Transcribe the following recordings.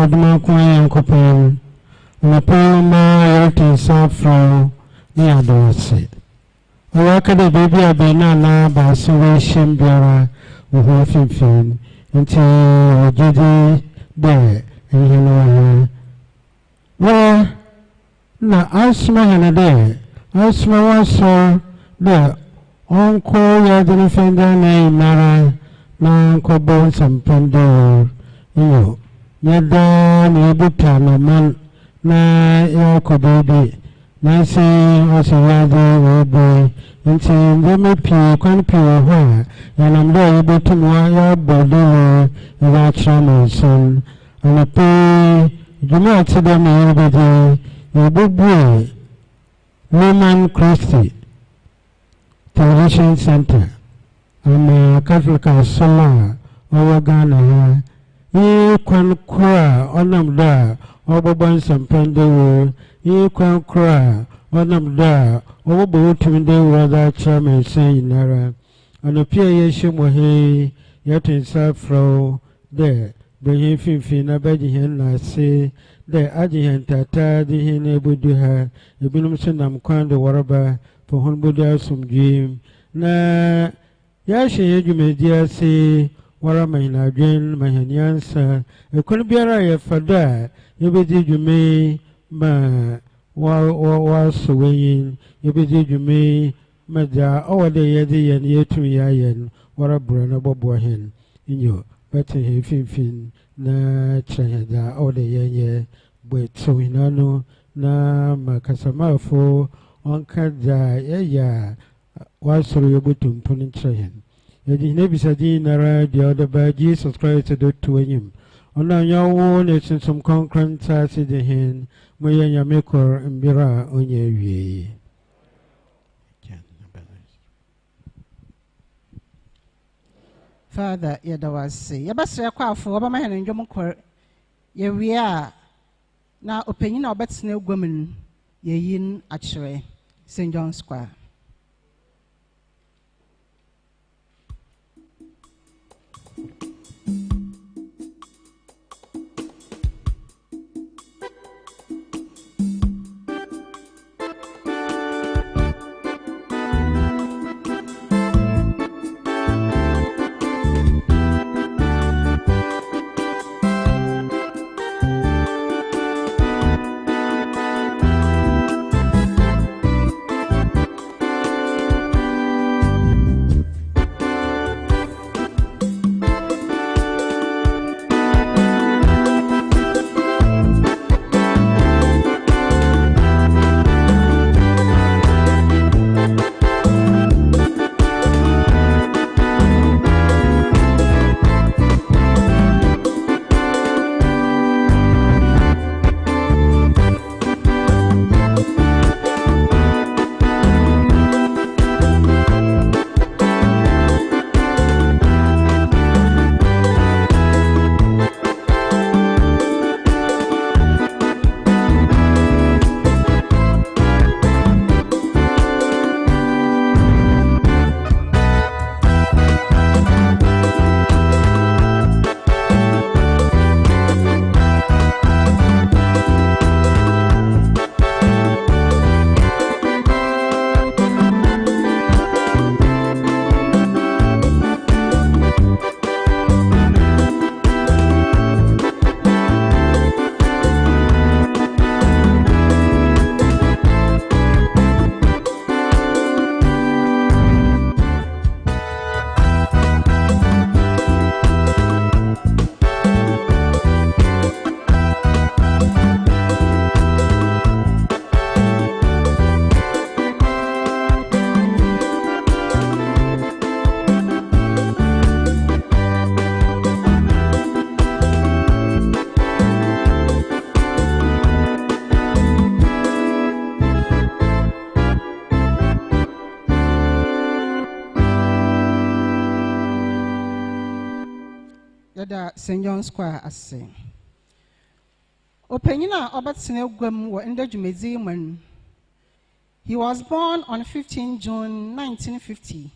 Odmaquan Copon, and a Palma Yelton Saffro, the Adorse. I work at the baby of Benana by Salvation Biara with her fin until Judy there, and you know, well, now I smell a day. I smell also the uncle Yadin Fender name Mara, now Uncle Bones and Pendo, you know. Yada Nibutano man na Yoko baby. Nancy was a rather boy, and saying, they may pure, can't pure her, and I'm there able to know your body without trauma, son. And I pay you might see them every day, your big boy, Norman Christie, Television Center. I'm a Catholic Solar, over Ghana. Ye can cry on them there, over Bonds and Pendo. Ye can cry on them there, over Boatim de Weather Chairman saying, Nara, and appear Yeshim Wahe, yet in Safro, there, bring him fin, a beddy hen, I say, there, Adjihan Tata, the hen able to her, the Binumson, I'm kind of whatever, for Honbuda some dream. Na Yashi, you may dear say, Wara mahina dwen mahanyansa ekon biara ye fada ye bedi dwume ma wa sowen ye bedi dwume ma ja awade ye de ye yetu ya ye wara bro na bobo hen inyo bete he finfin na chahada awade ye bwetu hinano na makasamafo onka ja ya wa soro ye botum punin chahen. Yadi nebisadi nara the other by Jesus Christ to him. On a yaw nation some concurrent sassy the hen, Moya Makor and Bira on ye. Father, Yadawasi, Yabasra for Obama and Jomokor, ye we are now opinion of bets no women, ye yin actually, St. John's Square. St. John's Square as saying. Openina Obatsine Gwem were in the Jumezi. He was born on 15 June 1950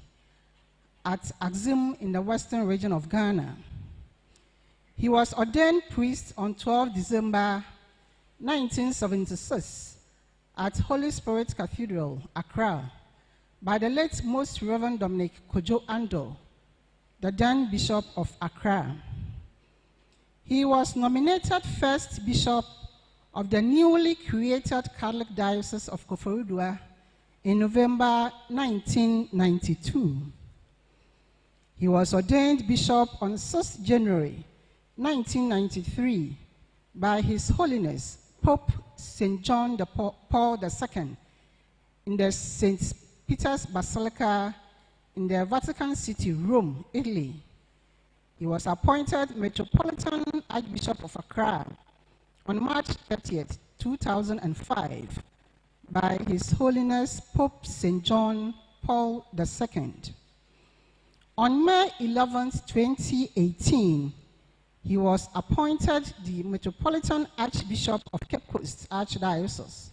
at Axim in the western region of Ghana. He was ordained priest on 12 December 1976 at Holy Spirit Cathedral, Accra, by the late Most Reverend Dominic Kojo Ando, the then Bishop of Accra. He was nominated first Bishop of the newly created Catholic Diocese of Koforidua in November 1992. He was ordained Bishop on 6 January 1993 by His Holiness Pope St. John Paul II in the St. Peter's Basilica in the Vatican City, Rome, Italy. He was appointed Metropolitan Archbishop of Accra on March 30th, 2005 by His Holiness Pope St. John Paul II. On May 11th, 2018, he was appointed the Metropolitan Archbishop of Cape Coast Archdiocese,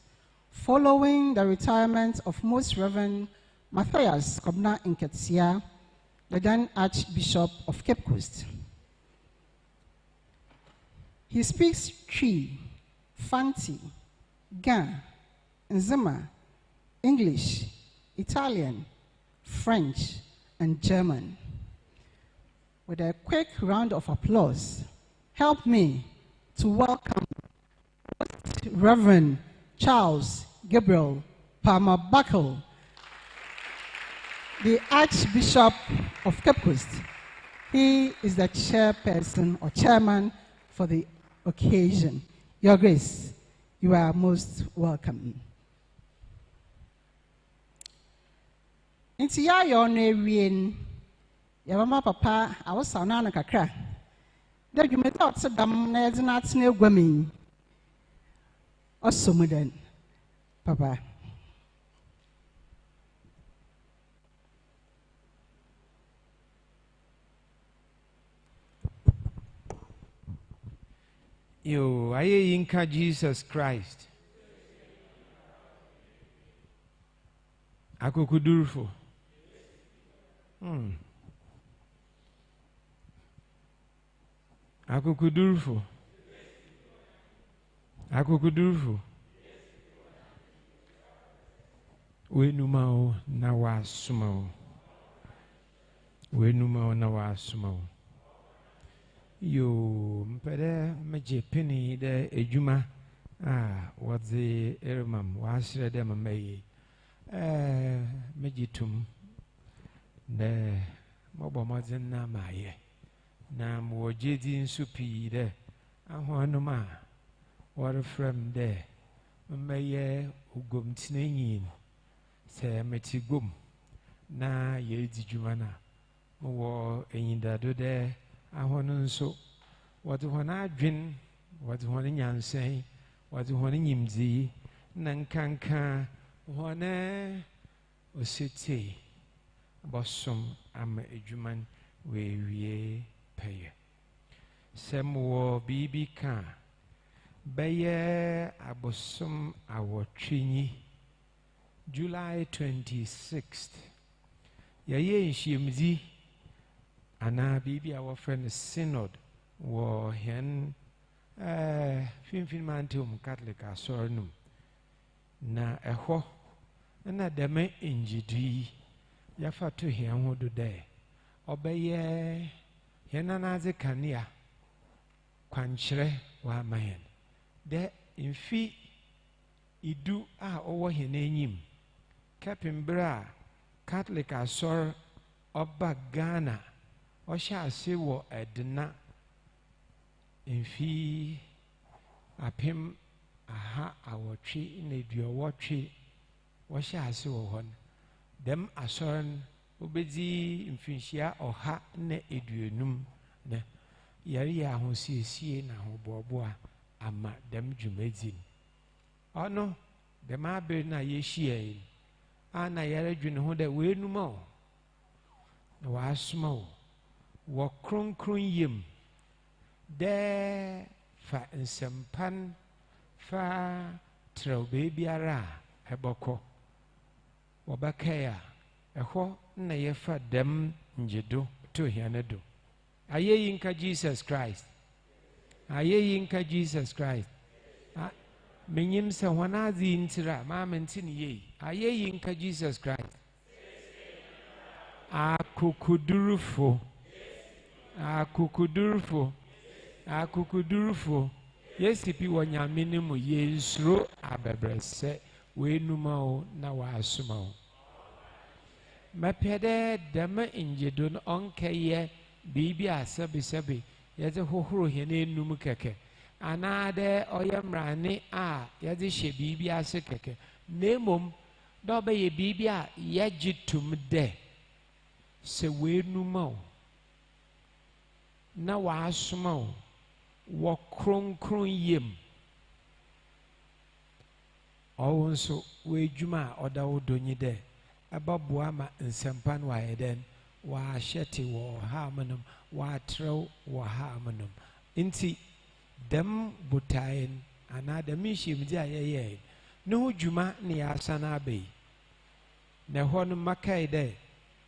following the retirement of Most Reverend Matthias Kobna Nketsia, the then Archbishop of Cape Coast. He speaks Twi, Fanti, Ga, Nzima, English, Italian, French, and German. With a quick round of applause, help me to welcome Reverend Charles Gabriel Palmer Buckle, the Archbishop of Cape Coast. He is the chairperson or chairman for the occasion. Your Grace, you are most welcome. Inti ya yo na ewien ya mama papa awosa na na kakra da dwumeta otsedam na yede na atena egwami osomudan papa. Yo, aye inka Jesus Christ. Akukudurfo. Akukudurfo. Akukudurfo. Wenumao na wasumao. Wenumao na wasumao. Yo, mpede meje penny de ejuma wadze ermam wasre de mamaye mejitum de mobo mazen na maye na mo jedi nsupi de ahwanuma war from de mamaye ugom tinenyin se metigom na ye dijuma na wo enyindado de ahonu nso wadi hona adwen wadi hona nyansen wadi hona nyimdzi na nkanka hona osete bosom ama edwuman wewie peye semwo bibi ka beye abosom awotwenyi July 26th yaye nhyiemdzi ana bibi our friend synod wo hen finfin mantum Catholic asornum na eho na deme injidi ya fatu hen hodo de obeye hen anaze kania kwankyere wa mayen de infi idu a owo hen enyim kapimbra Catholic asor oba Ghana Oshase wo edna infi apem aha awotwe na eduowotwe woshase wo hon dem asoren obedi infinhia oha na eduonum na yari ya ahosiesie na hoboboa ama dem dwumedin ono dem abe na yehie ana yare dwene ho da wenuma o na wasoma o wo kronkron yem de fa nsempan fa trau bebiara eboko wobakaya eho na yefa dem njedo to hianedo aye yinka Jesus Christ Aye yinka Jesus Christ. Menyim se wana zi intira ma mentini ye. Aye yinka Jesus Christ. Akukudurufo. Akukudurufo. Akukudurufo. Yesi pi wanyame ne mu yensuro abebrese we numa o na wa asuma o. Mepede dema injedo no onkeye bibi asabi yeze hohoro hene enum keke anade oyemrane a yeze hye bibi ase keke nemom da obeye bibi a yegitum de se we numa o na wa asuma o wo kronkron yem owonso we djuma oda wodonyi de ababoa ma nsempa no ayeden wa hyete wo ha manum wa trew wo ha manum nti dem butayen ana dem nhimdi ayeye ne ho djuma ne ya sana abai na ho no makai de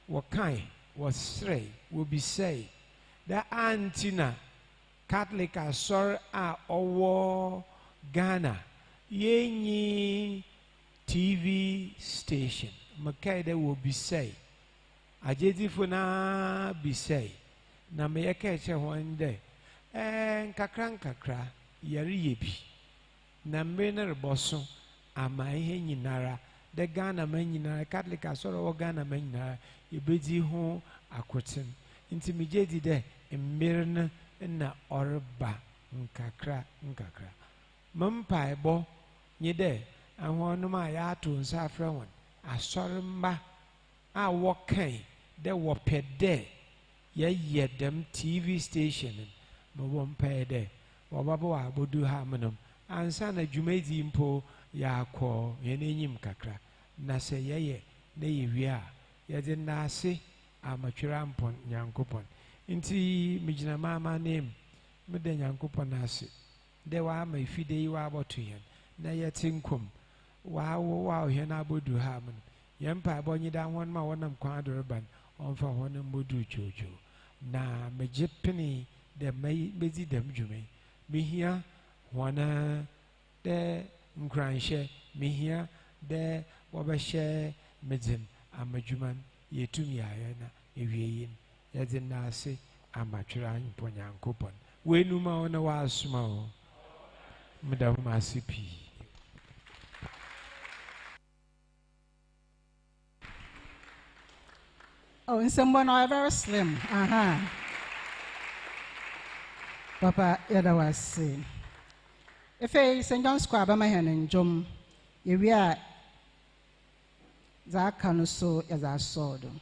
wo kan wo srei wo bisei da antina Catholic asor a owo Ghana yenyi TV station makai de wo bisei ajezifo na bisei na me yake che hon de nkakra yari yebi na mbe na reboso ama ihe nyinara de Ghana man nyinara Catholic asoro wo Ghana man nyinara yebedi ho akotem nti mejedi de mmirna na orba nkakra mampa ebo nye de ahonum a ya to nsa afra won asoremba a wokan de wopede ye dem TV station mo wompa de wobaba wa bodu ha manum ansa na dwumadi mpo ya akọ ye na enyim kakra na se ye na ye wi a ye de na ase amatwira mpon nyankopon nti mijina mama name me de nyankopon ase de wa ama ifide yi wa aboto yen na ye tinkom wa he na abodu ha man ye mpa abonyi da won ma wonam kwa adorban onfa wonam bodu jojo na mejepini de mezi dem dwume mihia wana de nkranhye mihia de wobahye medzem amadwuman yetum ya na ewieyin yede na ase amatwira mponyankopon wenuma ona wa asuma o medam asipi. Oh, in someone are very slim. Papa, yada was saying. If I St. John's Square by my hand and Jom, if we are that can so as I saw them.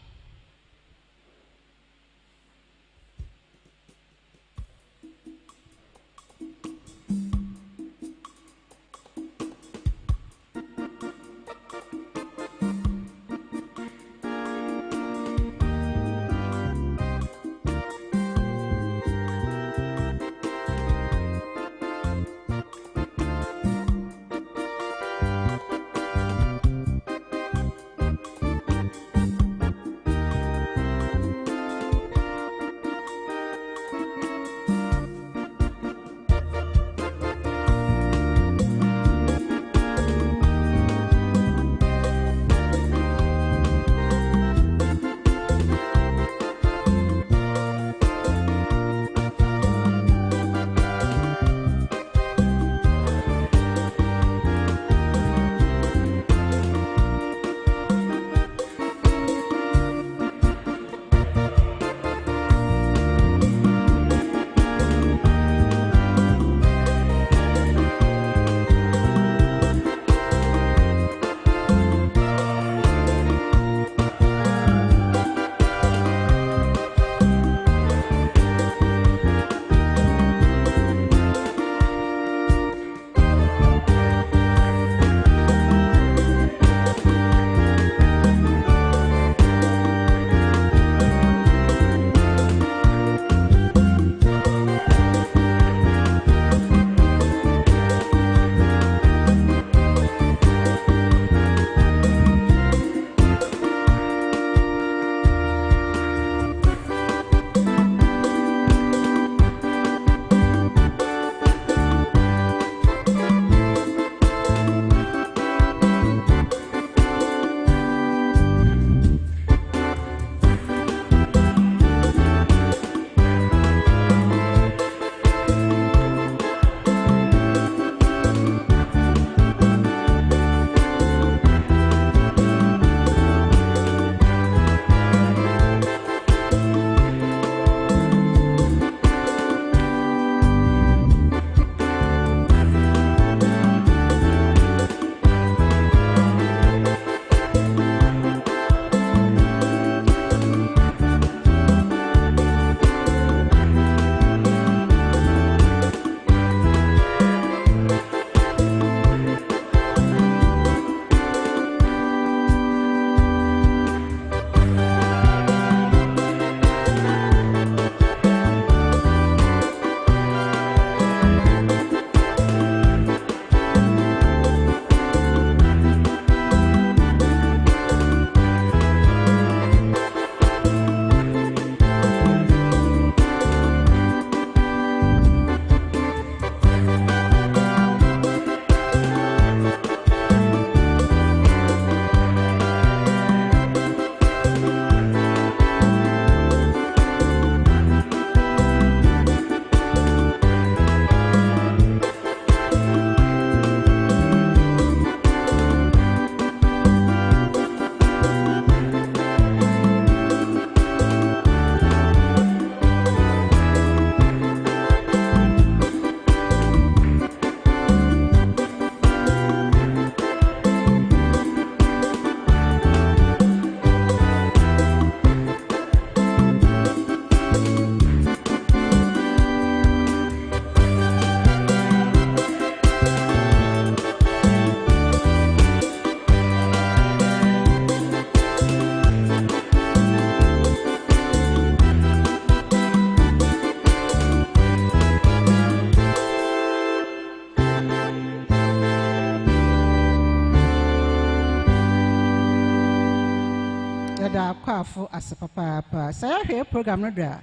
yada kwafo ase papa saya hwe program no da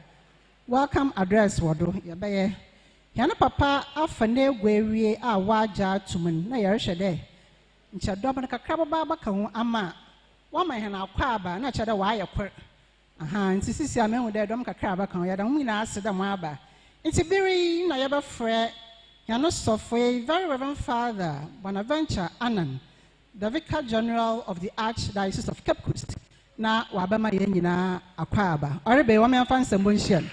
welcome address wodo yebeye yana papa afane gwewie a waja tumun na yerehwe de nche dom na kakra baba ka ho ama wa ma hena akwa aba na chede wa ayekwer aha nti sisi amenwu de dom kakra aba ka ho yada hu na ase da mo aba nti biri na yeba frɛ yano sofwe very reverend father Bonaventure Anan, the Vicar General of the Archdiocese of Cape Coast. Na wabama yenyina akwaba. Orebe wa me amfa nsɛmbo nhyiam.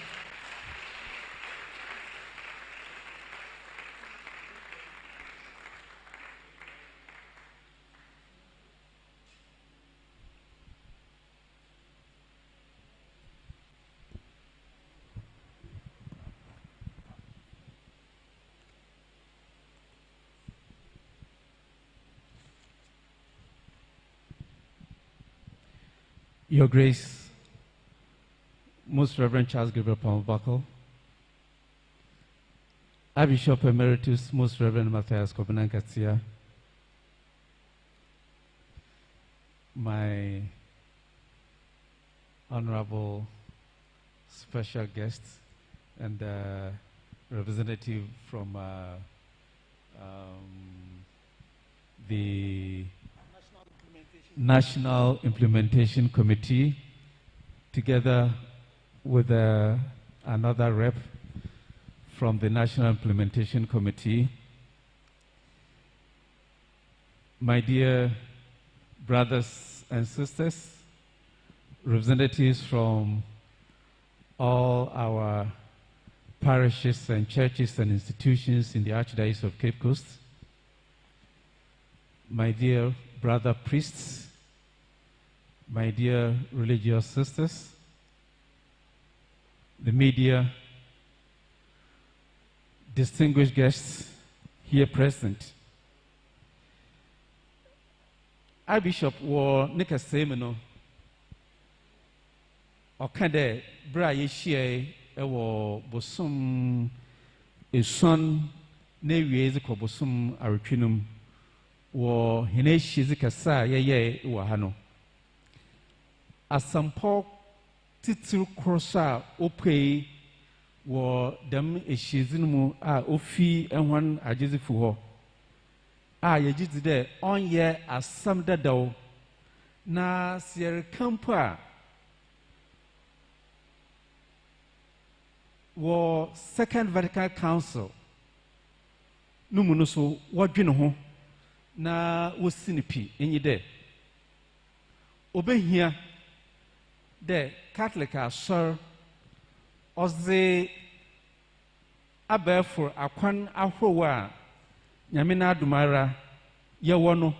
Your Grace, Most Reverend Charles Gabriel Palmer-Buckle, Archbishop Emeritus, Most Reverend Matthias Kobenankatia, my honorable special guests and representative from the National Implementation Committee, together with another rep from the National Implementation Committee. My dear brothers and sisters, representatives from all our parishes and churches and institutions in the Archdiocese of Cape Coast, my dear brother priests, my dear religious sisters, the media, distinguished guests here present. Archbishop war nika semino okade bra yehie ewo bosom esuan na wieze ko bosom aretwinum wo hene hyizi kasa yeye wo hano asampo titiru krosa opei wo dem ehyizin mu a ofi ehwan agezifu ho a yegidi de onye asam dadaw na sier camp a wo Second Vatican Council numu no so wodwene ho na wosinipi enyi de obehia de Catholic asor oze abefo akwan ahorowa nyame na adumara yewo no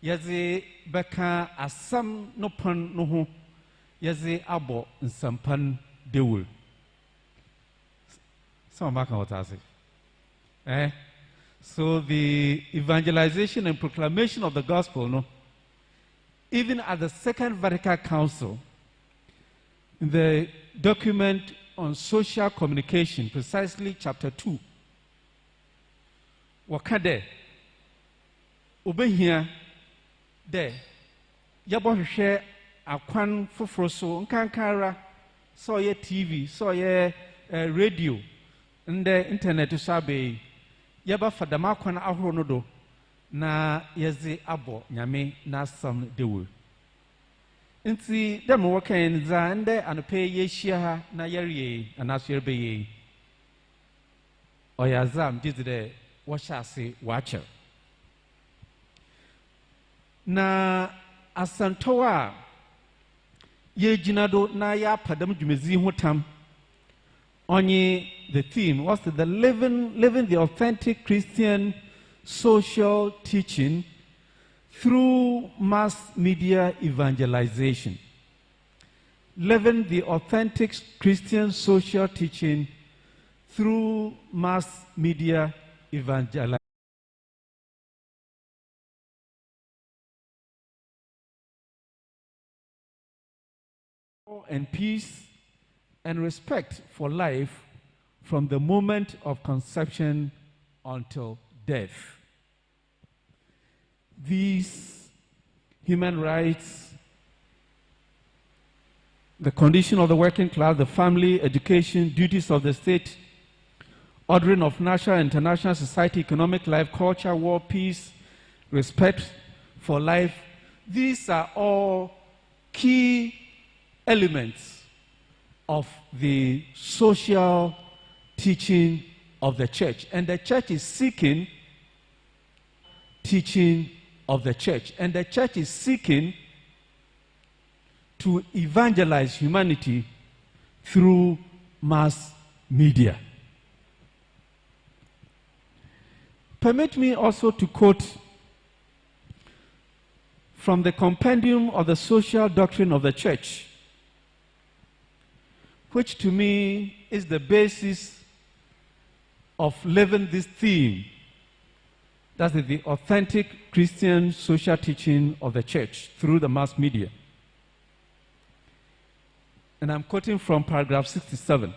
yeze beka asam no pon no ho yeze abo nsampan dewul some back on what I say. So the evangelization and proclamation of the gospel, no, even at the Second Vatican Council, in the document on social communication, precisely chapter 2, wakade obehia de yabohwe akwan foforo so nkankara so ye TV so ye radio and the internet sabe yaba fadama kwan ahoro no do na yeze abo nyame na sam dewo nti dem wokan za nde anope yehia ha na yare anaso yerbe ye oyazam dizide wo hyase wacher na asantowa yejinado na ya padam dwumezi hotam only the theme was the living the authentic Christian social teaching through mass media evangelization. Living the authentic Christian social teaching through mass media evangelization. And peace and respect for life from the moment of conception until death. These human rights the condition of the working class, the family, education, duties of the state, ordering of national and international society, economic life, culture, war, peace, respect for life. These are all key elements of the social teaching of the church. And the church is seeking teaching of the church. And the church is seeking to evangelize humanity through mass media. Permit me also to quote from the compendium of the social doctrine of the church, which to me is the basis of living this theme. That is the authentic Christian social teaching of the church through the mass media. And I'm quoting from paragraph 67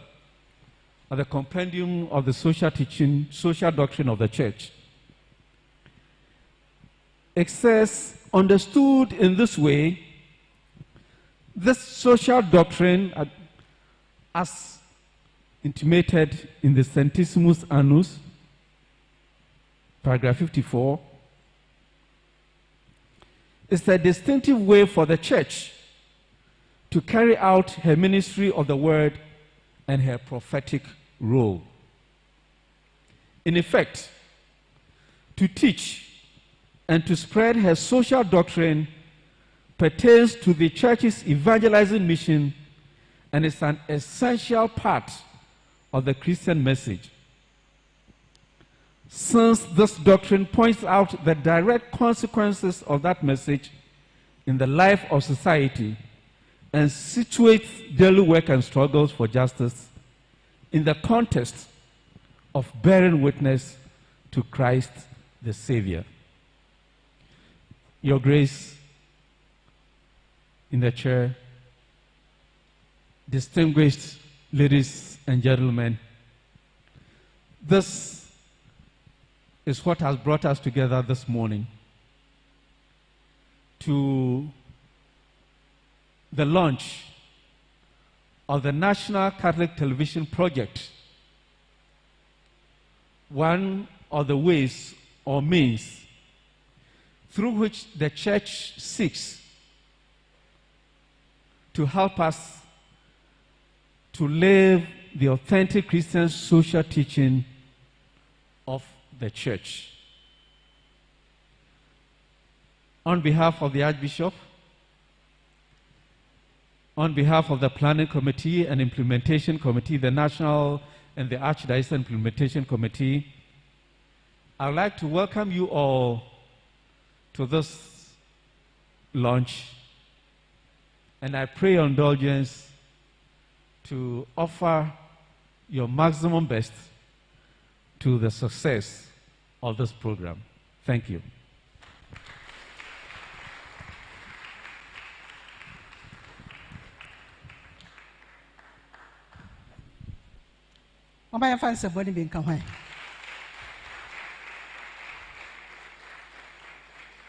of the compendium of the social teaching, social doctrine of the church. It says, understood in this way, this social doctrine, as intimated in the Centesimus Annus, paragraph 54, is a distinctive way for the church to carry out her ministry of the word and her prophetic role. In effect, to teach and to spread her social doctrine pertains to the church's evangelizing mission and is an essential part of the Christian message. Since this doctrine points out the direct consequences of that message in the life of society and situates daily work and struggles for justice in the context of bearing witness to Christ the Savior. Your Grace, in the chair, distinguished ladies and gentlemen, this is what has brought us together this morning to the launch of the National Catholic Television Project. One of the ways or means through which the church seeks to help us to live the authentic Christian social teaching of the church. On behalf of the Archbishop, on behalf of the Planning Committee and Implementation Committee, the National and the Archdiocesan Implementation Committee, I would like to welcome you all to this launch, and I pray your indulgence to offer your maximum best to the success of this program. Thank you. Mama fancy body being come high.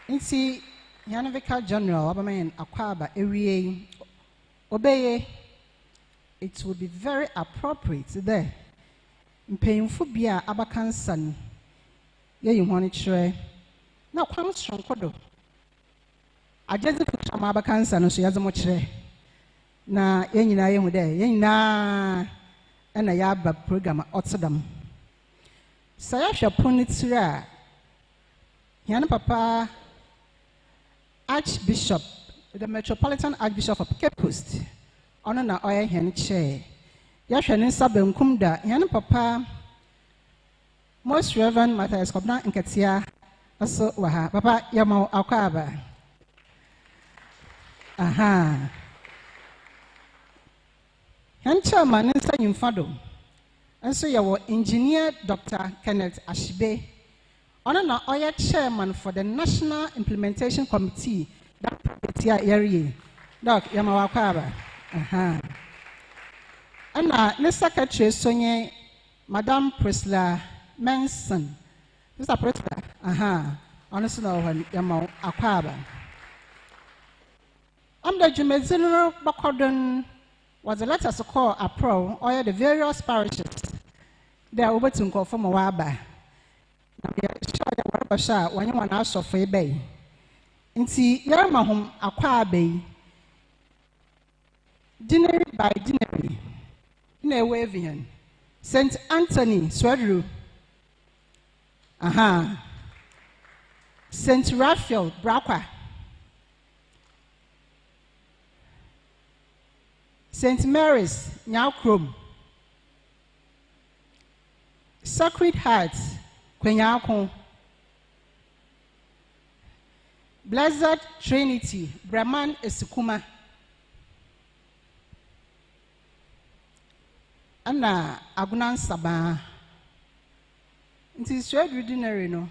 Insi Yanavika General Abaman Akwaba area obey. It would be very appropriate there. Painful beer abakan son. Yeah, you want it try. Now, quite strong codo. I just put some abakan son, so you have much. Na yen na yen there, yen na and a yaba program Otsodam. Sayasha Punitsura Yana Papa Archbishop, the Metropolitan Archbishop of Cape Coast. Ono na oya hen chair. Yahwe ne nsa benkum da. Yan papa Most Reverend Matthias Kobna Nketia also waha. Papa yama akwaba. Aha. Yan chairman nsa nyimfado. Enso yawo engineer Dr. Kenneth Ashibe. Ono na oya chairman for the National Implementation Committee. That Petia area. Doc yama akwaba. Aha. And the secretary Sonye, Madame Priscilla Manson. Mr. Priscilla, aha. Honestly, no one yamo akwaba. I'm the Jumezino Bacodon was a letter to call a pro or the various parishes. They are over to call from a while by. Now, sure that whatever shot when you want to for a bay. And see, Yarma home a choir bay. Dinnery by dinnery. Ne Wavian. St. Anthony, Swedru. Aha. St. Raphael, Brakwa. St. Mary's, Nyakrom. Sacred Heart, Kwenyakon. Blessed Trinity, Brahman Esukuma. Anna Agunan Saba. It is Swed Ordinary, no.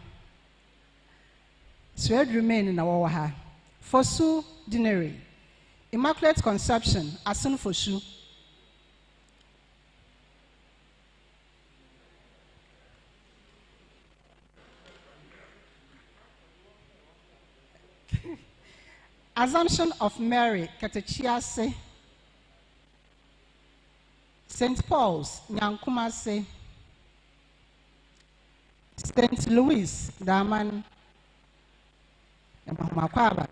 Swed remain in our waha. Fosu Dinary. Immaculate Conception, Asun Foshu. Assumption of Mary, Katechiase. St. Paul's, Nyankumase. St. Louis, Daman, Makwaba.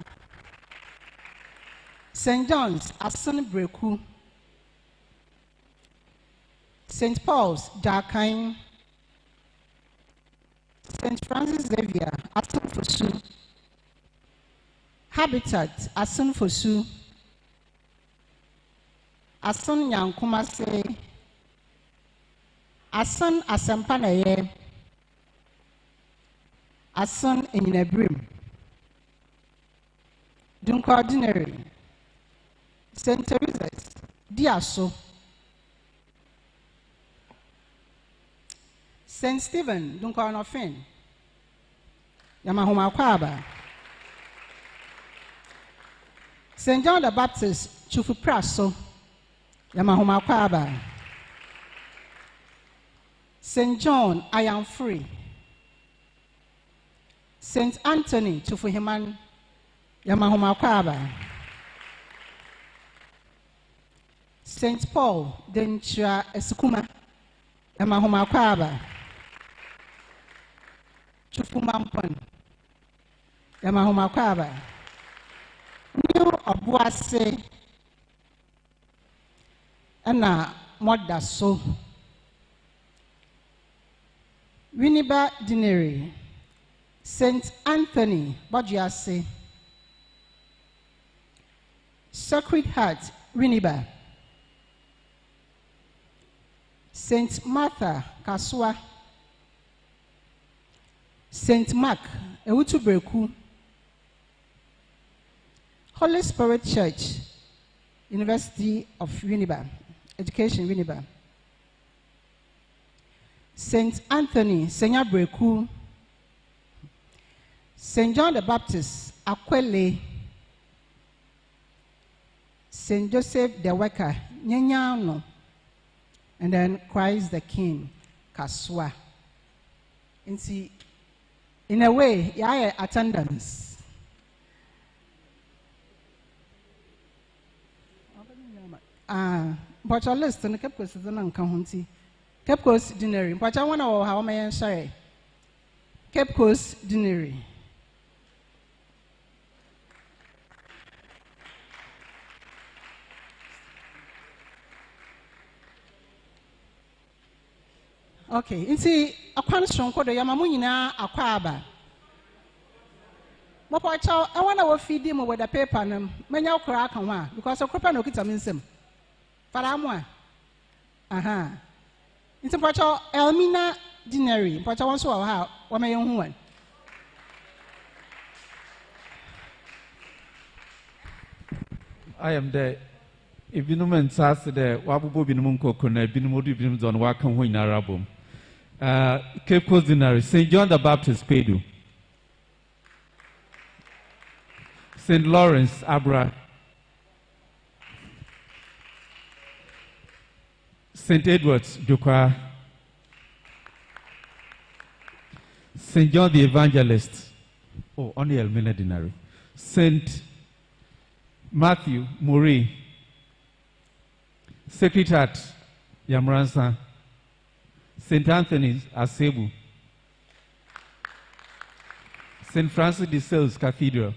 St. John's, Asun Breku. St. Paul's, Jakain. St. Francis Xavier, Asun Fosu. Habitat, Asun Fosu. Asun Nyankumase. Asun Asampanaye. Asun Inebrim. Dunko Ordinary. St. Teresa's, Diaso. St. Stephen, Dunko Onofin. Yamahoma Kwaba. St. John the Baptist, Chufu Praso. Yamahoma Kwaba. St. John, I am free. St. Anthony, Chufu Himan. Yamahoma Kwaba. St. Paul, Denchua Esukuma. Yamahoma Kwaba. Chufu Mampon. Yamahoma Kwaba. New Obuase. Ana Modaso. Winneba Dineri. St. Anthony, Bojiase. Sacred Heart, Winneba. St. Martha, Kaswa. St. Mark, Ewutubreku. Holy Spirit Church, University of Winneba, Education Winneba. St. Anthony, Senya Breku. St. John the Baptist, Akwele. St. Joseph the Worker, Nyanyano. And then Christ the King, Kaswa. And see, in a way, yeah, attendance. But your list and the Cape Coast is an county. Cape Coast Dinnery. But I want to know how may I say Cape Coast Dinnery. Okay, you see, a question called the Yamamunina Aquaba. I want to feed him with a paper and many crack on one because a crop no kids means him. Faramwa. Aha. It's a pacho Elmina Dinnery. Pacho wants to have one my young one. I am there. If you know men says the Wabu Binumunko Kona, Binumodi Binums on Wakam Win Arabum. Cape Coast Dinnery, St. John the Baptist, Pedu. St. Lawrence, Abra. St. Edward's, Jokwa. St. John the Evangelist. Oh, only Elmina Dinari. St. Matthew, Murray. Sacred Heart, Yamransa. St. Anthony's, Asebu. St. Francis de Sales Cathedral.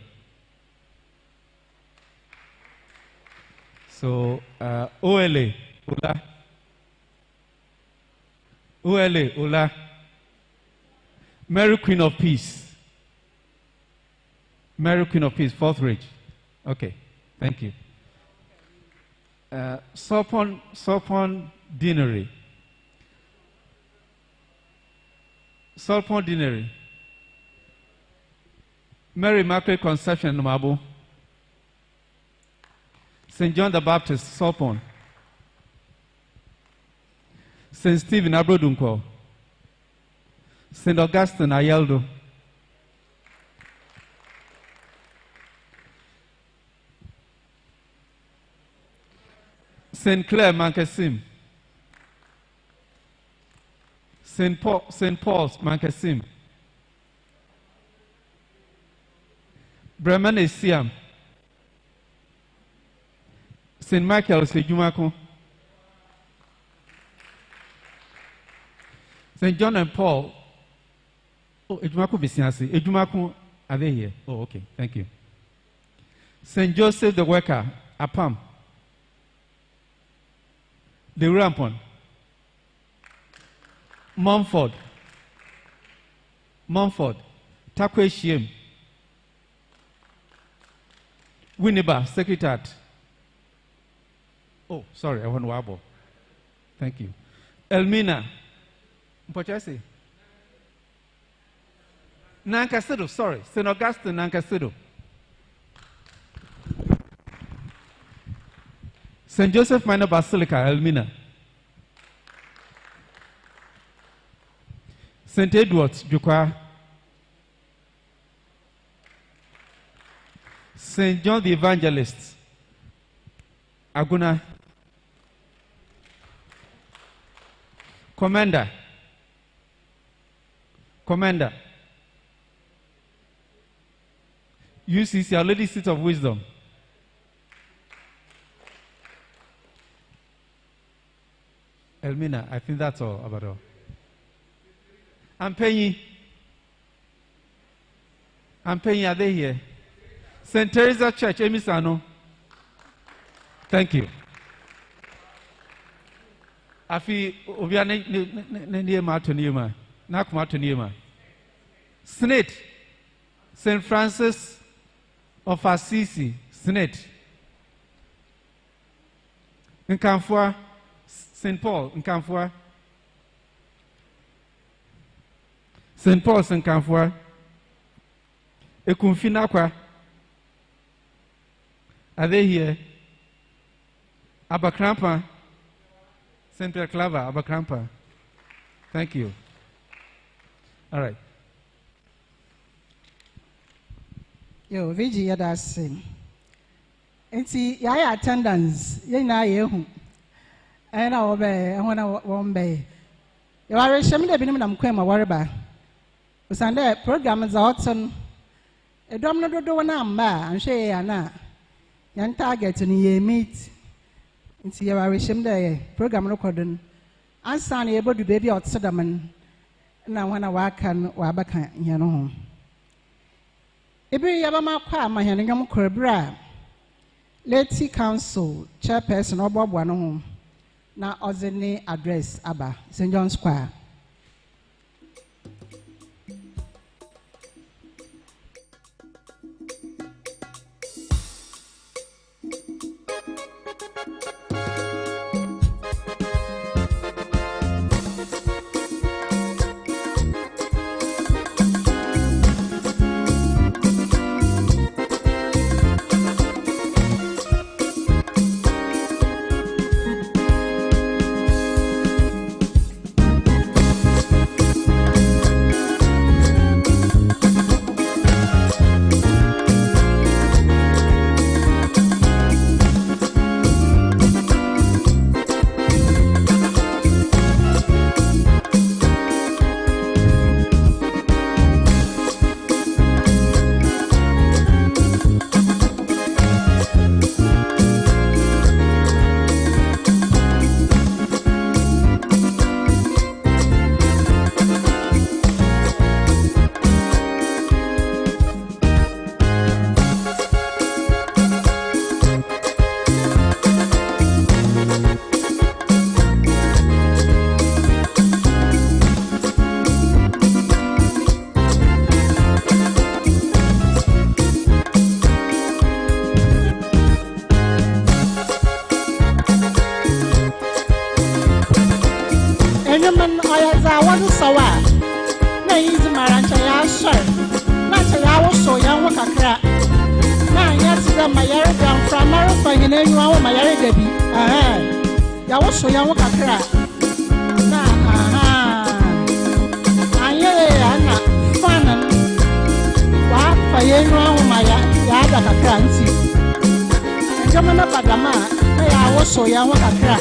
So, OLA, Ola. OLA, Ola. Mary Queen of Peace. Mary Queen of Peace, Fourth Ridge. Okay, thank you. Sopon Deanery. Sopon Deanery. Mary Immaculate Conception, Mabu. St. John the Baptist, Sopon. St. Stephen, Abrodunko. St. Augustine, Ayeldo. St. Clair, Mankasim. St. Paul's, Mankasim. Bremen is Siam. St. Michael's, Ejumako. St. John and Paul. Oh, Ejumako Bisiansi. Ejumako, are they here? Oh, okay, thank you. St. Joseph the Worker, Apam. The Rampon. Mumford. Takwe Shiem. Winneba, Secretariat. Oh, sorry, I want Wabo. Thank you. Elmina. Mpochasi. Nankasido, sorry. St. Augustine, Nankasido. St. Joseph Minor Basilica, Elmina. St. Edward's, Jukwa. St. John the Evangelist, Aguna. Commander. UCC, Our Lady Seat of Wisdom. Elmina, I think that's all about all. I'm paying, are they here? St. Teresa Church, Emisano. Thank you. Afi, Obia Niema to Niema. Nakuma to Niema. Senate, St. Francis of Assisi, Senate. Nkamfua, St. Paul, Nkamfua. St. Paul, Nkamfua. Ekumfinakwa. Are they here? Abakrampa. St. Pierre Claver, Abakrampa. Thank you. All right. Yo, Vigi Yadasi. And see, ya attendance, na yehu. And I obey, I want to obey. You are a shame that Binam Quema Warba. Sunday programs are awesome. A domino do one number, and she and Yan target in ye meet. Into your Arishim Day program recording. And Sunny able to baby out Sadaman. And I want to work and Wabaka, you know. Every Yabama Kwa, my Yanagam Kurbra. Lady Council, Chairperson or Bob One. Now, Ozene address Abba, St. John Square. hene enwa wo ma yare da bi ya wo so ya wo kakra na aye ana fanan wa fa yenwa wo ma ya da kakra nti jama na badama na ya wo so ya wo kakra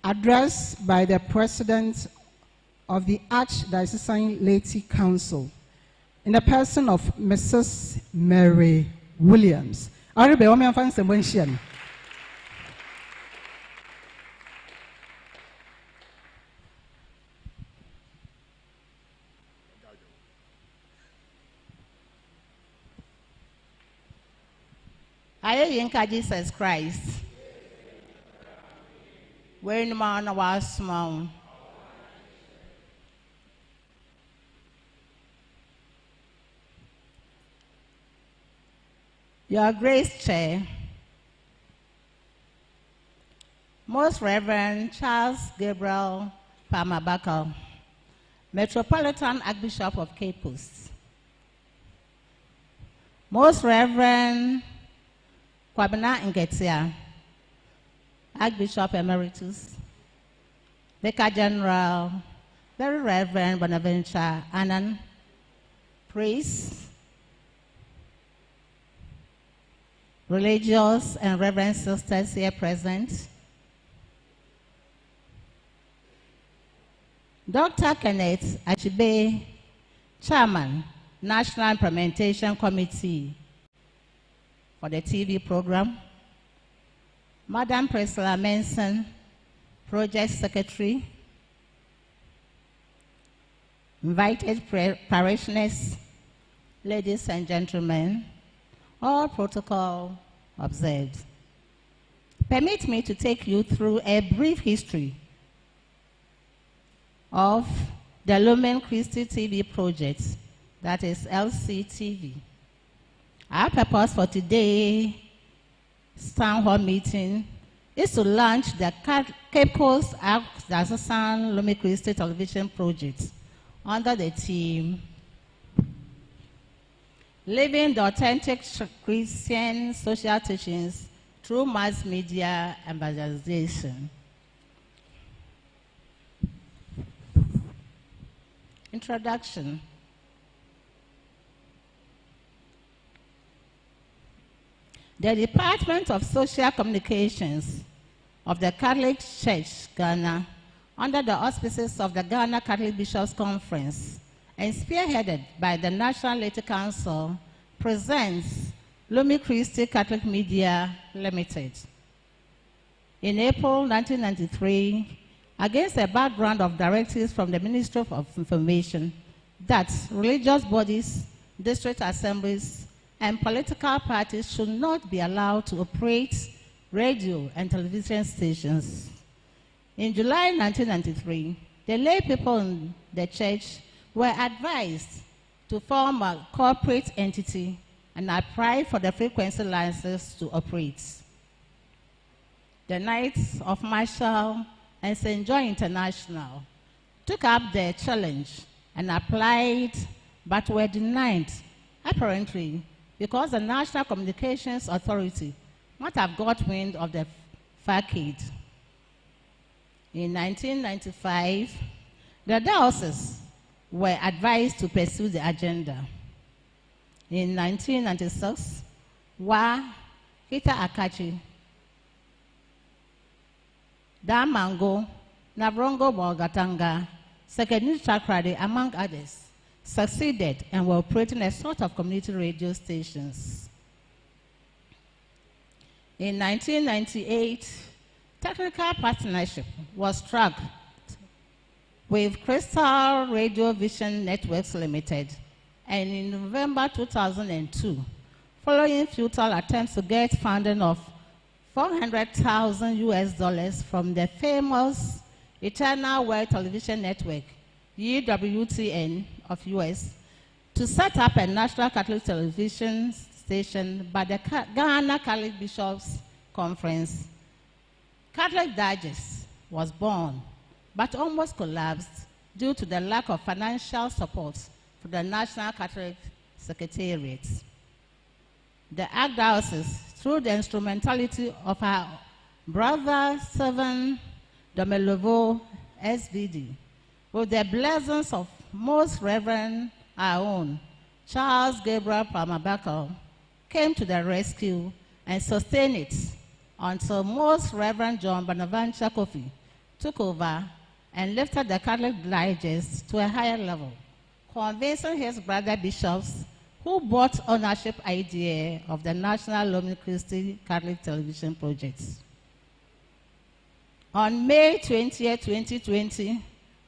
Address by the President of the Archdiocesan Laity Council in the person of Mrs. Mary Williams. Arebe, wame amfani sembo nshia. Aye yinka Jesus Christ. Where in man was small. Your Grace Chair, Most Reverend Charles Gabriel Pamabaka, Metropolitan Archbishop of Cape Coast, Most Reverend Kwabena Ngetia, Archbishop Emeritus, Vicar General, Very Reverend Bonaventure Annan, Priest, religious and reverend sisters here present, Dr. Kenneth Achibe, Chairman, National Implementation Committee for the TV program, Madam Priscilla Manson, Project Secretary, invited parishioners, ladies and gentlemen, all protocol observed. Permit me to take you through a brief history of the Lumen Christi TV project, that is LCTV. Our purpose for today's town hall meeting is to launch the Cape Coast Archdiocesan Lumen Christi television project under the theme Living the Authentic Christian Social Teachings Through Mass Media Evangelization. Introduction. The Department of Social Communications of the Catholic Church, Ghana, under the auspices of the Ghana Catholic Bishops' Conference, and spearheaded by the National Laity Council, presents Lumen Christi Catholic Media Limited. In April 1993, against a background of directives from the Ministry of Information that religious bodies, district assemblies, and political parties should not be allowed to operate radio and television stations. In July 1993, the lay people in the church were advised to form a corporate entity and apply for the frequency license to operate. the Knights of Marshall, and St. John International took up the challenge and applied, but were denied, apparently because the National Communications Authority might have got wind of the facade. In 1995, the diocese were advised to pursue the agenda. In 1996, Wa Kita Akachi, Damango, Navrongo Bolgatanga, Second Chakrade, among others, succeeded and were operating a sort of community radio stations. In 1998, technical partnership was struck with Crystal Radio Vision Networks Limited, and in November 2002, following futile attempts to get funding of $400,000 from the famous Eternal World Television Network, EWTN of US, to set up a national Catholic television station by the Ghana Catholic Bishops Conference, Catholic Digest was born, but almost collapsed due to the lack of financial support for the National Catholic Secretariat. The Archdiocese, through the instrumentality of our brother Seven Domelovo SVD, with the blessings of Most Reverend our own Charles Gabriel Palmer-Buckle, came to the rescue and sustained it until Most Reverend John Bonaventure Kofi took over and lifted the Catholic Digest to a higher level, convincing his brother bishops who bought ownership idea of the National Lumen Christi Catholic Television Project. On May 20, 2020,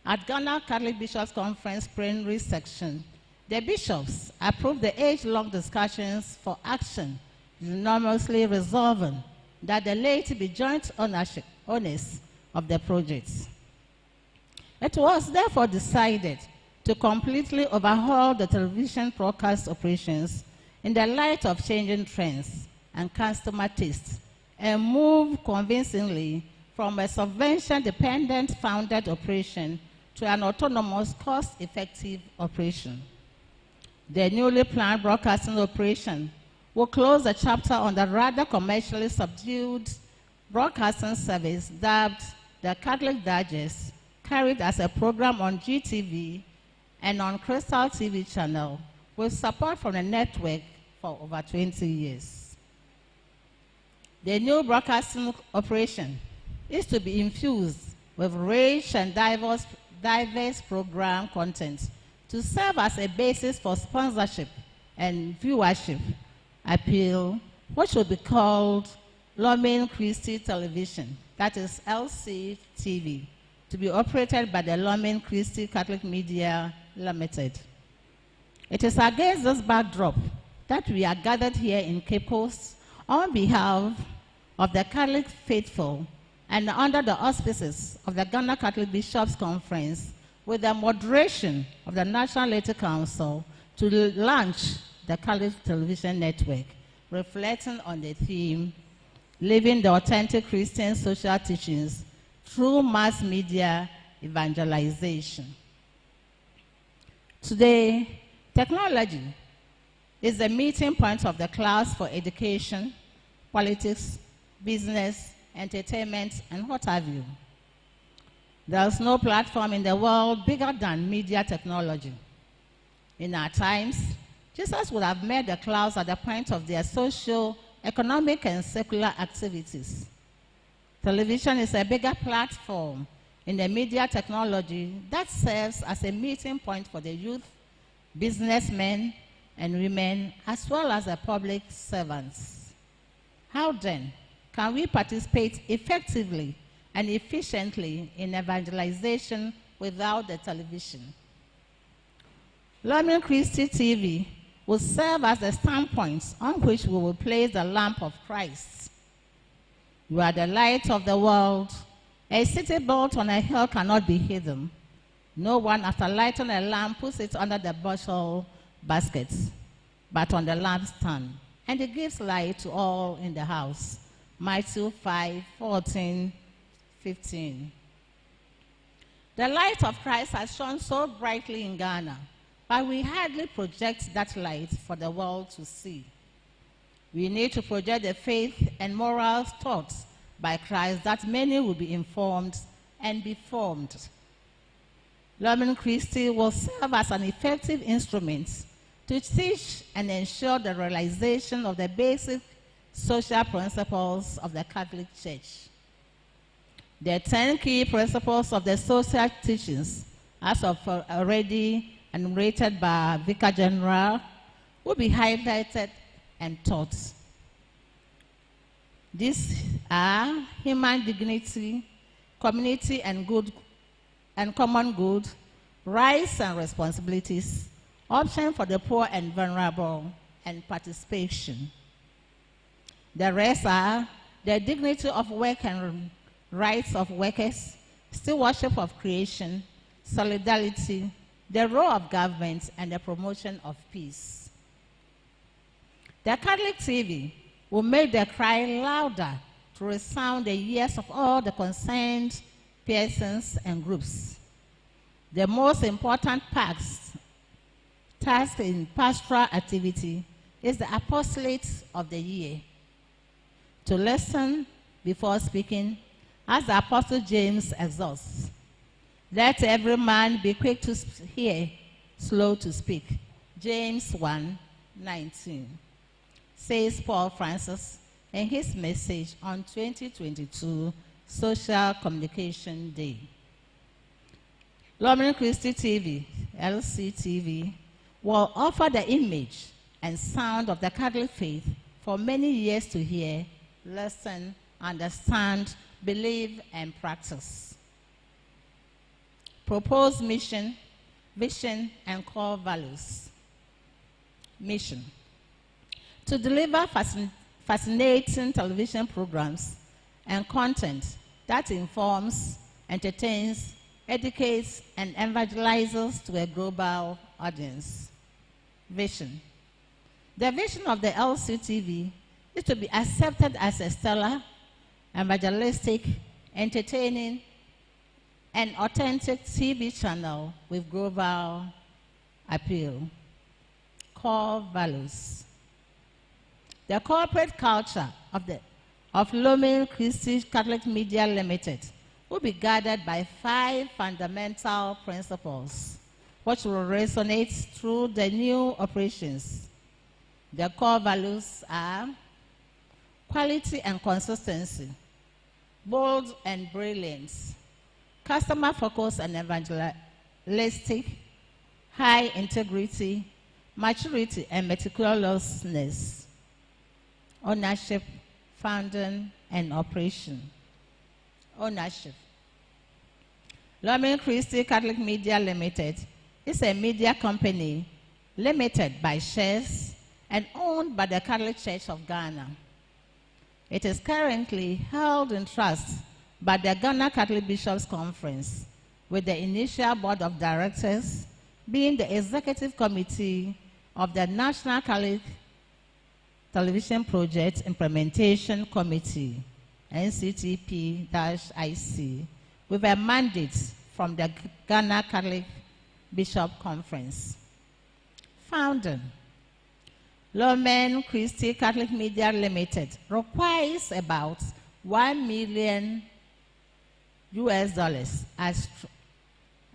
at Ghana Catholic Bishops Conference plenary section, the bishops approved the age-long discussions for action, unanimously resolving that the laity be joint owners of the project. It was therefore decided to completely overhaul the television broadcast operations in the light of changing trends and customer tastes, and move convincingly from a subvention-dependent founded operation to an autonomous, cost-effective operation. The newly planned broadcasting operation will close the chapter on the rather commercially subdued broadcasting service dubbed the Catholic Digest, carried as a program on GTV and on Crystal TV channel, with support from the network for over 20 years. The new broadcasting operation is to be infused with rich and diverse program content to serve as a basis for sponsorship and viewership appeal, which will be called Lumen Christi Television, that is LCTV, to be operated by the Lumen Christi Catholic Media Limited. It is against this backdrop that we are gathered here in Cape Coast on behalf of the Catholic faithful and under the auspices of the Ghana Catholic Bishops Conference, with the moderation of the National Laity Council, to launch the Catholic Television Network, reflecting on the theme, Living the Authentic Christian Social Teachings through Mass Media Evangelization. Today, technology is the meeting point of the class for education, politics, business, entertainment, and what have you. There's no platform in the world bigger than media technology. In our times, Jesus would have made the clouds at the point of their social, economic, and secular activities. Television is a bigger platform in the media technology that serves as a meeting point for the youth, businessmen, and women, as well as the public servants. How then can we participate effectively and efficiently in evangelization without the television? Lumen Christi TV will serve as the standpoint on which we will place the lamp of Christ. You are the light of the world. A city built on a hill cannot be hidden. No one, after lighting a lamp, puts it under the bushel basket, but on the lampstand, and it gives light to all in the house. Matthew 5:14-15. The light of Christ has shone so brightly in Ghana, but we hardly project that light for the world to see. We need to project the faith and morals taught by Christ that many will be informed and be formed. Lumen Christi will serve as an effective instrument to teach and ensure the realization of the basic social principles of the Catholic Church. The 10 key principles of the social teachings, as of already enumerated by Vicar General, will be highlighted and taught. These are human dignity, community and common good, rights and responsibilities, option for the poor and vulnerable, and participation. The rest are the dignity of work and rights of workers, stewardship of creation, solidarity, the role of government, and the promotion of peace. The Catholic TV will make the cry louder to resound the ears of all the concerned persons and groups. The most important task in pastoral activity is the apostolate of the year. To listen before speaking, as the Apostle James exhorts, let every man be quick to hear, slow to speak. James 1:19, says Paul Francis in his message on 2022 Social Communication Day. Lumen Christi TV, LCTV, will offer the image and sound of the Catholic faith for many years to hear, listen, understand, believe, and practice. Proposed mission, vision, and core values. Mission: to deliver fascinating television programs and content that informs, entertains, educates, and evangelizes to a global audience. Vision: the vision of the LCTV is to be accepted as a stellar, evangelistic, entertaining, and authentic TV channel with global appeal. Core values: the corporate culture of Lumen Christi Catholic Media Limited will be guided by 5 fundamental principles, which will resonate through the new operations. The core values are quality and consistency, bold and brilliance, customer focus and evangelistic, high integrity, maturity and meticulousness, ownership, founding, and operation. Ownership: Lumen Christi Catholic Media Limited is a media company limited by shares and owned by the Catholic Church of Ghana. It is currently held in trust by the Ghana Catholic Bishops' Conference, with the initial board of directors being the executive committee of the National Catholic Television Project Implementation Committee, NCTP-IC, with a mandate from the Ghana Catholic Bishop Conference. Founding: Lumen Christi Catholic Media Limited requires about $1 million.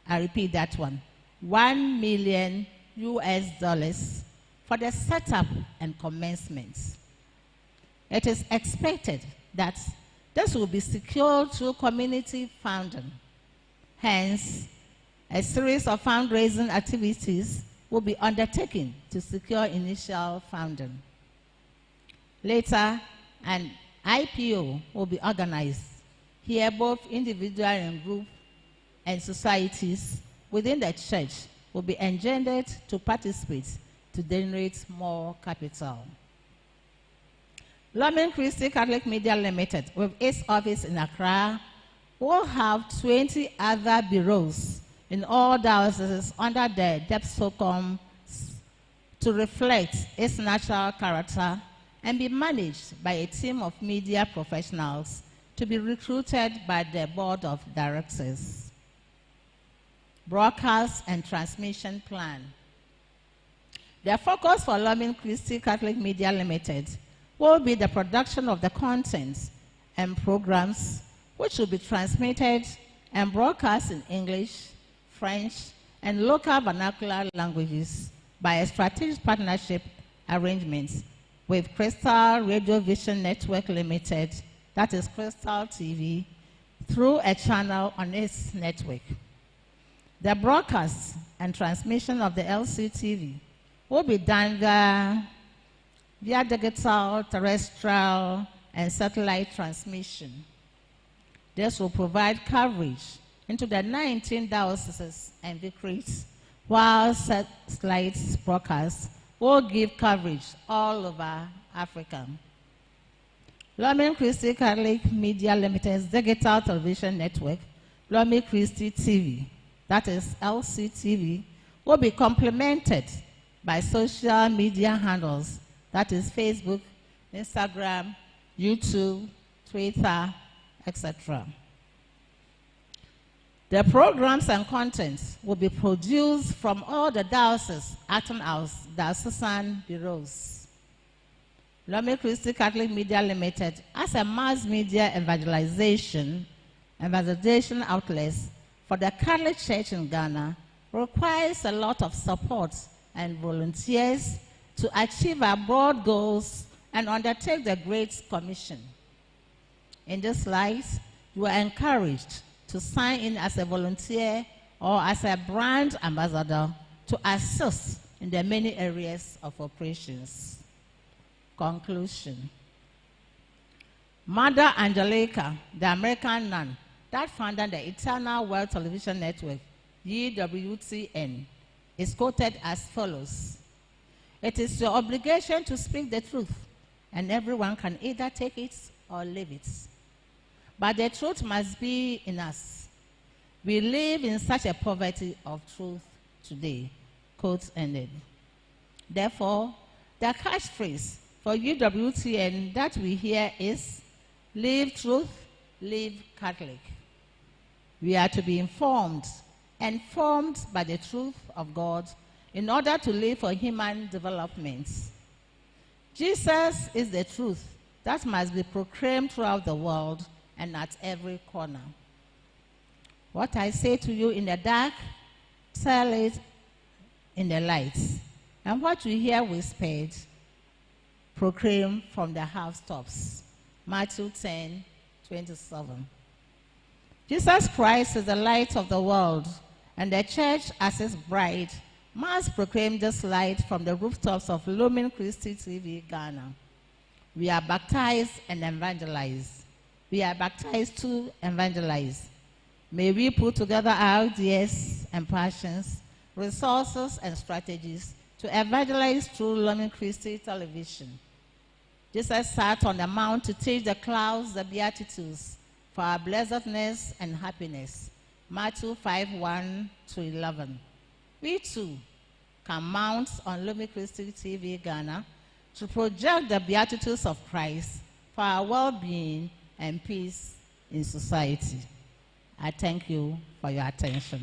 I repeat that one, $1 million for the setup and commencement. It is expected that this will be secured through community funding. Hence, a series of fundraising activities will be undertaken to secure initial funding. Later, an IPO will be organized. Here, both individual and group and societies within the church will be engendered to participate to generate more capital. Lumen Christi Catholic Media Limited, with its office in Accra, will have 20 other bureaus in all dioceses under the DEPSOCOM to reflect its natural character and be managed by a team of media professionals to be recruited by the board of directors. Broadcast and transmission plan. The focus for Lumen Christi Catholic Media Limited will be the production of the content and programs which will be transmitted and broadcast in English, French, and local vernacular languages by a strategic partnership arrangement with Crystal Radio Vision Network Limited, that is Crystal TV, through a channel on its network. The broadcast and transmission of the LCTV will be done via digital, terrestrial, and satellite transmission. This will provide coverage into the 19 dioceses and vicariates, while satellite broadcasts will give coverage all over Africa. Lumen Christi Catholic Media Limited's digital television network, Lumen Christi TV, that is LCTV, will be complemented by social media handles, that is Facebook, Instagram, YouTube, Twitter, etc. The programs and contents will be produced from all the dioceses acting as diocesan bureaus. Lumen Christi Catholic Media Limited, as a mass media evangelization outlet for the Catholic Church in Ghana, requires a lot of support and volunteers to achieve our broad goals and undertake the Great Commission. In this light, you are encouraged to sign in as a volunteer or as a brand ambassador to assist in the many areas of operations. Conclusion. Mother Angelica, the American nun that founded the Eternal World Television Network, EWTN, is quoted as follows: "It is your obligation to speak the truth, and everyone can either take it or leave it. But the truth must be in us. We live in such a poverty of truth today." Quote ended. Therefore, the catchphrase for UWTN that we hear is, "Live truth, live Catholic." We are to be informed and formed by the truth of God in order to live for human development. Jesus is the truth that must be proclaimed throughout the world and at every corner. What I say to you in the dark, tell it in the light. And what you hear whispered, proclaim from the housetops. Matthew 10:27. Jesus Christ is the light of the world, and the church as his bride must proclaim this light from the rooftops of Lumen Christi TV Ghana. We are baptized and evangelized. We are baptized to evangelize. May we put together our ideas and passions, resources and strategies to evangelize through Lumen Christi television. Jesus sat on the mount to teach the clouds the Beatitudes for our blessedness and happiness. Matthew 5:1-11. We too can mount on Lumen Christi TV Ghana to project the Beatitudes of Christ for our well-being and peace in society. I thank you for your attention.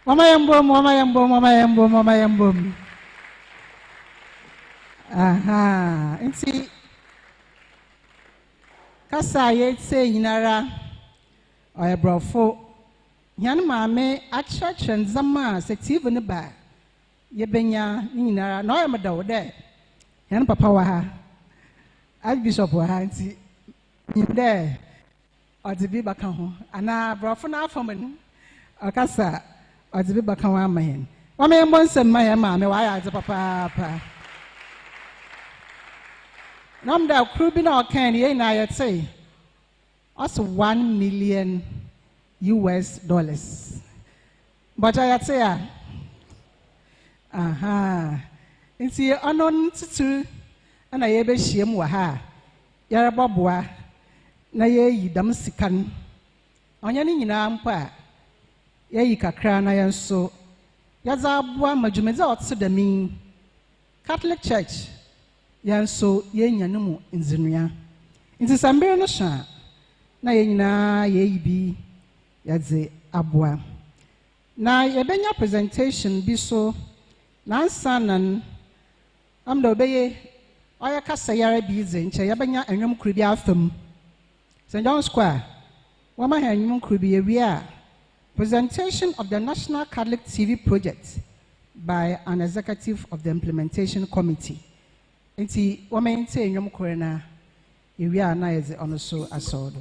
Mama yambom. Aha. Inti kasa yetse nyinara oyebrofo. Yan maame achurch nzama se TV ne ba. Yebenya nyinara na oyemda wo de. Yan papa wa ha. Archbishop wa ha nti nyinde odibi baka ho. Ana brofo na afamani. Akasa odibi baka wa amahen. Mama yambon sem ma yan maame wa ya papa. Namda krubi na okan ye na yetse. Also $1 million. But I say, aha, inti anon tutu ana yebe shiem wa ha. Yara babwa na ye yidam sikan. Onya ni nyina mpa ye yi kakra na yenso Yazabwa Majumeza Otsudami Catholic Church Yanso Yen Yanumu in Zinia. In the Sambir Nasha na Yena Yebi Yaze Abwa. Na Yabenya presentation biso Nansanan Amdo Beye Oya Kasayara Bize, Yabanya and Yum Kribia Thum. St. John Square, Wama and Yum Kribia. Presentation of the National Catholic TV project by an executive of the implementation committee. Enti Wama and Yum Korena, Iria na is also a sword.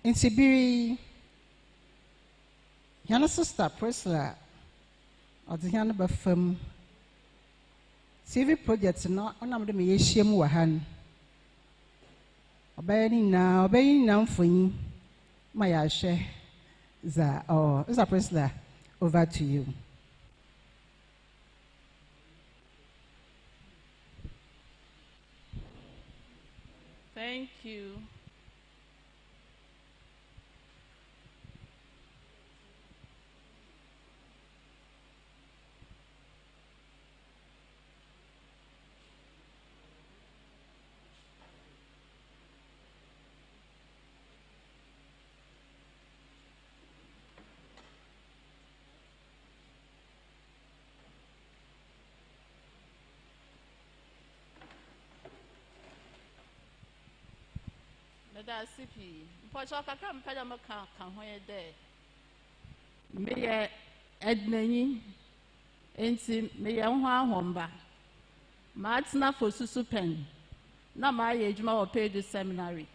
In Sibiri, Yana sister Priscilla, or the Yana Bafum TV projects not on the Mayashim Wahan. Obeying now for you, my Ashe, or is a Priscilla, over to you. Thank you. That's CP. Pochaka come Padamaka, come where there. May Ednany Enti me ye ho ahomba. Ma atena for susu pen. Na ma ye adwuma wo Page Seminary.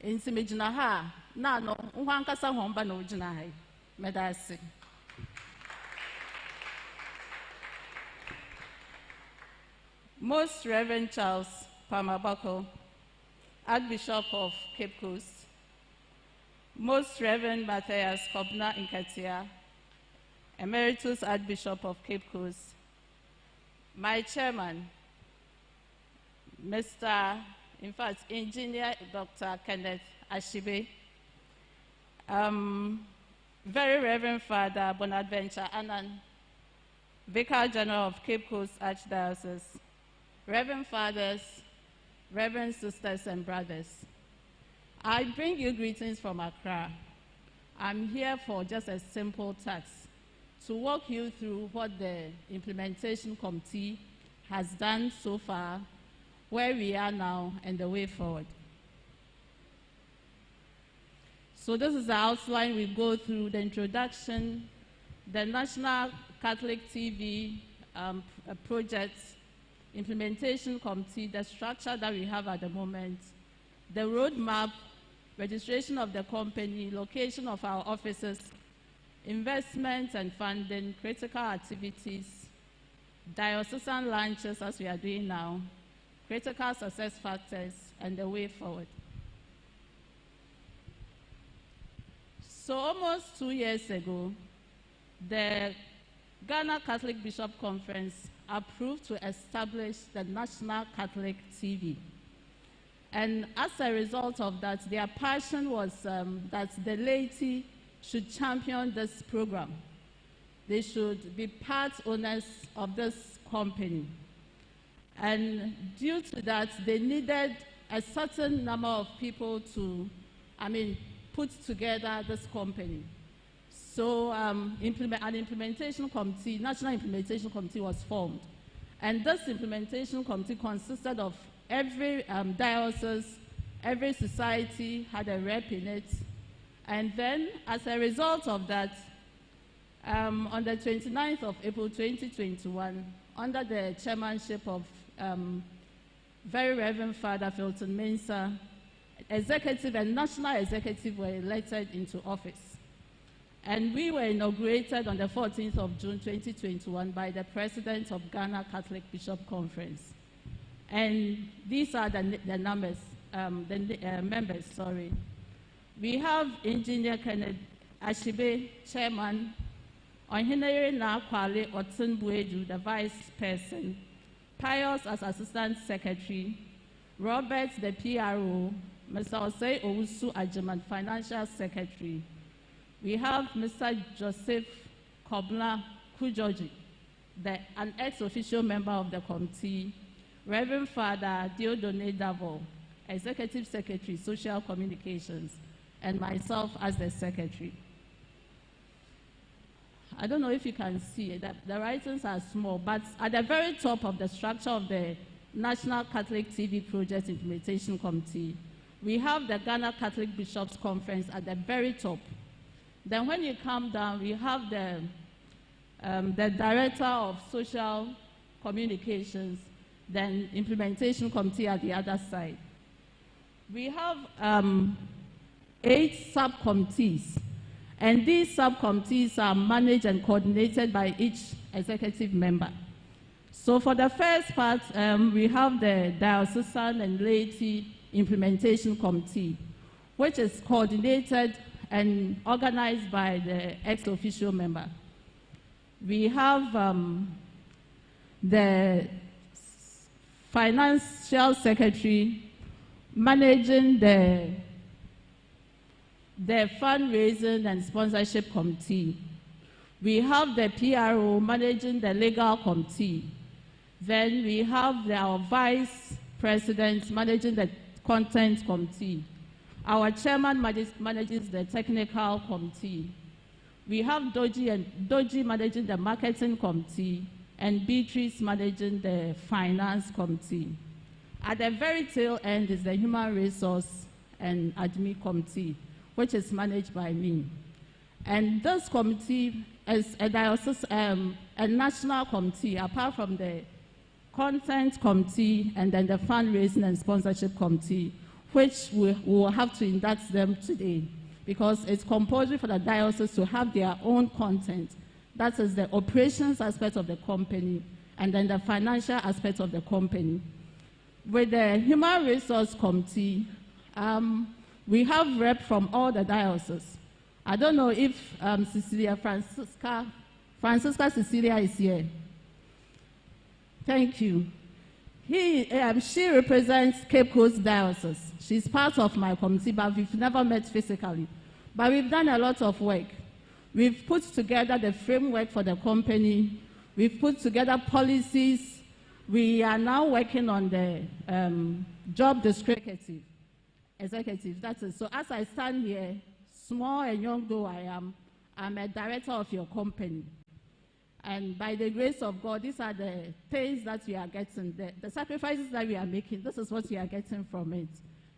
Enti me gina ha na no ho ankasa homba na ogina ha. Medase. Most Reverend Charles Pamabako, Archbishop of Cape Coast, Most Reverend Matthias Kobna Nkatia, Emeritus Archbishop of Cape Coast, my chairman, Engineer Dr. Kenneth Ashibe, Very Reverend Father Bonaventure Annan, Vicar General of Cape Coast Archdiocese, Reverend Fathers, Reverend Sisters and Brothers, I bring you greetings from Accra. I'm here for just a simple task, to walk you through what the Implementation Committee has done so far, where we are now, and the way forward. So this is the outline. We go through the introduction, the National Catholic TV project, Implementation Committee, the structure that we have at the moment, the roadmap, registration of the company, location of our offices, investments and funding, critical activities, diocesan launches as we are doing now, critical success factors, and the way forward. So almost 2 years ago, the Ghana Catholic Bishop Conference approved to establish the National Catholic TV. And as a result of that, their passion was that the laity should champion this program. They should be part owners of this company. And due to that, they needed a certain number of people to, put together this company. So an implementation committee, National Implementation Committee was formed. And this implementation committee consisted of every diocese, every society had a rep in it. And then, as a result of that, on the 29th of April 2021, under the chairmanship of Very Reverend Father Philton Mensah, executive and national executive were elected into office. And we were inaugurated on the 14th of June 2021 by the President of Ghana Catholic Bishop Conference. And these are the numbers, members, sorry. We have Engineer Kenneth Ashibe, Chairman, Onhinere Nakwale Otsunbueju, the Vice Person, Pius as Assistant Secretary, Robert, the PRO, Mr. Osei Owusu Ajiman, Financial Secretary. We have Mr. Joseph Kobla Kujoji, an ex-official member of the committee, Reverend Father Diodone Davo, Executive Secretary, Social Communications, and myself as the Secretary. I don't know if you can see that the writings are small, but at the very top of the structure of the National Catholic TV Project Implementation Committee, we have the Ghana Catholic Bishops Conference at the very top. Then when you come down, we have the Director of Social Communications, then Implementation Committee at the other side. We have 8 subcommittees, and these subcommittees are managed and coordinated by each executive member. So for the first part, we have the Diocesan and Laity Implementation Committee, which is coordinated and organized by the ex-official member. We have the Financial Secretary managing the fundraising and sponsorship committee. We have the PRO managing the legal committee. Then we have our Vice President managing the content committee. Our chairman manages the technical committee. We have Doji managing the marketing committee, and Beatrice managing the finance committee. At the very tail end is the human resource and admin committee, which is managed by me. And this committee is a a national committee, apart from the content committee and then the fundraising and sponsorship committee, which we will have to induct them today, because it's compulsory for the diocese to have their own content. That is the operations aspect of the company and then the financial aspect of the company. With the Human Resource Committee, we have rep from all the dioceses. I don't know if Francisca Cecilia is here. Thank you. She represents Cape Coast Diocese. She's part of my committee, but we've never met physically. But we've done a lot of work. We've put together the framework for the company. We've put together policies. We are now working on the job description executive. That is, so as I stand here, small and young though I am, I'm a director of your company. And by the grace of God, these are the things that we are getting, the sacrifices that we are making. This is what we are getting from it.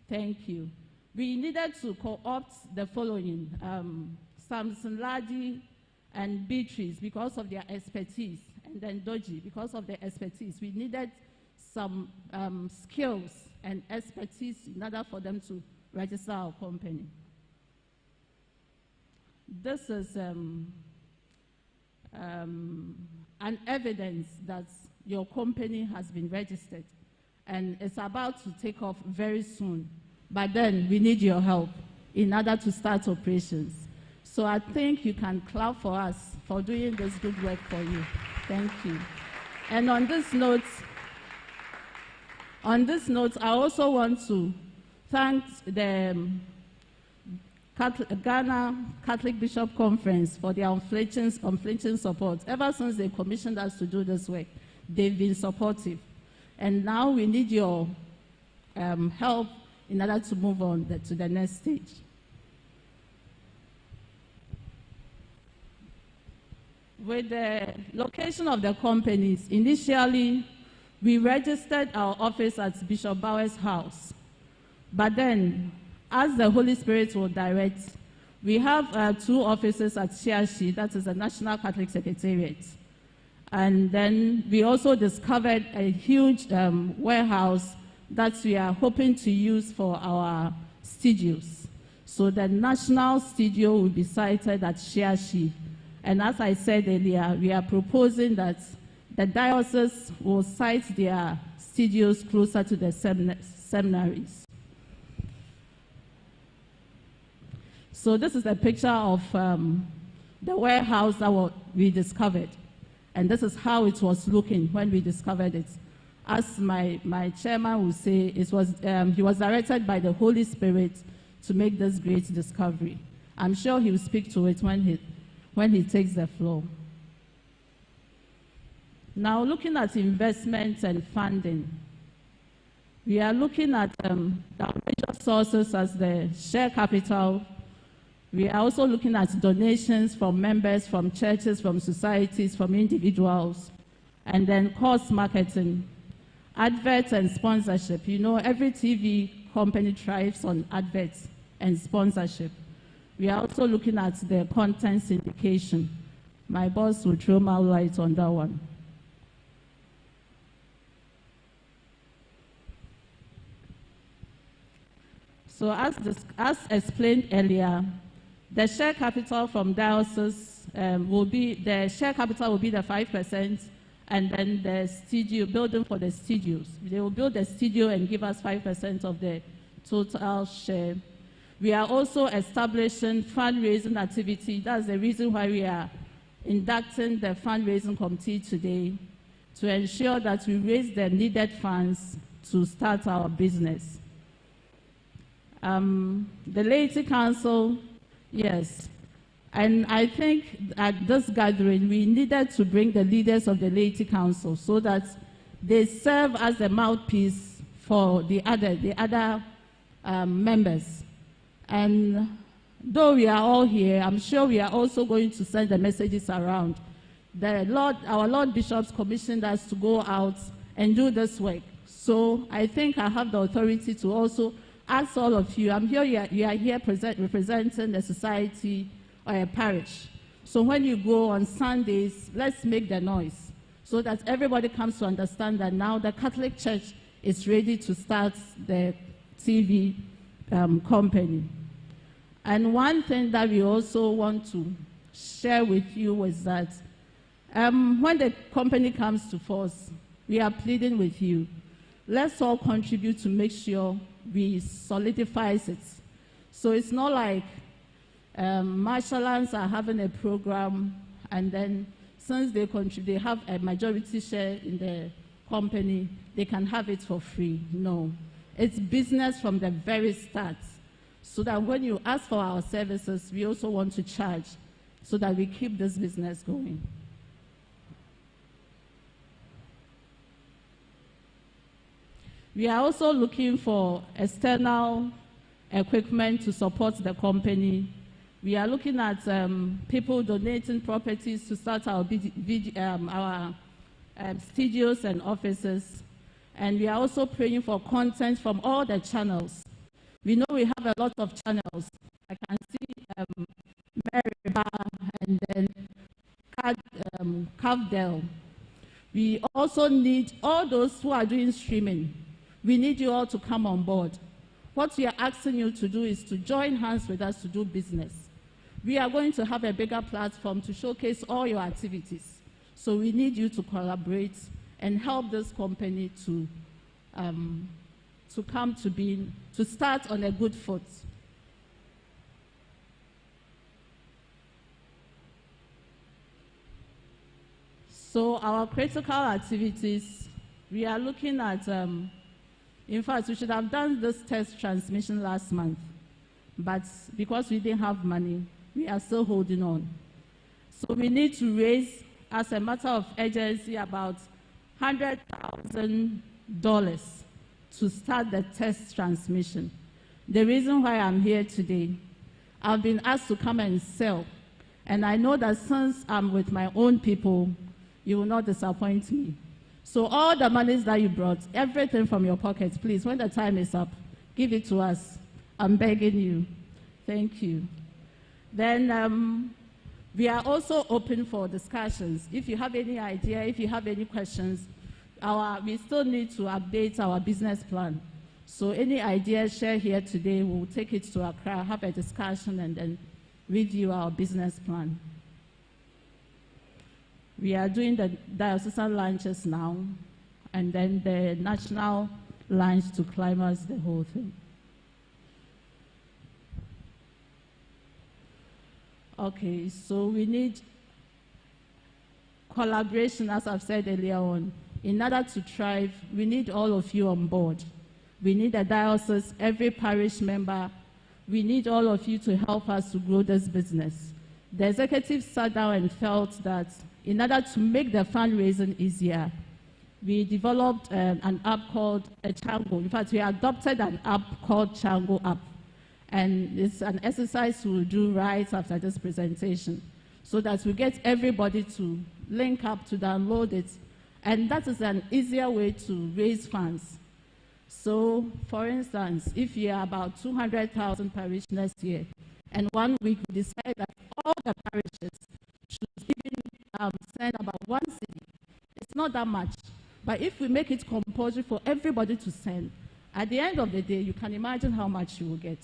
Thank you. We needed to co-opt the following, Samson Ladi and Beatrice because of their expertise, and then Doji because of their expertise. We needed some skills and expertise in order for them to register our company. This is an evidence that your company has been registered and it's about to take off very soon. But then we need your help in order to start operations. So I think you can clap for us for doing this good work for you. Thank you. And on this note, I also want to thank the Ghana Catholic Bishop Conference for their unflinching support. Ever since they commissioned us to do this work, they've been supportive. And now we need your help in order to move on to the next stage. With the location of the companies, initially, we registered our office at Bishop Bauer's house. But then, as the Holy Spirit will direct, we have 2 offices at Shiashi, that is the National Catholic Secretariat. And then we also discovered a huge warehouse that we are hoping to use for our studios. So the national studio will be sited at Shiashi. And as I said earlier, we are proposing that the diocese will site their studios closer to the seminaries. So this is a picture of the warehouse that we discovered. And this is how it was looking when we discovered it. As my chairman will say, he was directed by the Holy Spirit to make this great discovery. I'm sure he will speak to it when he takes the floor. Now, looking at investments and funding, we are looking at our major sources as the share capital. We are also looking at donations from members, from churches, from societies, from individuals, and then cost marketing, adverts and sponsorship. You know, every TV company thrives on adverts and sponsorship. We are also looking at the content syndication. My boss will throw more light on that one. So as explained earlier, the share capital from diocese will be the 5%, and then the studio building for the studios. They will build the studio and give us 5% of the total share. We are also establishing fundraising activity. That's the reason why we are inducting the fundraising committee today, to ensure that we raise the needed funds to start our business. The Laity Council, yes. And I think at this gathering, we needed to bring the leaders of the Laity Council so that they serve as a mouthpiece for the other members. And though we are all here, I'm sure we are also going to send the messages around. Our Lord Bishops commissioned us to go out and do this work. So I think I have the authority to also ask all of you. I'm here, you are here representing the society or a parish. So when you go on Sundays, let's make the noise so that everybody comes to understand that now the Catholic Church is ready to start the TV company. And one thing that we also want to share with you is that when the company comes to force, we are pleading with you. Let's all contribute to make sure we solidify it. So it's not like Marshallans are having a program, and then since they have a majority share in the company, they can have it for free. No, it's business from the very start. So that when you ask for our services, we also want to charge so that we keep this business going. We are also looking for external equipment to support the company. We are looking at people donating properties to start our studios and offices. And we are also praying for content from all the channels. We know we have a lot of channels. I can see Mary Bar and then Cavdell. We also need all those who are doing streaming. We need you all to come on board. What we are asking you to do is to join hands with us to do business. We are going to have a bigger platform to showcase all your activities. So we need you to collaborate and help this company to come to being, to start on a good foot. So our critical activities, we are looking at, in fact, we should have done this test transmission last month, but because we didn't have money, we are still holding on. So we need to raise, as a matter of urgency, about $100,000 to start the test transmission. The reason why I'm here today, I've been asked to come and sell, and I know that since I'm with my own people, you will not disappoint me. So all the monies that you brought, everything from your pockets, please, when the time is up, give it to us. I'm begging you. Thank you. Then we are also open for discussions. If you have any idea, if you have any questions, we still need to update our business plan. So any ideas shared here today, we'll take it to Accra, have a discussion, and then review our business plan. We are doing the diocesan lunches now, and then the national lunch to climax the whole thing. Okay, so we need collaboration, as I've said earlier on. In order to thrive, we need all of you on board. We need the diocese, every parish member. We need all of you to help us to grow this business. The executive sat down and felt that in order to make the fundraising easier, we developed an app called Chango. In fact, we adopted an app called Chango app. And it's an exercise we'll do right after this presentation so that we get everybody to link up to download it. And that is an easier way to raise funds. So, for instance, if you are about 200,000 parishioners here, and 1 week we decide that all the parishes should even send about 1 cedi. It's not that much. But if we make it compulsory for everybody to send, at the end of the day, you can imagine how much you will get.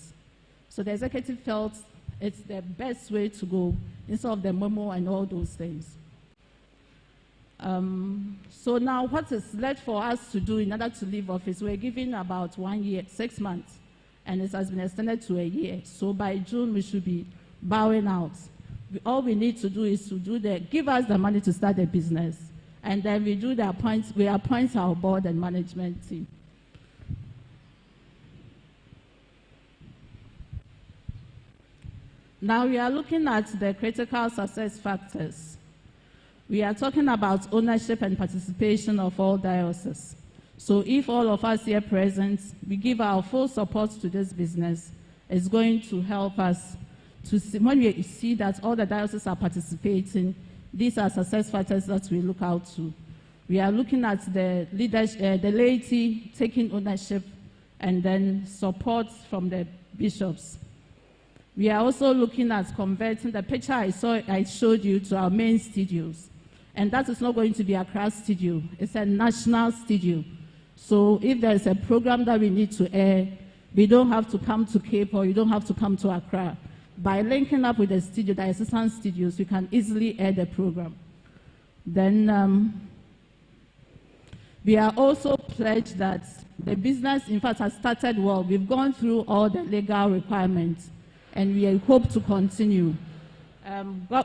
So the executive felt it's the best way to go instead of the memo and all those things. So now what is left for us to do in order to leave office? We're given about 1 year, 6 months, and it has been extended to a year. So by June, we should be bowing out. All we need to do is to give us the money to start the business, and then we appoint our board and management team. Now we are looking at the critical success factors. We are talking about ownership and participation of all dioceses. So if all of us here present, we give our full support to this business, it's going to help us to see, when we see that all the dioceses are participating, these are success factors that we look out to. We are looking at the leadership, the laity taking ownership, and then support from the bishops. We are also looking at converting the picture I showed you to our main studios. And that is not going to be Accra studio. It's a national studio. So if there's a program that we need to air, we don't have to come to Cape or you don't have to come to Accra. By linking up with the studio, the Archdiocesan studios, we can easily air the program. Then we are also pledged that the business, in fact, has started well. We've gone through all the legal requirements, and we hope to continue.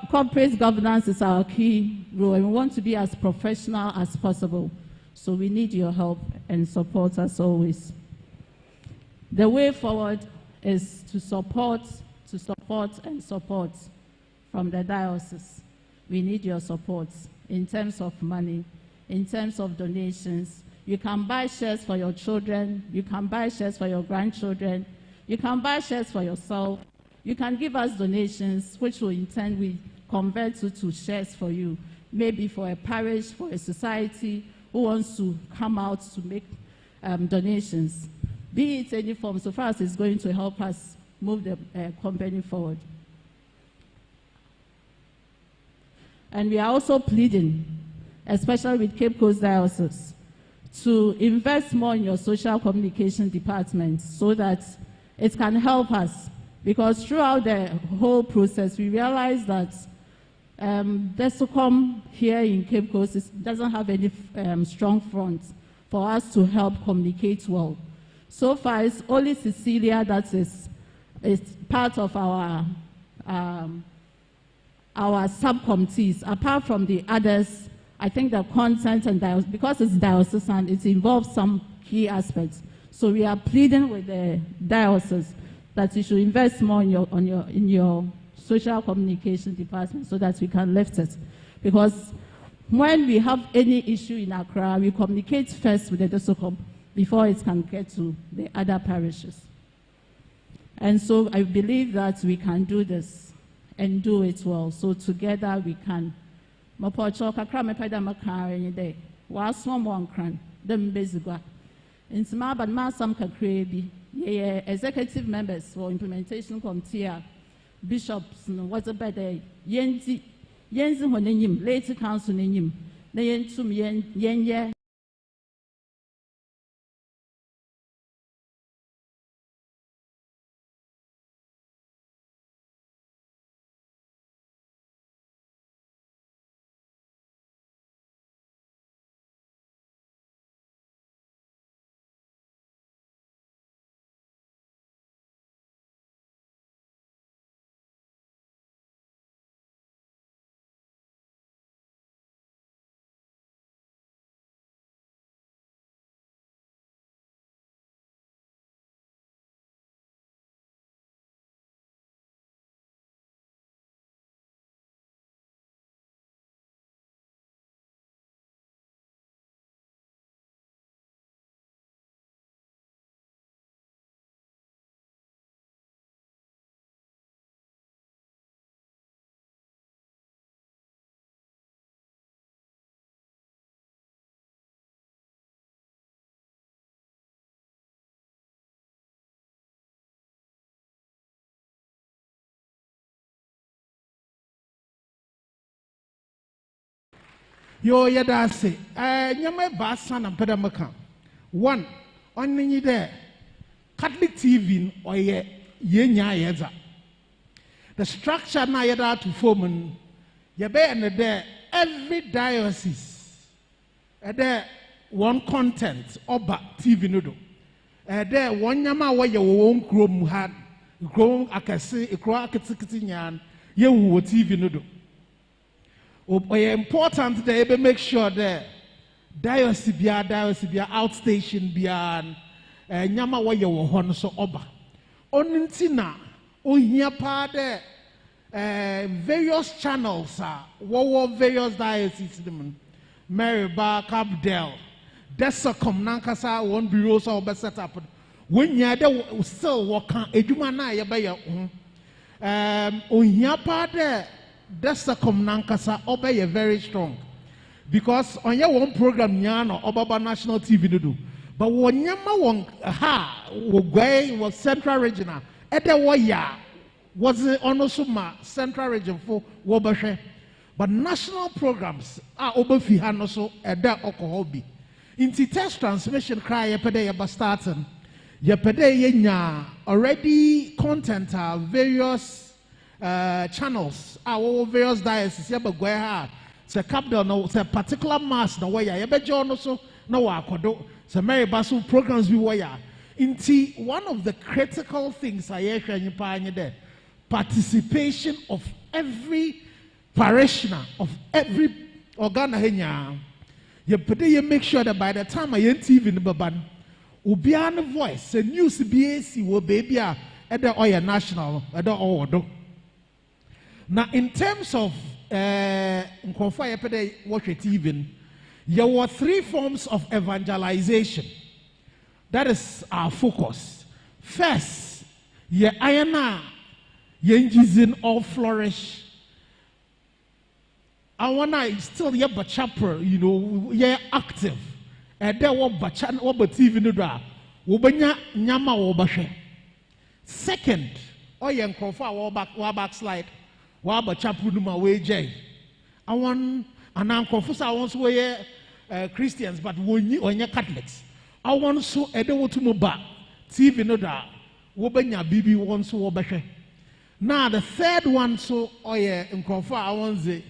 Corporate governance is our key role, and we want to be as professional as possible. So we need your help and support as always. The way forward is to support from the diocese. We need your support in terms of money, in terms of donations. You can buy shares for your children, you can buy shares for your grandchildren, you can buy shares for yourself. You can give us donations, which will in turn we convert to shares for you, maybe for a parish, for a society who wants to come out to make donations. Be it any form, so far as it's going to help us move the company forward. And we are also pleading, especially with Cape Coast Diocese, to invest more in your social communication department so that it can help us. Because throughout the whole process, we realized that DESOCOM here in Cape Coast doesn't have any strong front for us to help communicate well. So far, it's only Cecilia that is part of our subcommittees. Apart from the others, I think the content and because it's diocesan, it involves some key aspects. So we are pleading with the diocese that you should invest more in your social communication department so that we can lift it. Because when we have any issue in Accra, we communicate first with the DESOCOM before it can get to the other parishes. And so I believe that we can do this and do it well. So together we can. Executive members for implementation committee, bishops, what's a better yenzi when name, later council name, the yen. Yo yadase, nyame basa na pedamaka. One, only there, Catholic TV or ye nya yeza. The structure na yada to form, yabe and there every diocese, there one content oba TV nodo. There one nyama wa ye won krom had krom akase ekro aketikiti nyan ye wo TV nodo. Important that you make sure that diocese bia outstation bia nyama wa ye wo ho no so oba onintina ohia pa de various channels wo various dioceses them Maryba Cabdel DESOCOM nankasa one bureau so be set up when ya de still work edwuma na ye be ye ohia pa de DESOCOM nankasa obey very strong because on your one program nyano obaba national TV do but wonyama won ha wo gwai wo central regional ede wo ya was also ma central region for wobɛhwɛ, but national programs are obefi ha no so ɛda alcohol bi. Inti test transmission cry yɛpɛdɛ yɛba starting yɛpɛdɛ yɛnya already content various channels our various dioceses yɛbɛgɔɛ ha sɛ capital no sɛ particular mass na wɔyɛ yɛbɛgye ɔno so na wɔakɔdo sɛ Mary Basu programs bi wɔyɛ inti one of the critical things I yɛhwɛ nipa anye dɛ participation of every parishioner of every organ henya. You make sure that by the time I TV in the ban, Ubian voice, a news BAC will baby at the oil national at the order. Now, in terms of watch it even, there were 3 forms of evangelization. That is our focus. First, ayana yenjizin all flourish. I wanna still but chapter, active. And there was bachan or TV no dra. Wobanya nyama wobashe. Second, oyen krofa backslide. Waba chapter numa way jay. I want an uncle for someone's way Christians, but when you Catholics. I want so edo to move back. TV no dra. Wobanya bibi wants wobashe. Now the third one so oye krofa I want say.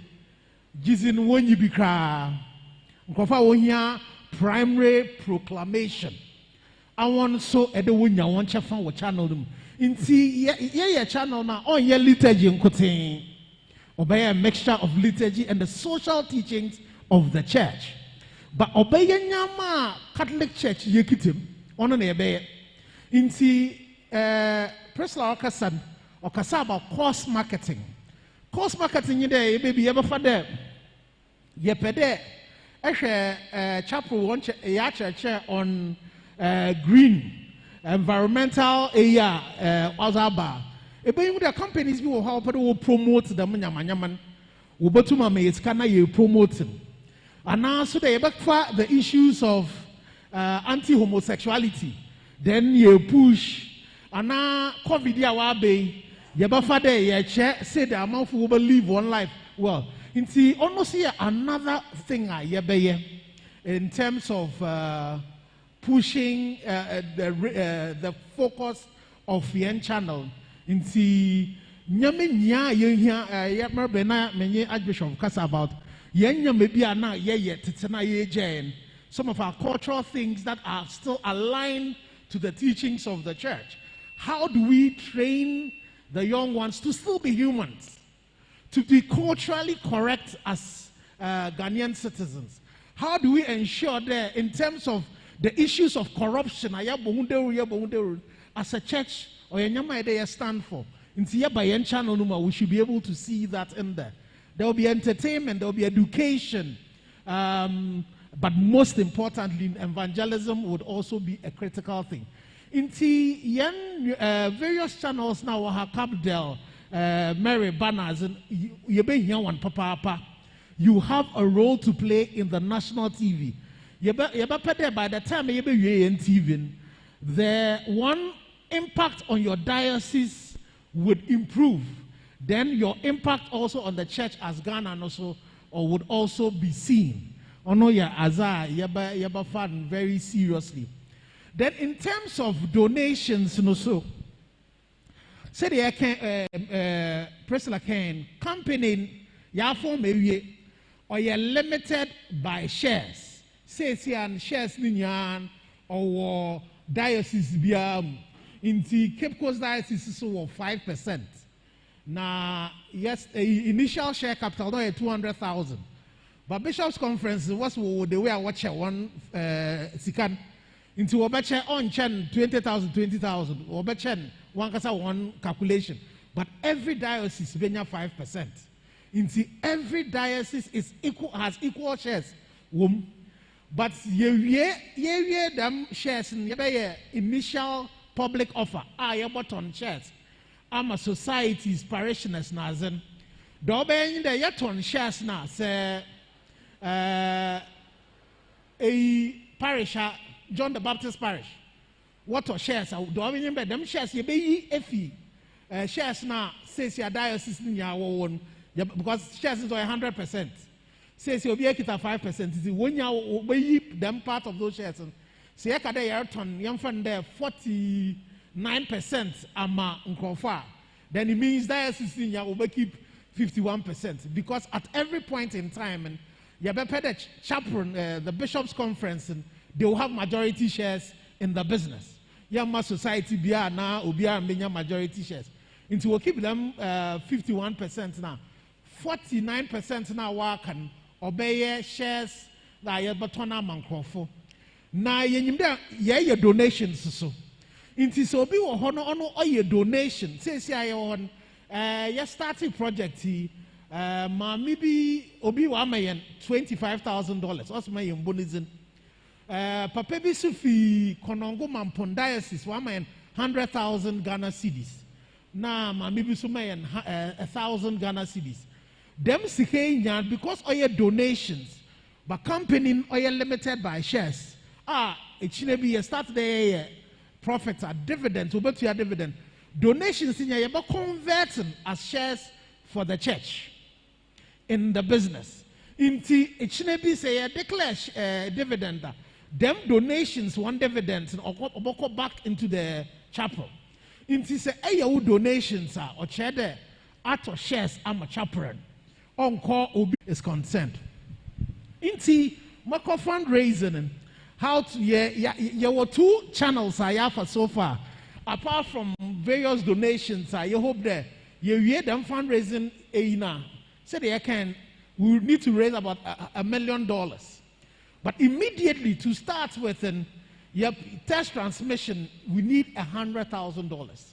Jizin when you become primary proclamation. I want so Edwina want channel channel. Inti channel now on your liturgy and obey a mixture of liturgy and the social teachings of the church. But obey nyama Catholic Church yekitim on an obey. Inti Presla Okasan Okasa about course marketing. Course marketing day, baby, ever for them. Yepede, chapel one church on green environmental area Azaba. Ebe the companies will help will promote the manyaman. Ubotuma me it's kana you promoting. And now so they back for the issues of anti-homosexuality. Then you push. And now COVID yawabe. Yabafade ye say the amount who will live one life well. Inti almost here another thing in terms of pushing the focus of the channel. Inti nyame nya ye marbena menye Archbishop kasa about yenya maybe ana ye titena ye jen. Some of our cultural things that are still aligned to the teachings of the church. How do we train the young ones to still be humans, to be culturally correct as Ghanaian citizens? How do we ensure that in terms of the issues of corruption, as a church or a stand for, we should be able to see that in there. There will be entertainment, there will be education, but most importantly, evangelism would also be a critical thing. Inti various channels now have Capdel, Mary banners, and you have a role to play in the national TV. By the time you be in TV, the one impact on your diocese would improve. Then your impact also on the church as Ghana also would also be seen. Ono ya azar yaba fan very seriously. Then in terms of donations, say the President can campaigning ya form maybe or you're limited by shares. Say shares ninyan or diocese biam in the Cape Coast diocese so 5%. Now yes, initial share capital no 200,000. But Bishops' Conference was the way I watch one sikan. Into Obeche on chen 20,000, 20,000. Obechen one calculation. But every diocese benya 5%. Into every diocese is has equal shares. But ye them shares in initial public offer. You bought on shares. I'm a society's parishioners nazen. The obeying the yeton shares na say a parish. John the Baptist Parish. What are shares? Do I remember them shares? You be efi shares now says your diocese in your own because shares is 100%. Says you'll be a 5%. Is when you them part of those shares. So you can turn young fund there 49% ama unkofa. Then it means diocese in your will keep 51% because at every point in time and you better the chaplain the bishops conference and they will have majority shares in the business. Yama society bia na obia menya majority shares. Into will keep them 51% now. 49% now work and obey shares that you batona mankrofo. Na yenimda ye donations so. Into so be ono your donation. Says ya on your starting project maybe obi wa mayen $25,000. What's my bonus? Papa bi sufi konongo mampon diocese wa mayen 100,000 Ghana cedis. Na mami bi su mayen 1,000 Ghana cedis. Them sike nyan because all your donations, but company all your limited by shares. It should be a start the profits are dividends, over to your dividend. Donations in your converting as shares for the church in the business. It should be say declare dividend. Them donations, one dividend, or back into the chapel. Inti say your donations are or cheddar out of shares. I'm a chaplain. On call obi is concerned. Inti mako fundraising. How to there were two channels I have so far. Apart from various donations, I hope that you hear them fundraising. Say they can. We need to raise about $1 million. But immediately to start with your test transmission, we need $100,000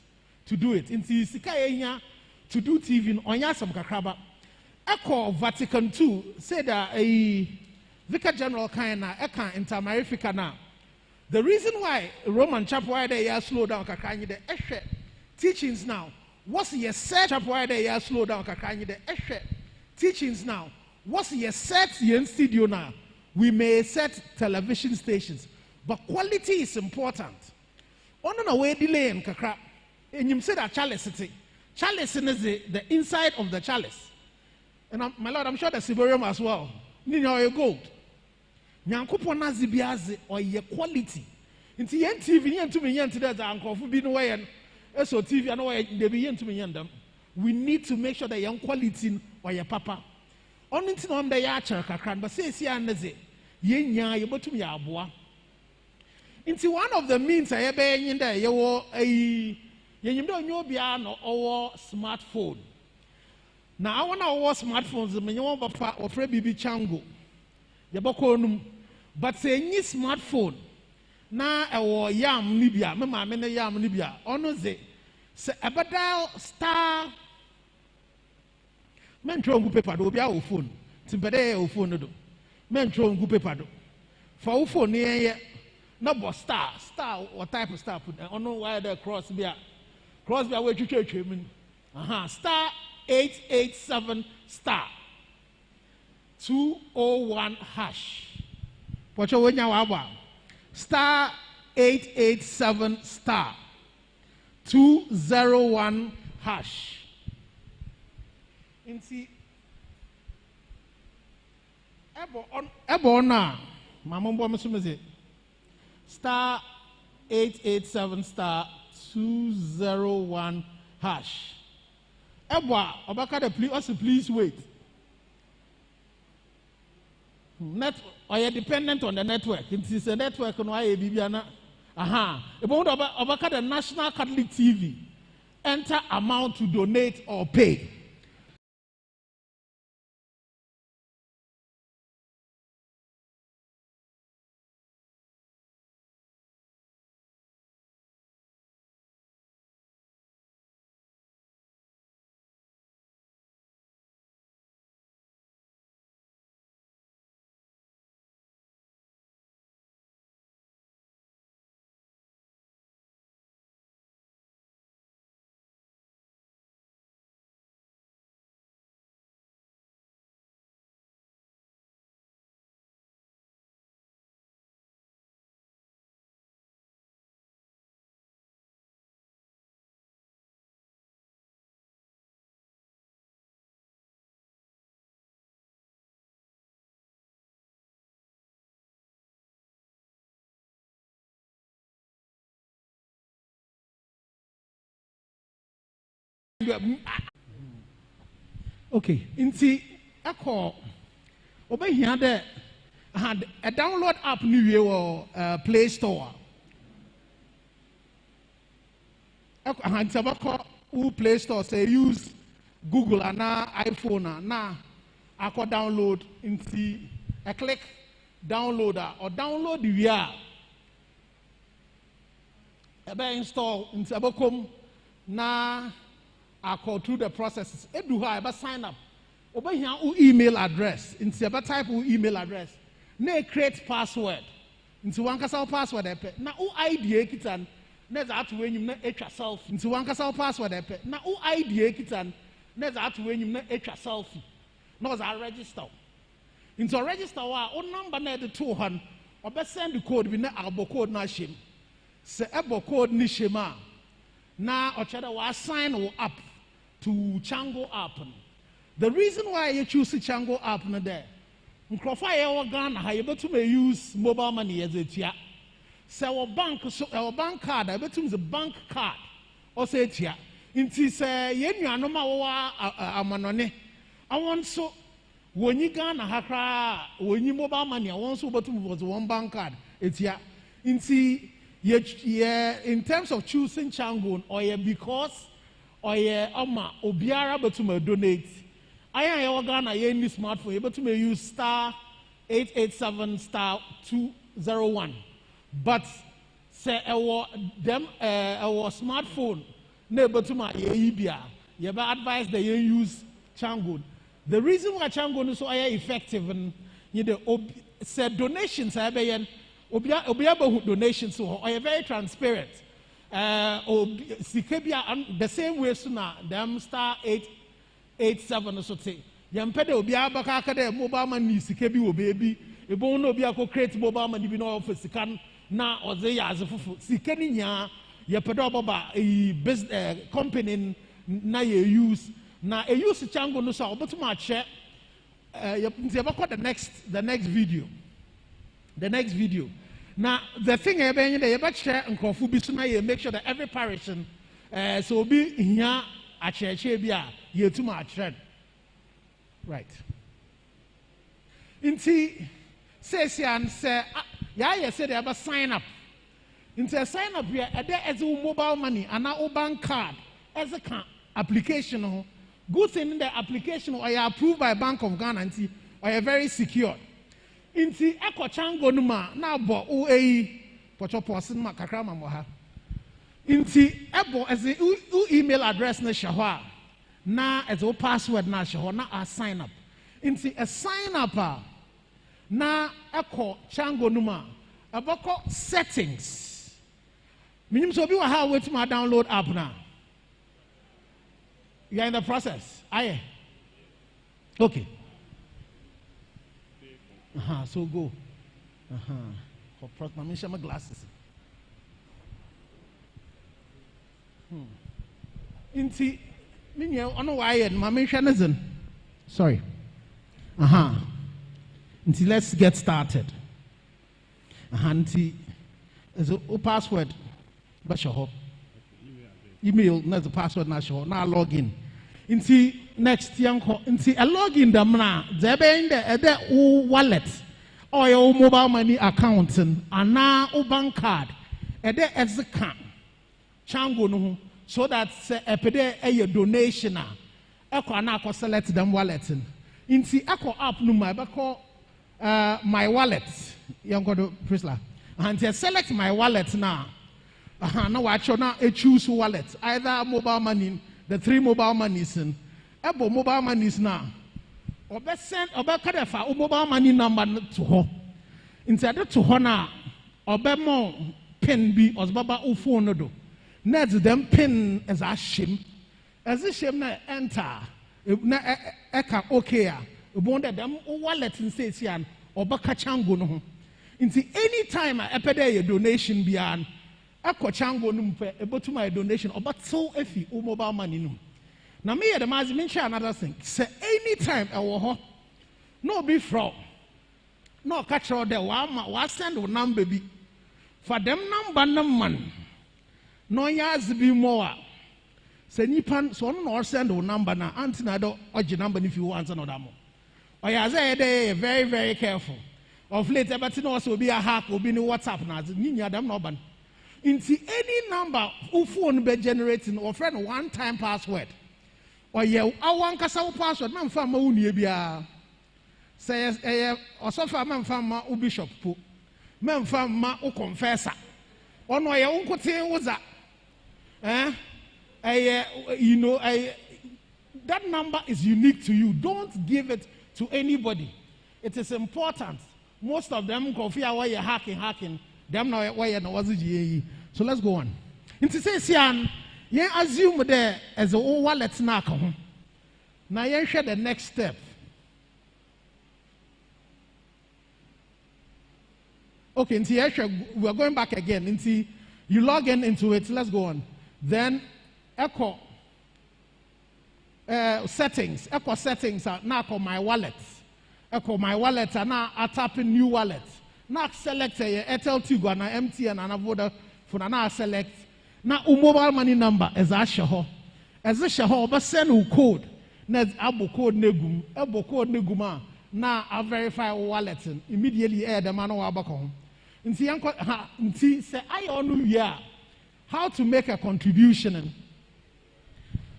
to do it. In Sika to do TV on Yasam Kakraba. Echo Vatican II said that a Vicar General Kaina Eka Intermarifica now. The reason why Roman chapel why they slow down Kakani the Eshe teachings now. What's your set chapel why they slow down Kakani the Eshe teachings now? What's your set in studio now? We may set television stations, but quality is important. On a way delay in Kakra, and you say that chalice city. Chalice is the inside of the chalice. And my Lord, I'm sure the Siberium as well. You know your gold. Nyankopona zibiaze or your quality. Inti yen TV yen to me yen to that uncle for being away and so TV and away they be yen to me yen them. We need to make sure that young quality or your papa. Only thing on the yacha kakran, but say neze yen ya you to me abua. Into one of the means I ever in there, you were a you don't know beyond or smartphone. Now I want our smartphones, the minimum of baby chango. Yabokonum, but say any smartphone. Now our yam Libya, Mamma Mena yam Libya, honor say Abadal star. Mentron gu paper do be our phone. Timpede o phone do. Mentron gu paper do. For phone near no star what type of star put on why the cross be away to church star 887 star 201 hash. Pocho wenya wawa star 887 star 201 hash. Inti ebo na mamombo mesumeze star 887 star 201 hash. Ebwa obaka please wait. Or you're dependent on the network. It is a network on why Bibiana. About the National Catholic TV. Enter amount to donate or pay. Okay, inti eko obehia de had a download app new year Play Store. Eko han sabako u Play Store say use Google and iPhone na ako download inti a click downloader or download the VR. Ebe install inti abakom na ako through the processes. Edu ha eba sign up. Oba here u email address. Inti eba type u email address. Na create password. Inti wankasa password epe. Na u ID kitan. Na za atu wenyum na etwa selfie. Inti wankasa password epe. Na u ID kitan. Na za atu wenyum na etwa selfie. Na za register. Inti register wa o number na de to han. Oba send the code bi na abo code na shem. Se ebo code ni shema. Na ochada wa sign o up to Chango app. The reason why you choose the Chango app na there, nkrofa ye wo Ghana ha ye betum use mobile money as etia. Se wo bank card, I betum the bank card or say etia. Inti se ye nuanom a wo amanone. Awon so wonyi Ghana ha kra wonyi mobile money awon so betum was one bank card etia. Inti yeah, in terms of choosing Chango, or yeah, because or yeah, obiara betum donate. I am Ghana any smartphone able to use star 887 star 201. But say our smartphone never to my Ibia. You ever advise that you use Chango. The reason why Chango is so effective and you know said donations I be Obiaba donations so are very transparent. The same way sooner them star 887 or so say. Yampede Obiaba kaka mobile money sikebi wo baby. Ebo no Obiako create mobile money bi no office kan na oze ya azefufu. Sikeni nya yepedo baba business company na ye use na e use Chango no so obotuma che the next video. The next video. Now, the thing is, you share and make sure that every parish so be here at church here too much. Right. Inti says and say, yeah, you said they have a sign up. Into sign up here, there as a mobile money and now bank card as a application. Good thing in the application or you approved by Bank of Ghana or you very secure. Inti eko Chango numa na bo UAE pocho posin ma kakra ma moha. Inti ebo as u email address na shahwa na as o password na shahwa na a sign up. Inti a sign up na eko Chango numa aboko settings. Minim so bi wa ha wait ma download app na. You are in the process. Aye. Okay. So go. My glasses. Inti, I know why my mission isn't. Sorry. Inti, let's get started. Inti, as a password, but your email, not the password, not your now login. Inti next young inti a login damna zebe in the wallet or your mobile money account and now bank card as a can Chango no so that a pede a donation a select them wallet inti ako app no my my wallet young Prisla and select my wallet now now watch now choose wallet either mobile money. The 3 mobile monies and ebo mobile monies now. Obe send obe kadefa mobile money number to her. Instead to her now, obe mo pin be os baba u phone do. Net them pin as a shame. As a shame na enter. Na eka okay. Ubonda them wallet in says yan obe kachango no. Inti anytime a epede donation beyond. Eko Chango numpe able to my donation or but so efi mobile money num. Now me the mazi mention another thing. Say anytime I will no be fraud. No catch all there wa send o number be. For them number man. No yas be more. Say nipan so no send o number na anti na do oji number if you want another mo. Oya say dey very very careful. Of late everything also be a hack obi ni WhatsApp na ni nya dem no ban. Into any number who phone be generating or friend one time password. Or ye awan kasa wo password man fa ma wuni bia. Say also fa man fa ma u bishop po. Man fa ma u confessor. Ono ye unkote woza. You know, that number is unique to you. Don't give it to anybody. It is important. Most of them go fear why you're hacking. Them now why you're not. So let's go on. Into say, Sian, you assume there as a wallet now. Now you share the next step. Okay, into we're going back again. Into you log in into it. Let's go on. Then echo settings. Echo settings are now called my wallet. Echo my wallet and now I tap in new wallet. Now select a Airtel Tigo and MTN and a Vodafone and now select. Now mobile money number as a shaho. As a shaho, but send a code. Net abo code negum. Abo code neguma. Now I verify wallet and immediately add the man or abacon. Nti say I onu ya how to make a contribution.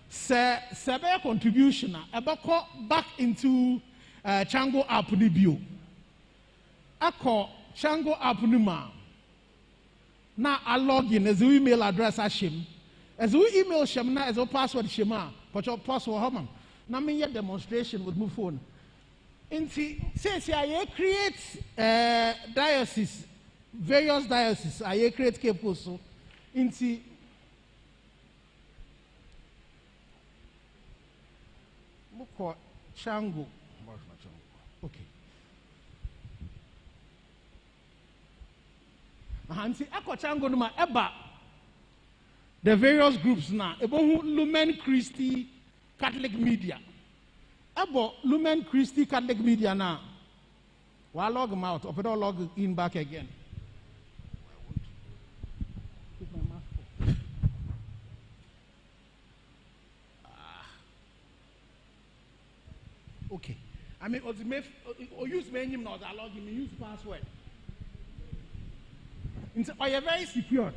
Say a contribution. Abako back into Chango app ni bio. Ako Chango app ni ma. Na I log in as email address ashim. As we email shem na as a password shema. But your password haman. Na me yet demonstration with my phone. Inti say I create diocese, various dioceses. I create Cape Coast. Inti Muko Chango. Okay. Hansi ako Chango numa eba the various groups na ebo Lumen Christi Catholic Media. Ebo Lumen Christi Catholic Media na. Wa log them out, or log in back again. Okay. I mean, or use my name now, I log in, use password. Or you're very secure.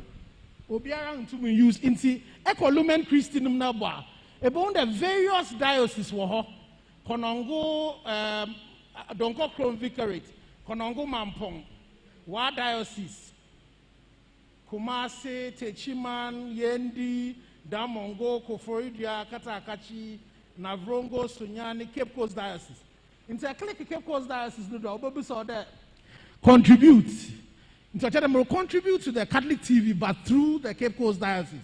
Obiara to me use into Echo Lumen Christianum Nabwa. About the various dioceses were Konongo, Donko Chrome Vicarate, Konongo Mampong, Wa Diocese, Kumase, Techiman, Yendi, Damongo, Koforidia, Katakachi, Navrongo, Sunyani, Cape Coast Diocese. Into a click Cape Coast Diocese, no doubt, so that contribute. Into a contribute to the Catholic TV, but through the Cape Coast Diocese.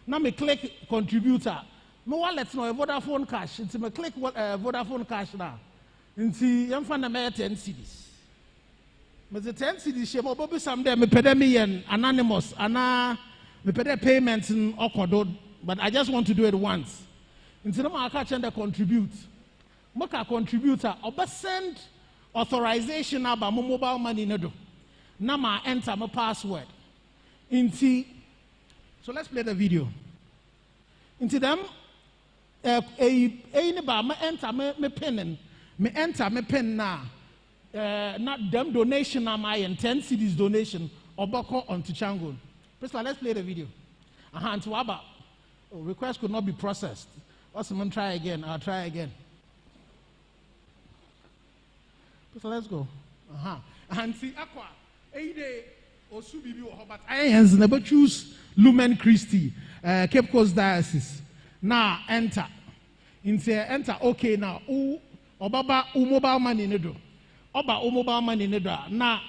Now me click contributor. No wallet, no Vodafone cash. Into me click Vodafone cash now. Into you find a 10 CDs. But the 10 CDs, she will be someday me pay me and anonymous, me pay payments in Okodo, but I just want to do it once. Into the catch and contribute. Make a contributor or send authorization about my mobile money nedo. Now I enter my password. Into so let's play the video. Into them me enter me pen me enter me pen now. Not them donation am I and 10 CDs donation or bako onto Chango. Let's play the video. To Abba. Request could not be processed. Awesome, try again. I'll try again. So let's go. And see, Aqua, Ade, or Subibi or Hobart. I never choose Lumen Christi, Cape Coast Diocese. Now enter. Enter. Okay, now. Obaba, mobile money nedo. Oba, mobile money nedo. Now,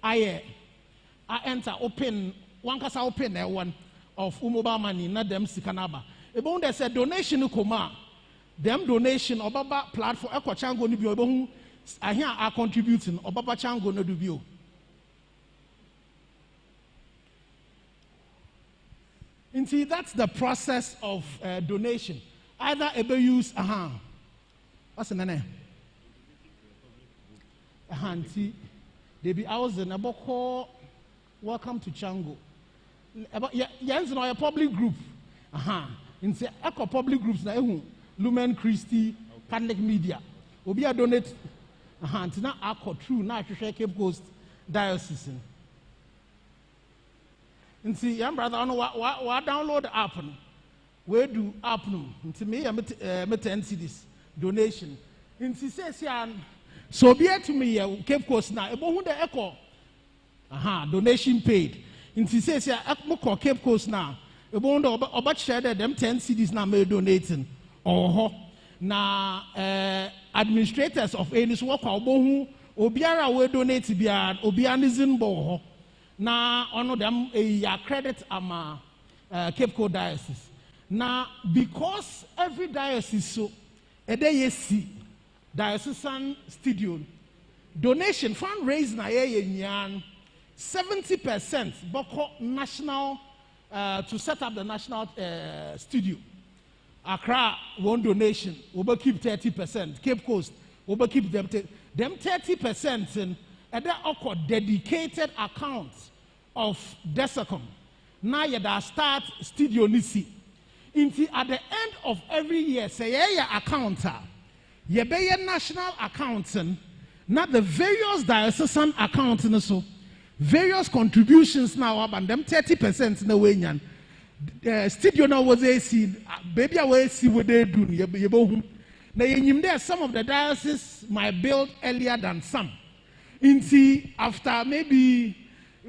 I enter. Open. One kasa open there one of mobile money. Not them sikanaba. About they said donation koma. Them donation Obaba platform. Eko chango ni bio. I hear are contributing or Baba Chango no do view. And see, that's the process of donation. Either able use what's the name? See, they be ours and about call welcome to Chango. Yes, no, a public group. in say eco public groups na ehu Lumen Christi Catholic Media obi a donate na akọ true na ahwehwe Cape Coast Diocesan nti young brother on wa download the app no we do app no nti me 10 cedis donation nti say so be to me Cape Coast na ebo hu the echo donation paid nti say mo call Cape Coast na ebo hu the oba share them 10 cedis na me donating na administrators of any so work obo hu obiara we donate bia obianizin bo na ono them a credit ama Cape Coast Diocese. Now because every diocese so a day see diocesan studio donation fundraising na ye 70% boko national to set up the national studio. Accra one donation we keep 30%. Cape Coast we keep them 30% and that dedicated account of Desacom. Now you da start studio nisi. Inti at the end of every year, say yeah accountant. You be a national accountant, not the various diocesan accountants. So various contributions now up and them 30% in the way. Studio now was a seed. Baby away see what they do. You both. Now there some of the dioceses might build earlier than some. Inti after maybe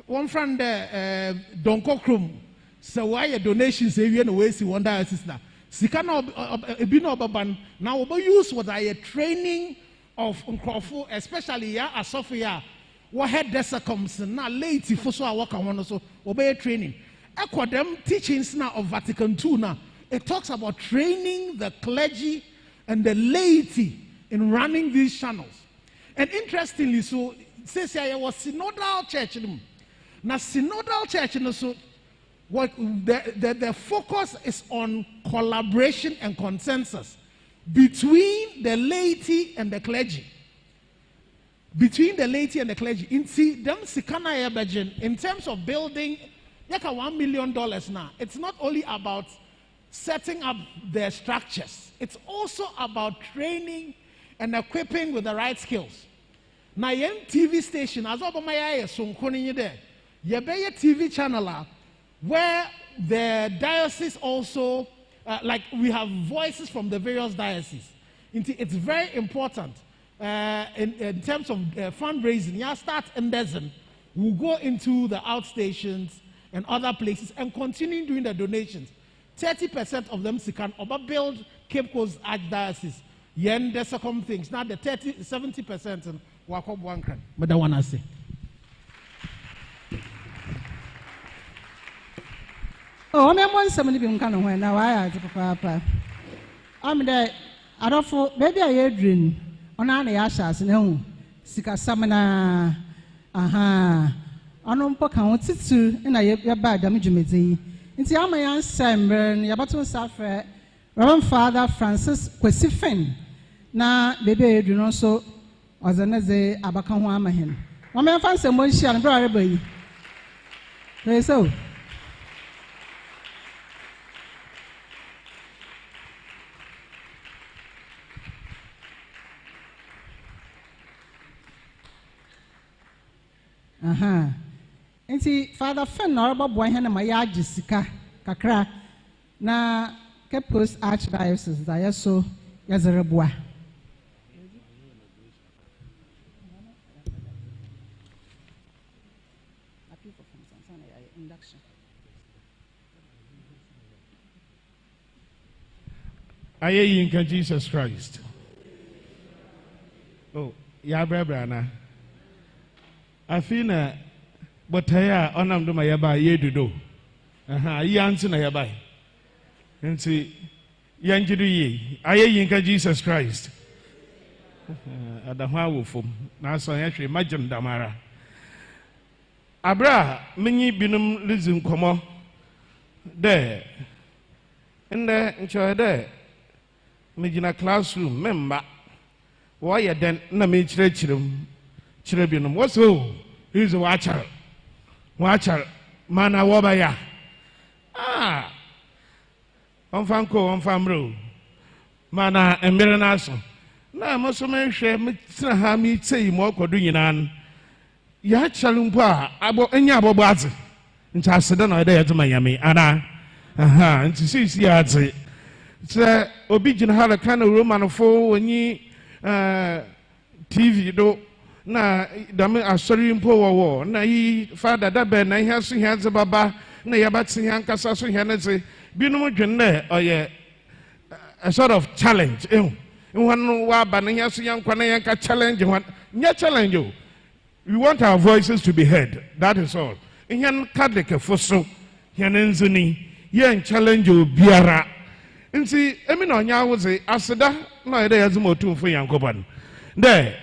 one friend Donko Krum, so why a donation say we no way see one diocese na. Sika na ebi na obaban na we use what I training of nkrofo especially ya asofia what head Desacom na late for so work on so obey training. Ekwa them teachings now of Vatican II now. It talks about training the clergy and the laity in running these channels. And interestingly, so says here was synodal church. Now synodal church, so what the focus is on collaboration and consensus between the laity and the clergy. Between the laity and the clergy. In see them sikana ebejin in terms of building yaka $1 million now. It's not only about setting up their structures. It's also about training and equipping with the right skills. Now, TV station, as Obama so there, you be a TV channel where the diocese also, like we have voices from the various dioceses. It's very important in terms of fundraising. You start in Desert, we'll go into the outstations and other places and continue doing the donations. 30% of them can build Cape Coast Archdiocese. Yen Desacom things. Now the 70% and walk up one can. But I wanna say. Oh, I'm one somebody being kind of when now I had papa. I'm there. I don't for maybe I dream on any ashes no sika samana Anon poka wotiti na ye ba dam dwumedi nti amayan sember ya bato safre Reverend Father Francis Kwesifen na bebe edu no so ozaneze abaka ho amahen o me fa nsemo nhia no bra reba yi so Nti Father Fen na roba boy he na ma ya agisika kakra na Cape Coast Archdiocese da yeso yazereboa Aye in Jesus Christ. Oh, ya bra na. Afina botaya onam do mayaba yedudo. Yansu na yabai. Nti yanjidu ye. Aye in Jesus Christ. Adahwa wo fom. Na so yahwe magem damara. Abra menyi binum lizim komo. De. Ende ncho de. Megina classroom member. Why then na me chirechirem. Chirebinum. What's so? He's a watcher. Watcher. Mana wabaya. on Fanco, on Fambro. Mana and Miranaso. Na Mosome share Mitsahami say more Coduinan. Ya Chalumpa, Abo Enyabo Bazi. Into Asadana there to Miami, Anna. Aha, and to see Yazi. Sir, Obijin had a kind of room and four when ye TV do. Na dame asori mpo wo na yi father da be na ihe so hia ze baba na ya bat hia nkasa so hia na ze binum dwenne oye a sort of challenge won wa ba na hia so hia nkwa na yanka challenge one nya challenge o. We want our voices to be heard, that is all. Hia Catholic foso hia nzuni ye challenge o biara nti emi na onya wo ze aseda na ye da yazum otumfo yankoban there.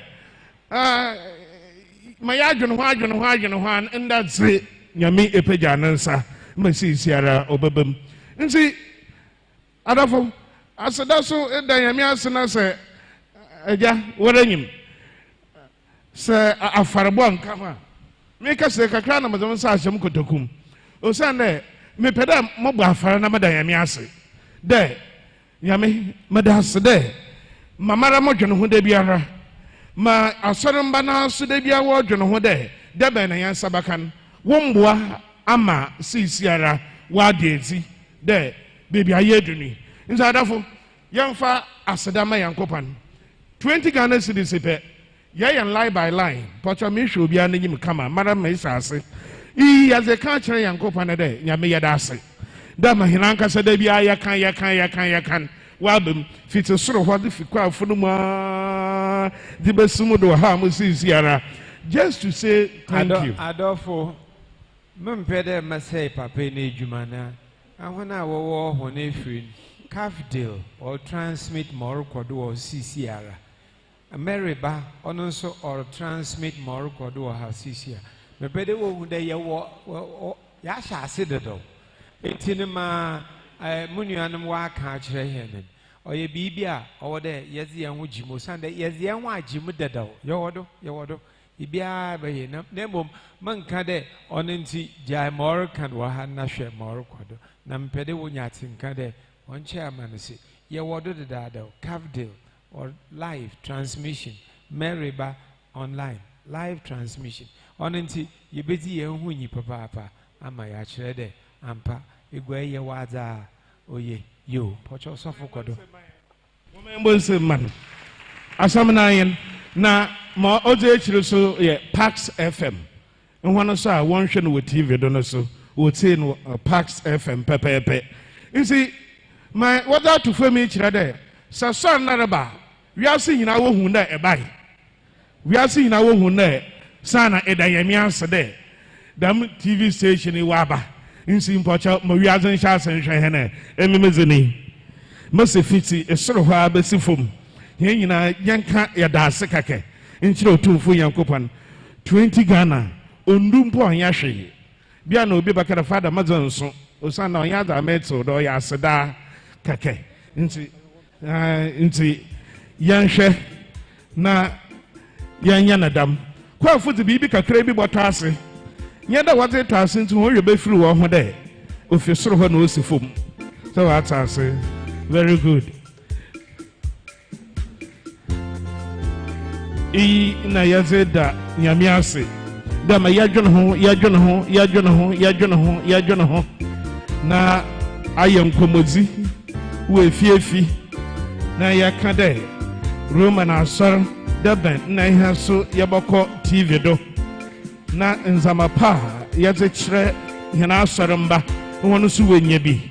My adjon, and that's it. Yami Epejanansa, Messi Sierra Obabum. And see, Adafo, I said, that's so, Diamias and I say, what are you? Sir, a farabon, come on. Make us a cacana, Madame Sasham Kotokum. O Sunday, me pedam mobile for another Diamias. There, Yami, Madas there. Mamma Mojan, who they be ara. Ma asọrọmba na so de bia wo dwono ho de debe na yan sabakan womboa ama sisiara wa de ezi de baby ayeduni nza adafo yemfa asedama yankopan 20 Ghana cedis pe yan line by line pocho me hwe obi ananyim kama mara me isase as a kan kire yankopan de nyame yeda ase da ma hinanka se de bia yakan wabem fiti soro hɔ de fikwa afunu ma de besumu do ha mo sisiara just to say thank you. Adolfo mempede masai papa ne dwuma na ahona wo ho ne firi Cafdale or transmit more kodo or sisiara Ameriba ono nso or transmit more kodo or ha sisiara mepede wo hu de ye wo ya sha ase dedo etinima munuanom wa aka kire henen oye bibia owo de yezi yan ho jimo sande yezi yan ho ajimu dedaw yewodo ibia ba ye na mom manka de onenti jai more kan wa ha na hwe more kodo na mpede wo nyatinka de on chairman say yewodo dedadaw Cafdale or live transmission Meriba online live transmission onenti yebedi ye ho nyi papa ama ya kire de ampa egwa ye waza oye yo pocho sofo kodo Woman man asamnayen na ma oje chiro so ye Pax FM and one so a one hwe no TV do no so wo tie no Pax FM pepepe you see my what that to for me chira there so son naraba we are seeing na wo hu na e bai we are seeing na wo hu na sana edayami anse there dam TV station wa aba insi mpocha mo wi azan sha san hwe he na ememezeni masefiti esoro ho abesifom he nyina yanka yada ase kake nchire otumfu yankopan 20 Ghana ondumpo anya hwe bia na obi bakara father mazanso osana onya da meto do ya aseda kake nti yanhwe na yanya nadam kwa futi bibi kakra bi boto ase nyeda wate to ase nti ho yebe firi wo ho de ofisoro ho na osifom so what I say. Very good. Na yazeda nyamiase da ma yadwono ho na ayemkomozi we fiefi na yakade Roman asor da ben na ihe so yeboko TV do na nzamapa yaze kire hena asormba wono so wenya bi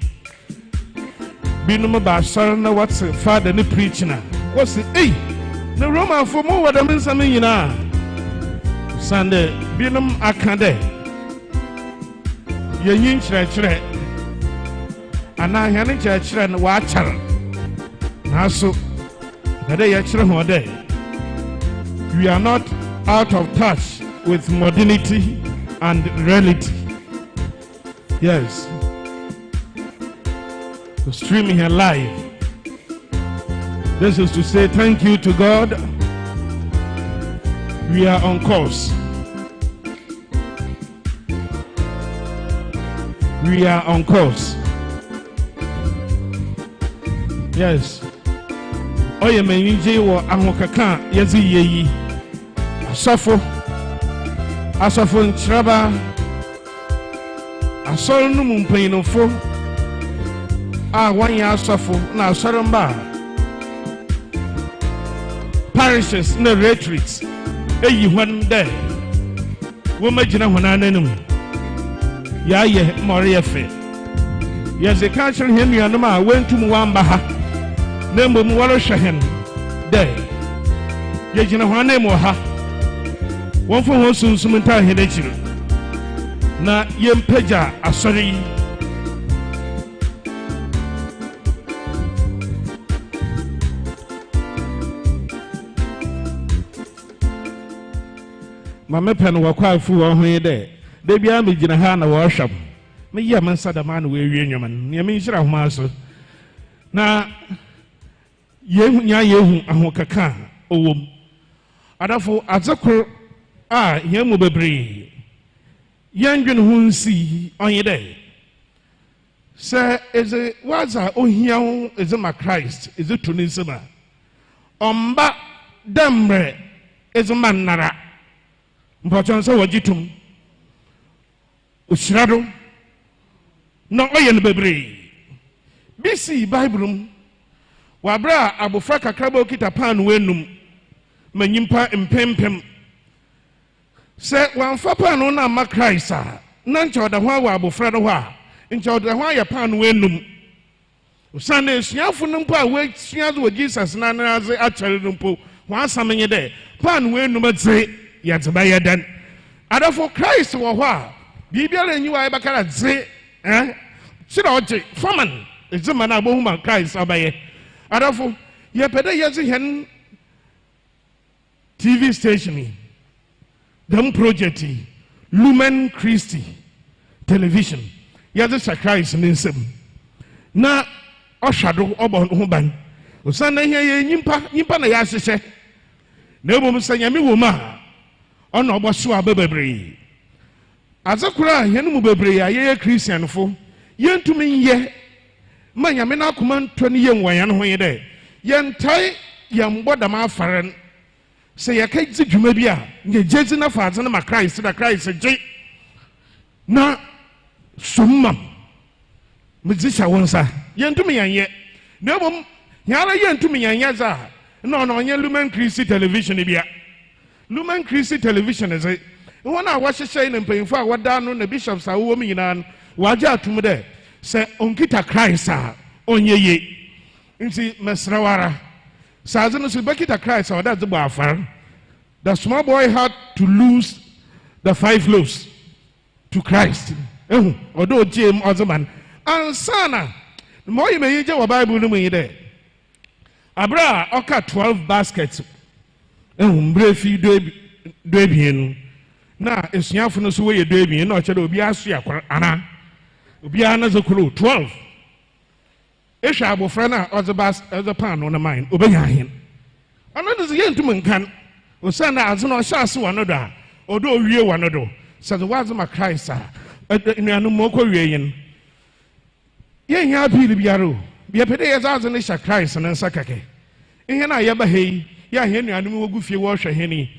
binum ba asor na what father ni preaching na what's hey the Roman for more what them some nyina Sunday binum akade yenyin kire ana hene kire na wa achar na so bade ya kire ho de we are not out of touch with modernity and reality. Yes, to streaming here live. This is to say thank you to God. We are on course. We are on course. Yes. Oye menije wo ahokaka yezi yeyi. Asafo nchiraba. Asoro no mumpanyinofo. Wanya asafo na asoro mba. Parishes na retreats. Eyi hwan de. Wo magina hwana nanum. Ya ye more ye fe. Yes, a culture him yanuma went to Mwamba. Name Mwalo Shahen. Day. Yajina Hane Moha. One for one soon Sumenta Hidechi. Na Yempeja, a sorry. Mamma Pen were quite full on her day. They be a Mijina worship. Me yaman sada man we yaman yami shira maso na yehu nya yehu ahokaka owom adafo azakor yemu bebre yandwen hunsi onye dey se eze waza ohia eze ma Christ eze tunisema omba demre eze manara mpochon se wajitum ushirado no oye no bebre bisi bible wabra abofra kakraba okita pan wenum manyimpa empempem se wanfa pan na ma Christ na nchoda ho wa abofra no ho a nchoda ho ya pan wenum usane suafo no mpo a we suazo Jesus na naze achere no mpo ho asamenye de pan wenum adze ya dzeba ya dan adafo Christ wo ho a bibiara nyiwa e bakara dze Oje, Foreman, is the man about whom I cry, Sabaye. Adafo, ye pede yezi hen TV station, them project, Lumen Christi television, yazi Christ in sim. Na, Oshado, Obon Huban, Usana here, Nimpa na Yasise, Nebo Musanyami Wuma, on Obasua Bebre. Azakura, Yenu Bebre, a Christian fo. Yentumi ye manya me na akoma 20 ye nwan ho ye de yentai yemboda ma afaren se ye ka dzi dwuma bi a nye jezi na faadze na ma Christ da Christ je na summa medzisha wonsa yentumi yanye na bom nyara yentumi yanye za no onye Lumen Christi television bia Lumen Christi television ze wona wahyehyɛ ne mpanyimfo a wada no na bishops a wo mi nyina waje atum de se onkita Christ onye ye nti mesrawara saze no so bakita Christ or that the afar the small boy had to lose the 5 loaves to Christ odo jem ozoman ansana mo yi me je wo Bible no mu yi de abra oka 12 baskets mbre fi do ebien na esuafo no so we do ebien na o chere obi aso yakwa ana obi ana zakuro 12 ehwa abofra na oze pan no na mine obenya hen ana de ye ntum nkan osana azu no hya ase wano do a odo owie wano do says wazu ma Christ nuanu moko wie yin ye nya apili biaro bia pede ye zazu ne hya Christ na nsa kake ihe na ye ba hei ya he nuanu wogu fie wo hwe heni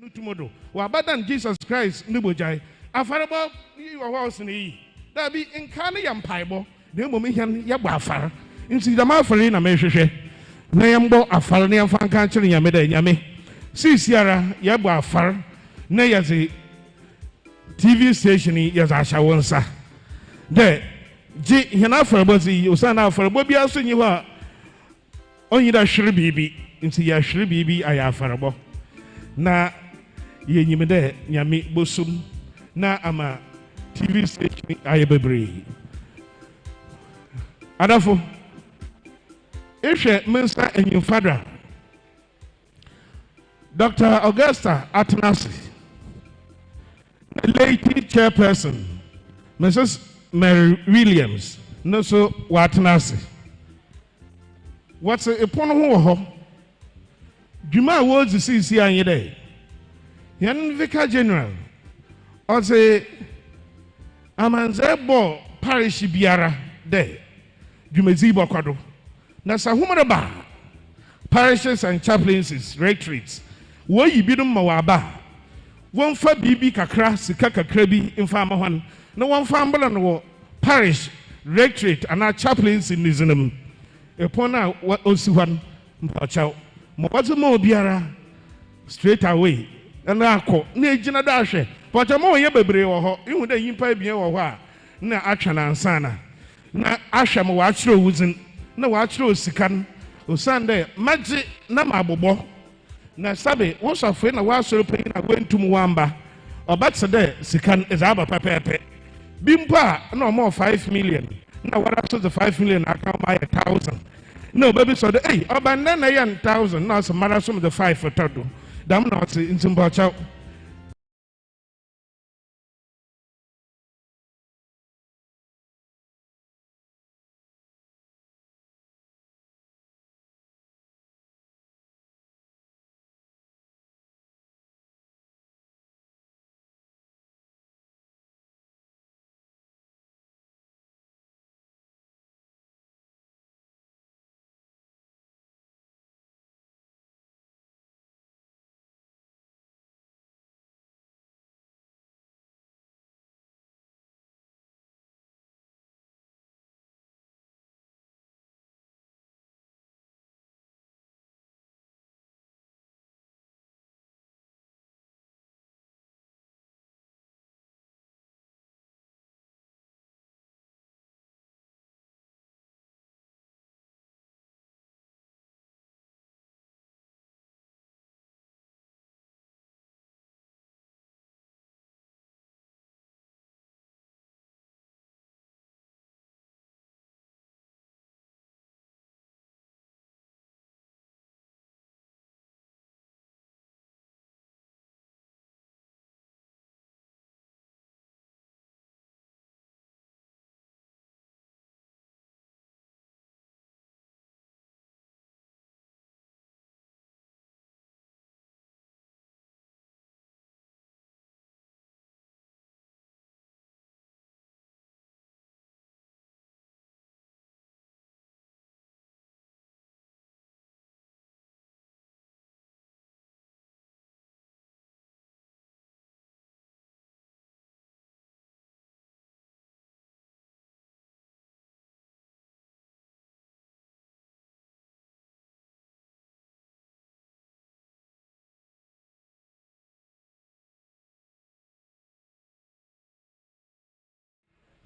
Nutumodo. Wabadan Jesus Christ Nibojai. Afarabo your house in E. That be in Kani and Pibo. The Momian Yabafar. In Sidama Farina Meshe. Nayambo Afarani and Fankanchel Yamede Yame. See Sierra Yabafar. Nayazi TV station Yazasha Wonsa. There. G. Hanafarbozi, Usana for Bobia Suniwa. Only that should be into your should be I have farabo. Na ye nyimede nyame bosum na ama TV station ayebebre adafo ehwe minister and father Dr. Augusta Atanasi lady chairperson Mrs. Mary Williams no so Watanasi what's a pono ho Juma words see anyede Yan Vicar General, or say, Amanzebo Parish Biara Day, Jumezibo Quado. Nasa Humaraba, parishes and chaplaincies, retreats, where you bid them Mawaba. One for Bibi Kakra, Sikaka Krebi, in Farmahan, no one famble and parish, retreat, and our chaplains in Nizinum. Upon our what Osuan, Mpachao, Mwazumo Biara, straight away. Na akọ na ejina da ahwe pọtamo ye bebre wo ho ihu da yimpa ebien wo ho a na atwa na ansana na ahwe mo wa akiro wuzin na wa akiro sikan osande magye na mabobọ na sabe wo sofo na wa asoro panyin na gwentum wamba obatse de sikan ezaba pepepe bimpa na omo 5 million na wara so the 5 million account my 1000 no baby so the hey oba na na 1000 na so mara so the 5 for todo Dam not in Zimbabwe.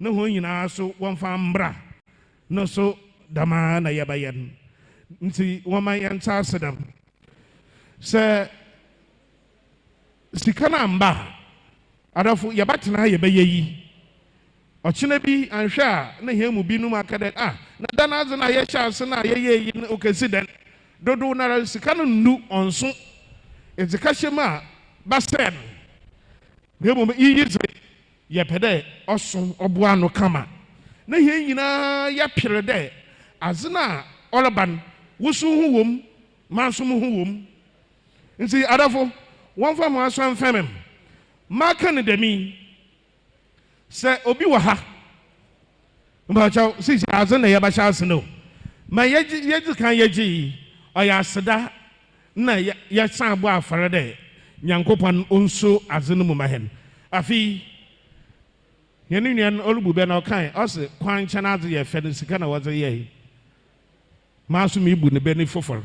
No one in our so one fambra, no so damana yabayan. See, one my answer them. Sir, Stikanamba, Adafu Yabatina Yabayi, or Chinebi and Shah, Nahim Binuma Cadet. Ah, Nadanazana Yasha Sana Yay in Okasidan, Dodo Nara Sikano nu on so. It's a Kashima, Basten. Nemo easy. Yapede osun obuano kama na he nyina ya pere de azena olaban wusu hu wom manso mu hu wom nti adafo won fa mo aso amfemem maka ne demi se obi wa ha mba chaw si azena ya ba sha aseno ma yeji kan yeji oya aseda na ya san bo afare de nyankopɔn onso azene mu mahen afi yɛne nuan olubu bɛ na ɔkae ɔse kwan kyɛn adze yɛ fɛ no sika na wɔdze yɛ maa so mi bu ne bɛ ne foforɔ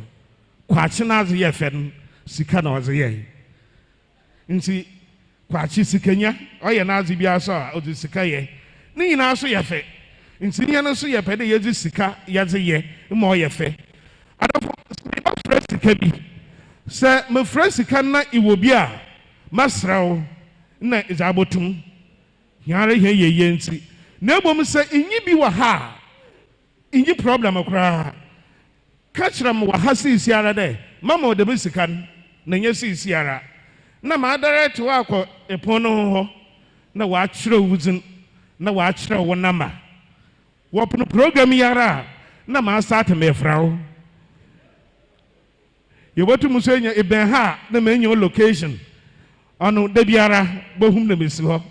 kwakye na adze yɛ fɛ no sika na wɔdze yɛ nti kwakye sikanya ɔyɛ na adze bi aso a ɔdze sika yɛ ne nyinaa so yɛ fɛ nti yɛn no so yɛ pɛ de yɛdze sika yɛdze yɛ ma ɔyɛ fɛ adafo meba frɛ sika bi sɛ mefrɛ sika na iwɔ bi a masrɛw na ɛdze abotom yare hɛ yɛ nti na ebom sɛ inyi bi wɔ ha inyi problem koraa ka kyerɛ m wɔ ha sisi ara dɛ mama ɔde me sika na nyɛ sisi ara na ma direct wɔ akɔ epon no hɔ na wɔakyerɛ wuzin na wɔakyerɛ wo nama wɔpono program yara na ma start me frau yɛbɛtum so nya ebɛn ha na ma nya location ɔno da biara bohum na mesi hɔ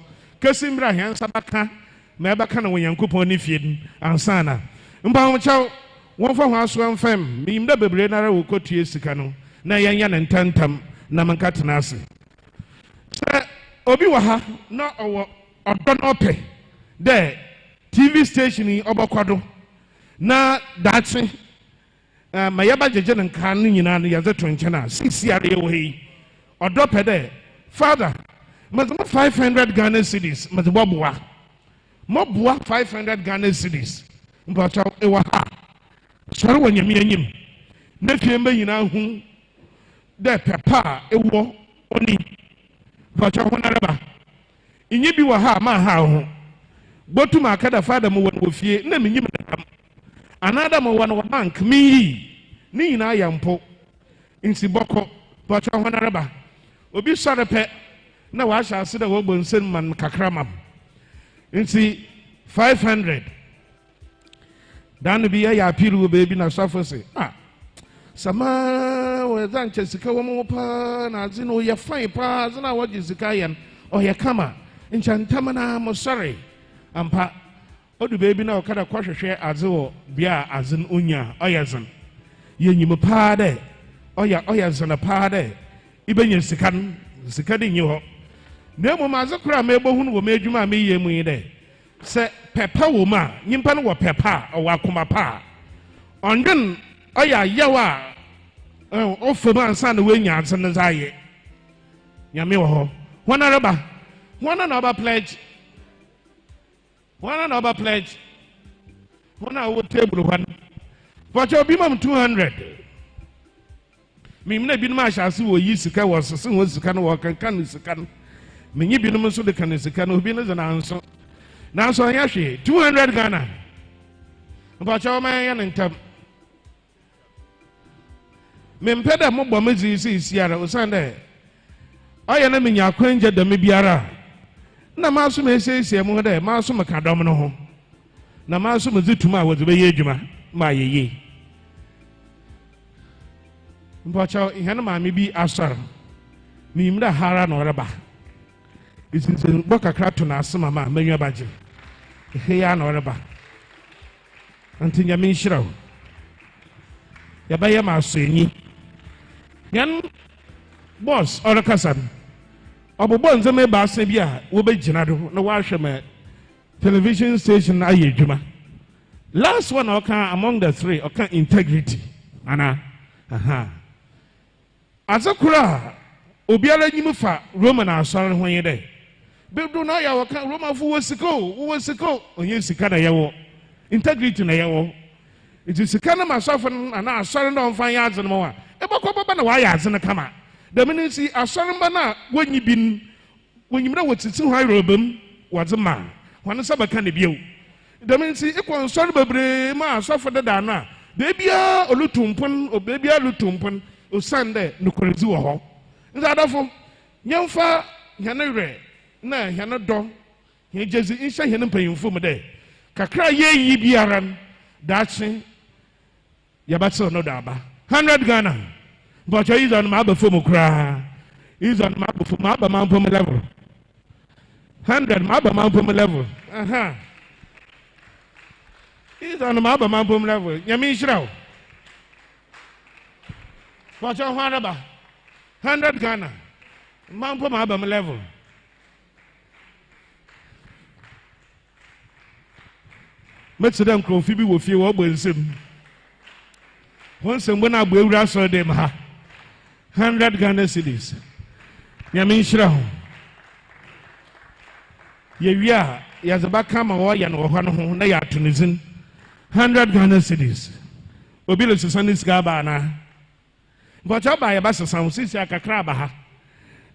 kasi mbra hɛn sabaka ma ɛbɛka na wɔnyankopɔn ne fie din ansana mba ho kyɛw wɔmfa ho aso mfam miyim da bebre na ra wɔ kɔtue sika no na yɛnya ne ntantam na manka tena ase sɛ obi wɔ ha na ɔwɔ ɔdɔ no ɔpɛ dɛ TV station yi ɔbɛkɔdo na daakye ma yɛba gyegye ne nka no nyinaa no yɛdze to nkyɛn a sisi ara yɛwɔ ha yi ɔdɔ pɛ dɛ father mɛdze mo 500 Ghana cedis mɛdze bɔboa mɔboa 500 Ghana cedis mpɔtɔ ɛwɔ ha sɔre wɔ nyame anyim na fie mbɛ nyinaa hu dɛ pɛpa a ɛwɔ ɔni mpɔtɔ ho nareba inyi bi wɔ ha ma ha ho botum akada father mo wɔ fie na menyim nam anada mo wɔ no bank mi ni nyinaa yɛ mpo nsi bɔkɔ mpɔtɔ ho nareba obi sɔre pɛ na wahyɛ ase dɛ wɔbɔ nsɛm man kakra mam nti 500 dan bi yɛ appeal wɔ baabi na sɔfo se sama wɔdza nkyɛ sika wɔ mo paa na adze no yɛ fine paa adze na wɔgye sika yɛ no ɔyɛ kama nkyɛ ntam na mo sɔre ampa odu baabi na ɔkada kɔhwehwɛ adze wɔ bia adze no onya ɔyɛ zen yɛnyim paa dɛ ɔyɛ zen paa dɛ ibɛnya sika no sika de nyi hɔ na mmom adze kora a mɛbɔ hu no wɔ m'adwuma a meyɛ mu yi dɛ sɛ pɛpa wɔ mu a nyimpa no wɔ pɛpa a ɔwɔ akoma pa a ɔndwen ɔyɛ ayaw a ɔfam ansa na wɔanya adze no dze ayɛ nyame wɔ hɔ hɔn areba hɔn na ɔba pledge hɔn na ɔba pledge hɔn a wɔ table hɔ no bɔkyɛ obi mam 200 mimina binom ahyɛ ase wɔ yi sika wɔ sese wɔ sika no wɔ kankan no sika no menyi binom nso de kan sika no obi no dze nanso ɔnyɛ hwee 200 Ghana mpɔkyɛ wɔma yɛyɛ ne ntam mempɛ dɛ mobɔ me dze sisi ara osan dɛ ɔyɛ na menya akwangya dɛm biara na maaso mesiesie mu dɛ maaso meka dɔm no ho na maaso medze tuma a wɔdze bɛyɛ adwuma ma yɛyɛ mpɔkyɛ ihɛn maame bi asɔre miyim dɛ hara na ɔreba isinsin bɔ kakra to n'ase mama mɛnwa bagye ehe ya na ɔreba nti nyame nhyira wo yɛbɛyɛ ma aso enyi yɛn boss ɔrekasa no ɔbobɔ ndzɛmba ebaasa bi a wɔbɛgyina do na wɔahwɛ ma television station ayɛ adwuma last one ɔka among the three ɔka integrity ana adze koro a obiara nyim fa roman asɔre ho yɛ dɛ bedo na ya wɔka romafo wɔ sika o onye sika na yɛwɔ integrity na yɛwɔ nti sika no ma asɔfo no ana asɔre na ɔmfa yɛ adze no ma wa ɛbɛkɔ bɛba na wɔayɛ adze no kama dɛm ne nsi asɔre mba na wɔnyi bi wɔnyim na wɔtete ho ayɔrɔba mu wɔdze ma wɔn nsa bɛka ne bio dɛm nsi ekɔ nsɔre bebree ma asɔfo deda no a beebia olutumpon obeebia lutumpon osan dɛ nokorezi wɔ hɔ nti adɔfo nyɛmfa hɛne werɛ na hɛne dɔ hɛn gyezi nhyɛ hɛne mpanyimfo mu dɛ kakra yɛyi biara no daakye yɛbɛtew no da aba 100 Ghana mpɔkyɛ yi zɔ no maaba fam koraa yi zɔ no maaba fam maaba mampom level 100 maaba mampom level yi zɔ no maaba mampom level nyame nhyira wo mpɔkyɛ ho araba 100 Ghana Mampo Mabam level. Metsedam Crofi bi wo fie wo gbensem. Once when I will wrestle them 100 Ghana cedis. Yamin Shraho. Yevia, Yazabakama or Yan or Hano, they are Tunisian. 100 Ghana cedis. Obilis Sundays Gabana. But I buy a bus of sound, since I crab.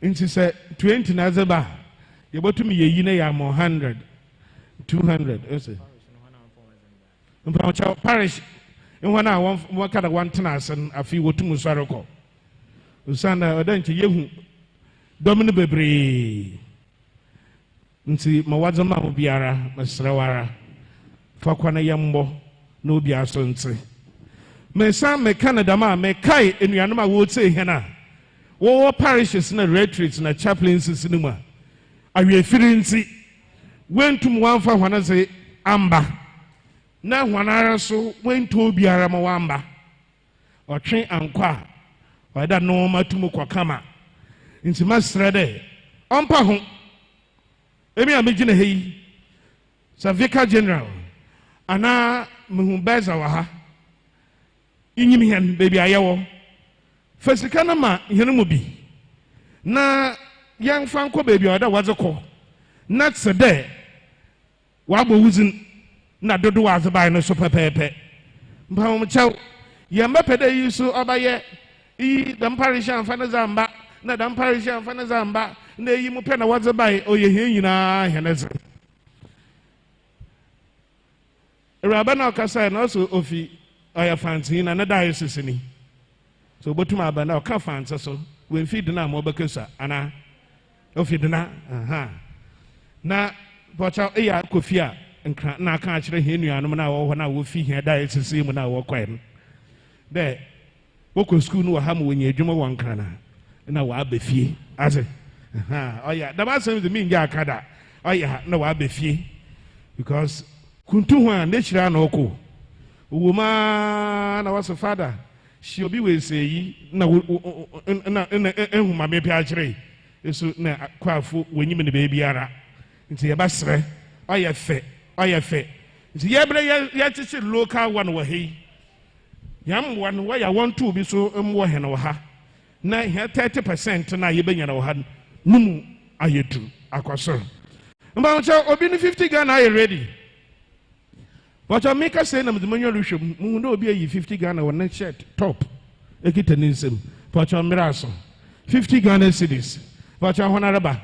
And she said, 20 Nazaba. You bought to me a yinea more 100, 200. Parish. And when I want what kind of one tennis and a few to Musaroko. Usana, then to you, Domino Bebre. Nti Mawazama Biara, Masrawara, Fakwana Yambo, no Biasonse. Me Sam, me Canada, me Kai, and Yanama would say, Hena. All parishes in a retreats and a chaplains in cinema. I will feeling see. Went to Mwamfa when I say Amba. Na wanara so when to biara mawamba or train ankwa or that no matumu kwa kama inti masrade ompa ho emi amegine hei sa vicar general ana muhumbeza wa ha inyim hen baby ayewo fasika na ma hene mu bi na yang fanko baby oda wazeko na tsede wa bo wuzin na dodo was by no super pepe. Mpam chow yamba pede yusu obaye I dam parish and fanazamba na dam parish and fanazamba na yi mu pena was by oye he nyina heneze. Rabana kasa na so ofi oya fancy na diocese ni. So botuma aba na ka fancy so we feed na mo bekesa ana ofi na na bocha eya kofia na ka akire he nuanom na wo na wo fi he diocese mu na wo kwae de woko school no ha mu wenye adwuma wankana na wa abefie ase oya da ba sem de mi nja akada oya na wa abefie because kuntu ho an de chira na oko wo ma na was father she obi we say yi na ehu ma me pia akire eso na kwafo wenyim ne ba biara nti ye ba sre oya fe oya fe nti ye bre ye chichi local one wo he yam one where ya want to be so mwo he no ha na here 30% na ye benya no ha num ayetu akwaso mba ncha obi ni 50 Ghana are ready but I make us say na mdemanyo ruhwem mu na obi ayi 50 Ghana won shirt top ekita ninsem but I miraso 50 Ghana cedis but I honorable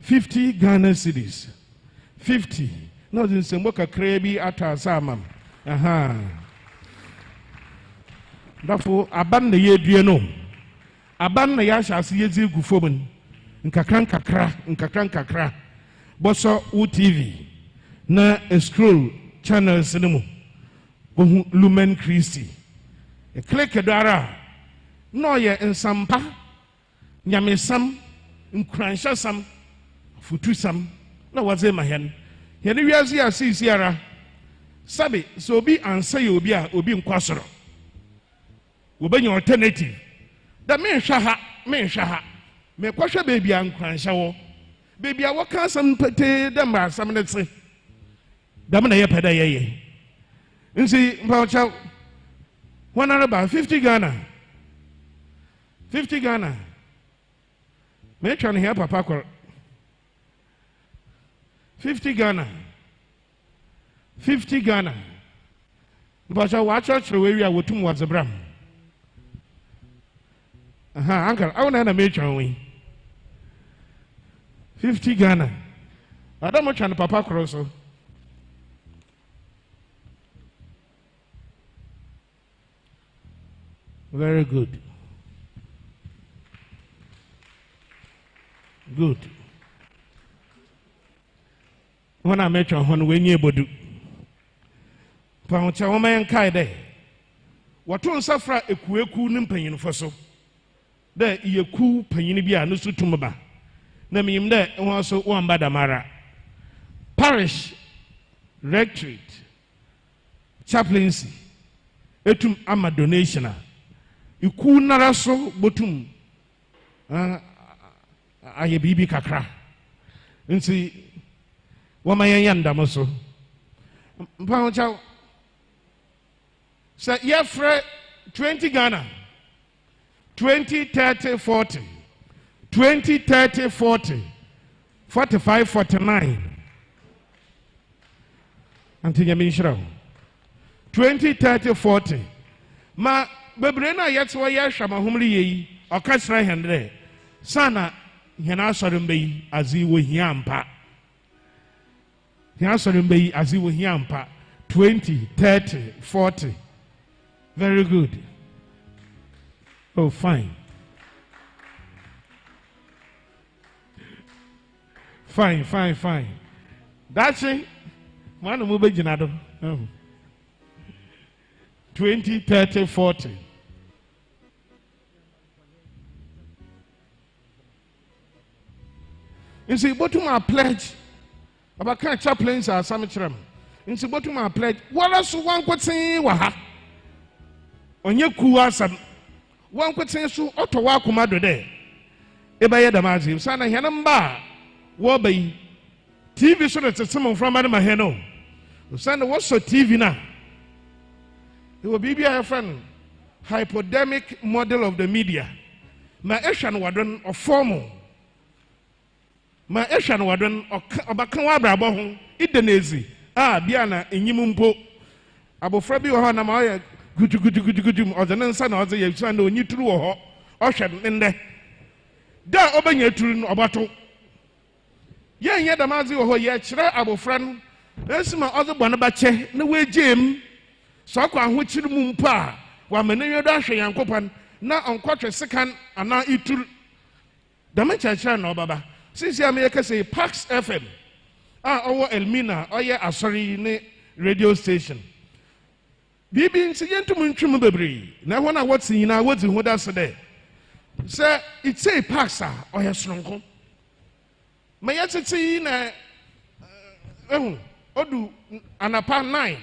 50 Ghana cedis 50 no ninsem boka krebi atasa amam Therefore, aban na ye due no. Aban na ya shase ye zi gu fom nkakra. Boso TV na scroll channels ne mu. Bo Lumen Christi. E click dara. No ye ensampa. Nyamesam, nkranhya sam, futu sam. Na waze mahen. Ye ne wiase asisi ara. Sabe so obi ansa ye obi a obi nkwasoro. Wobenya alternative da me hwa me kwahwe baby ankranhya wo baby a woka asam pete da ma asam ne tse da me na ye peda ye nsi mpacha wana ba 50 Ghana me twa ne here papa kor 50 Ghana mpacha wa church we a wotum wazebram uncle, I want to make you 50 Ghana. I don't much on Papa Crosso. Very good. Good. When I met you on when you bodu. Pancha woman kaide. What on safra ekueku nimpanyin foso. De yeku panyini bia no so tumba na miyim de won so won badamara parish rectorate chaplaincy etum ama donation a iku nara so botum aye bibi kakra nti wama yen ndam so mpa ho chaw sa yefre 20 Ghana 20 30 40 20 30 40 45 49 anti nyamishra 20 30 40 ma bebre na yetwa ye hwama humri yi okasra hendre sana hena asore mbeyi azi wo hia mpa hena asore mbeyi azi wo hia mpa 20 30 40 very good. Oh, fine. Fine. That's it. Man, move it, 20, 30, 40. You see, but to my pledge, about kind of chaplains are some children. You see, but to my pledge, what else one could say, waha? On your kuasa, one could say, so, Ottawa Kumado there. Ebaya Damazi, Sana Hanamba, Wobby, TV so that's someone from Madame Heno. Sana was so TV now. It will be a friend, hypodemic model of the media. My Asian wadron or formal. My Asian wadron or Bakanwabra Bohon, Idenezi, Biana, Inimumpo, Abu Frabi or Hanamaya. Good, or the Nansan or the son, no new true or Ocean in there. There, open your tune or battle. Yet the Mazi or yet, Abu Fran, there's my other Bonabache, no way, Jim. So I which you moompa, while many dash and copan, now on quarter second, and now it to the Manchester no Baba. Since America say Pax FM, our Elmina, or yeah, sorry, radio station. Bibi incident to Munchum Babri. Now, when I was in our words in what I said, sir, it's a Paxa or a strong. May I say in Odu and upon 9,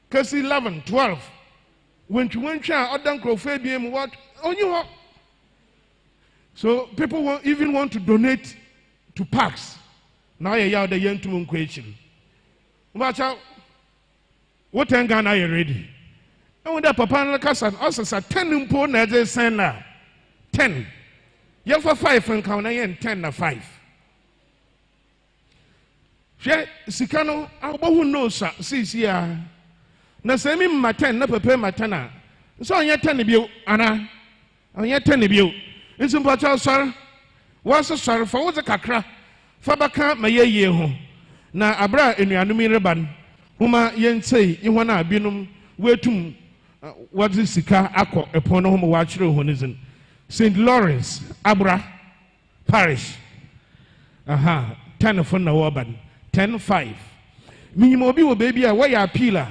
cause 11, 12. When you went child, or Uncle Fabian, what on you? So people will even want to donate to Pax. Now you're the young to Munquation. Watch out. What in Ghana are you ready? And when the papa and cousin also said 10 important as they send now. 10. You for 5 and count and 10 or 5. Sikano, who knows, sees here. Na semi ma 10 na pepe ma 10. So on your 10 bill, Anna. On your 10 bill. It's important, sir. What's a sorry for what's a kakra? Fabaka, my ye home. Na abra in your numeraban. Huma yen say, Iwana binum, wetum, what is Sika Ako, upon whom watch Honizon. St. Lawrence, Abra, Parish. 10 from the Waban, 10-5. Minimobi baby, away a pillar.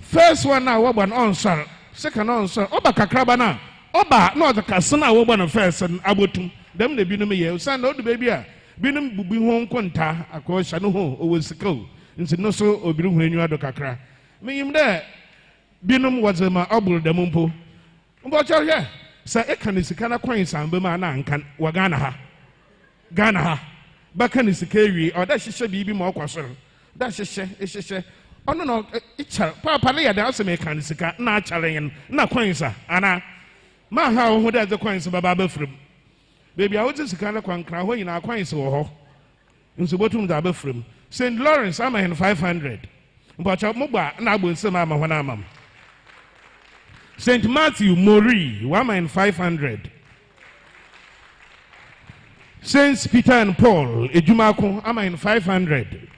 First one now, Waban answer, second answer, Oba Kakrabana, Oba, not the Casana, Waban first, and Abutum, them the binum, send out the baby, binum bubi home quanta, a course, I know who was the go. Nti no so obiru hwenyu adokakra me yim de binum waze ma obul de mumpo mbo cha hwe sa eka ne sika na kwan samba ma na ankan wa Ghana ha baka ne sika wi o da hyehye bibi ma okwaso da hyehye ono no ichar papa ne ya da asem eka ne sika na achare yen na kwan sa ana ma ha ho da ze kwan sa baba bafrem baby a wo sika na kwan kra ho nyina kwan sa wo ho nso botum da bafrem St. Lawrence, I'm in 500. But Moba, and I will say, Mamma, when I'm. St. Matthew, Mori, I'm in 500. Saints Peter and Paul, Ejumako, I'm in 500.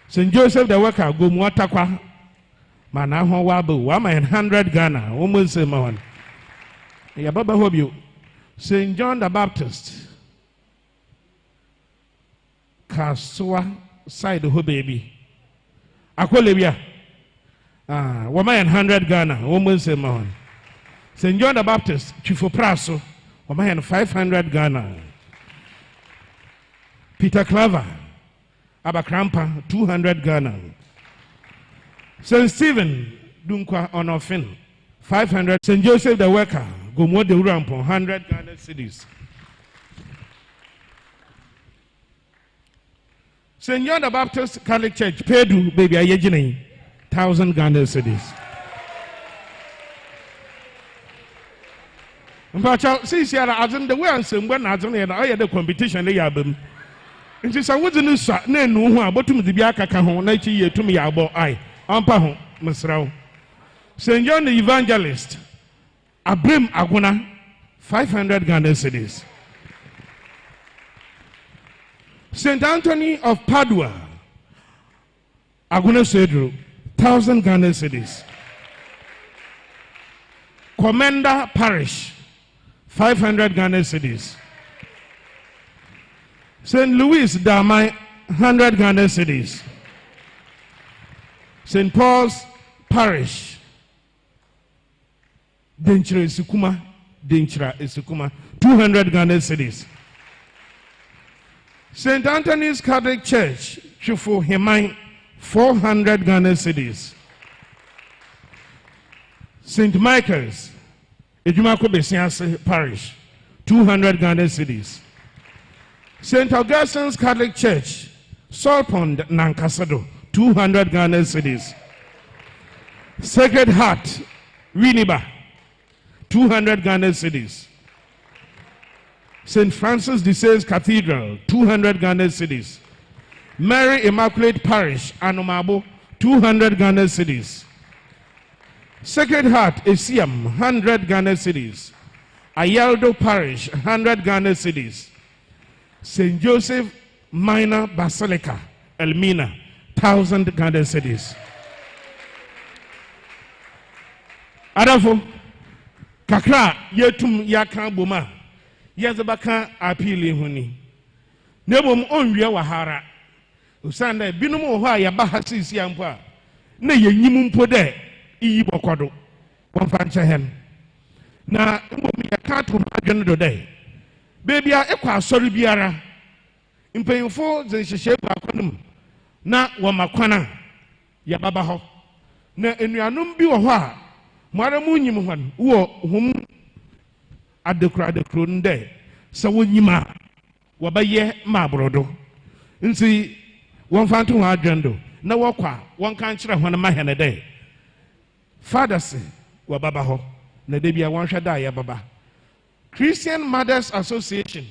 St. Joseph the Worker, Gumwatakwa, Manaho Wabu, I'm in 100 Ghana, almost the man. Yababa Hobio, St. John the Baptist. Kaswa side ho baby. Akolebia. Wama 100 Ghana, almost a man. St. John the Baptist, Chifo Praso, Wama 500 Ghana. Peter Claver, Abakrampa, 200 Ghana. St. Stephen, Dunkwa Onofin, 500. St. Joseph the Worker, Gomo de Urampo, 100 Ghana cities. St. John the Baptist Catholic Church, Pedu, baby, I 1,000 Ghana cedis. But see, as in the way I'm saying, when I had the competition, they have them. And she said, what's the news? No, but to me, the Biaka Cajon, 90 years to me, about I, Ampaho, Masrao. St. John the Evangelist, Abrim Aguna, 500 Ghana cedis. St. Anthony of Padua, Aguna Cedro, 1,000 Ghana cedis. Commander Parish, 500 Ghana cedis. St. Louis Damai, 100 Ghana cedis. St. Paul's Parish, Denchira Isukuma, 200 Ghana cedis. St. Anthony's Catholic Church, Chufu Hemai, 400 Ghana cedis. St. Michael's, Ejumako Besianse Parish, 200 Ghana cedis. St. Augustine's Catholic Church, Solpond Nankasado, 200 Ghana cedis. Sacred Heart, Winneba, 200 Ghana cedis. St. Francis de Sales Cathedral, 200 Ghana cedis. Mary Immaculate Parish, Anomabo, 200 Ghana cedis. Sacred Heart, Esiam, 100 Ghana cedis. Ayaldo Parish, 100 Ghana cedis. St. Joseph Minor Basilica, Elmina, 1,000 Ghana cedis. Adafo, kakra yetum yakan boma, yazabaka apili huni. Nebom onwia wahara. Usanda binum oha yabahasi siampa. Na yenyimu mpo de iyi bokodo. Wamfanche hen. Na mbom yakatu adwene do de. Baby a ekwa asori biara. Mpanyimfo zenhyehye bakonum. Na wamakwana yababa ho. Na enuanum bi wo ho a Mara munyim hwan wo hum adekro nde sa wonyima wabaye mabrodo nti wonfanto ho adwendo na wokwa wonka nkire hwan ma hene de father se wababa ho na de bia wonhwe da ya baba Christian Mothers Association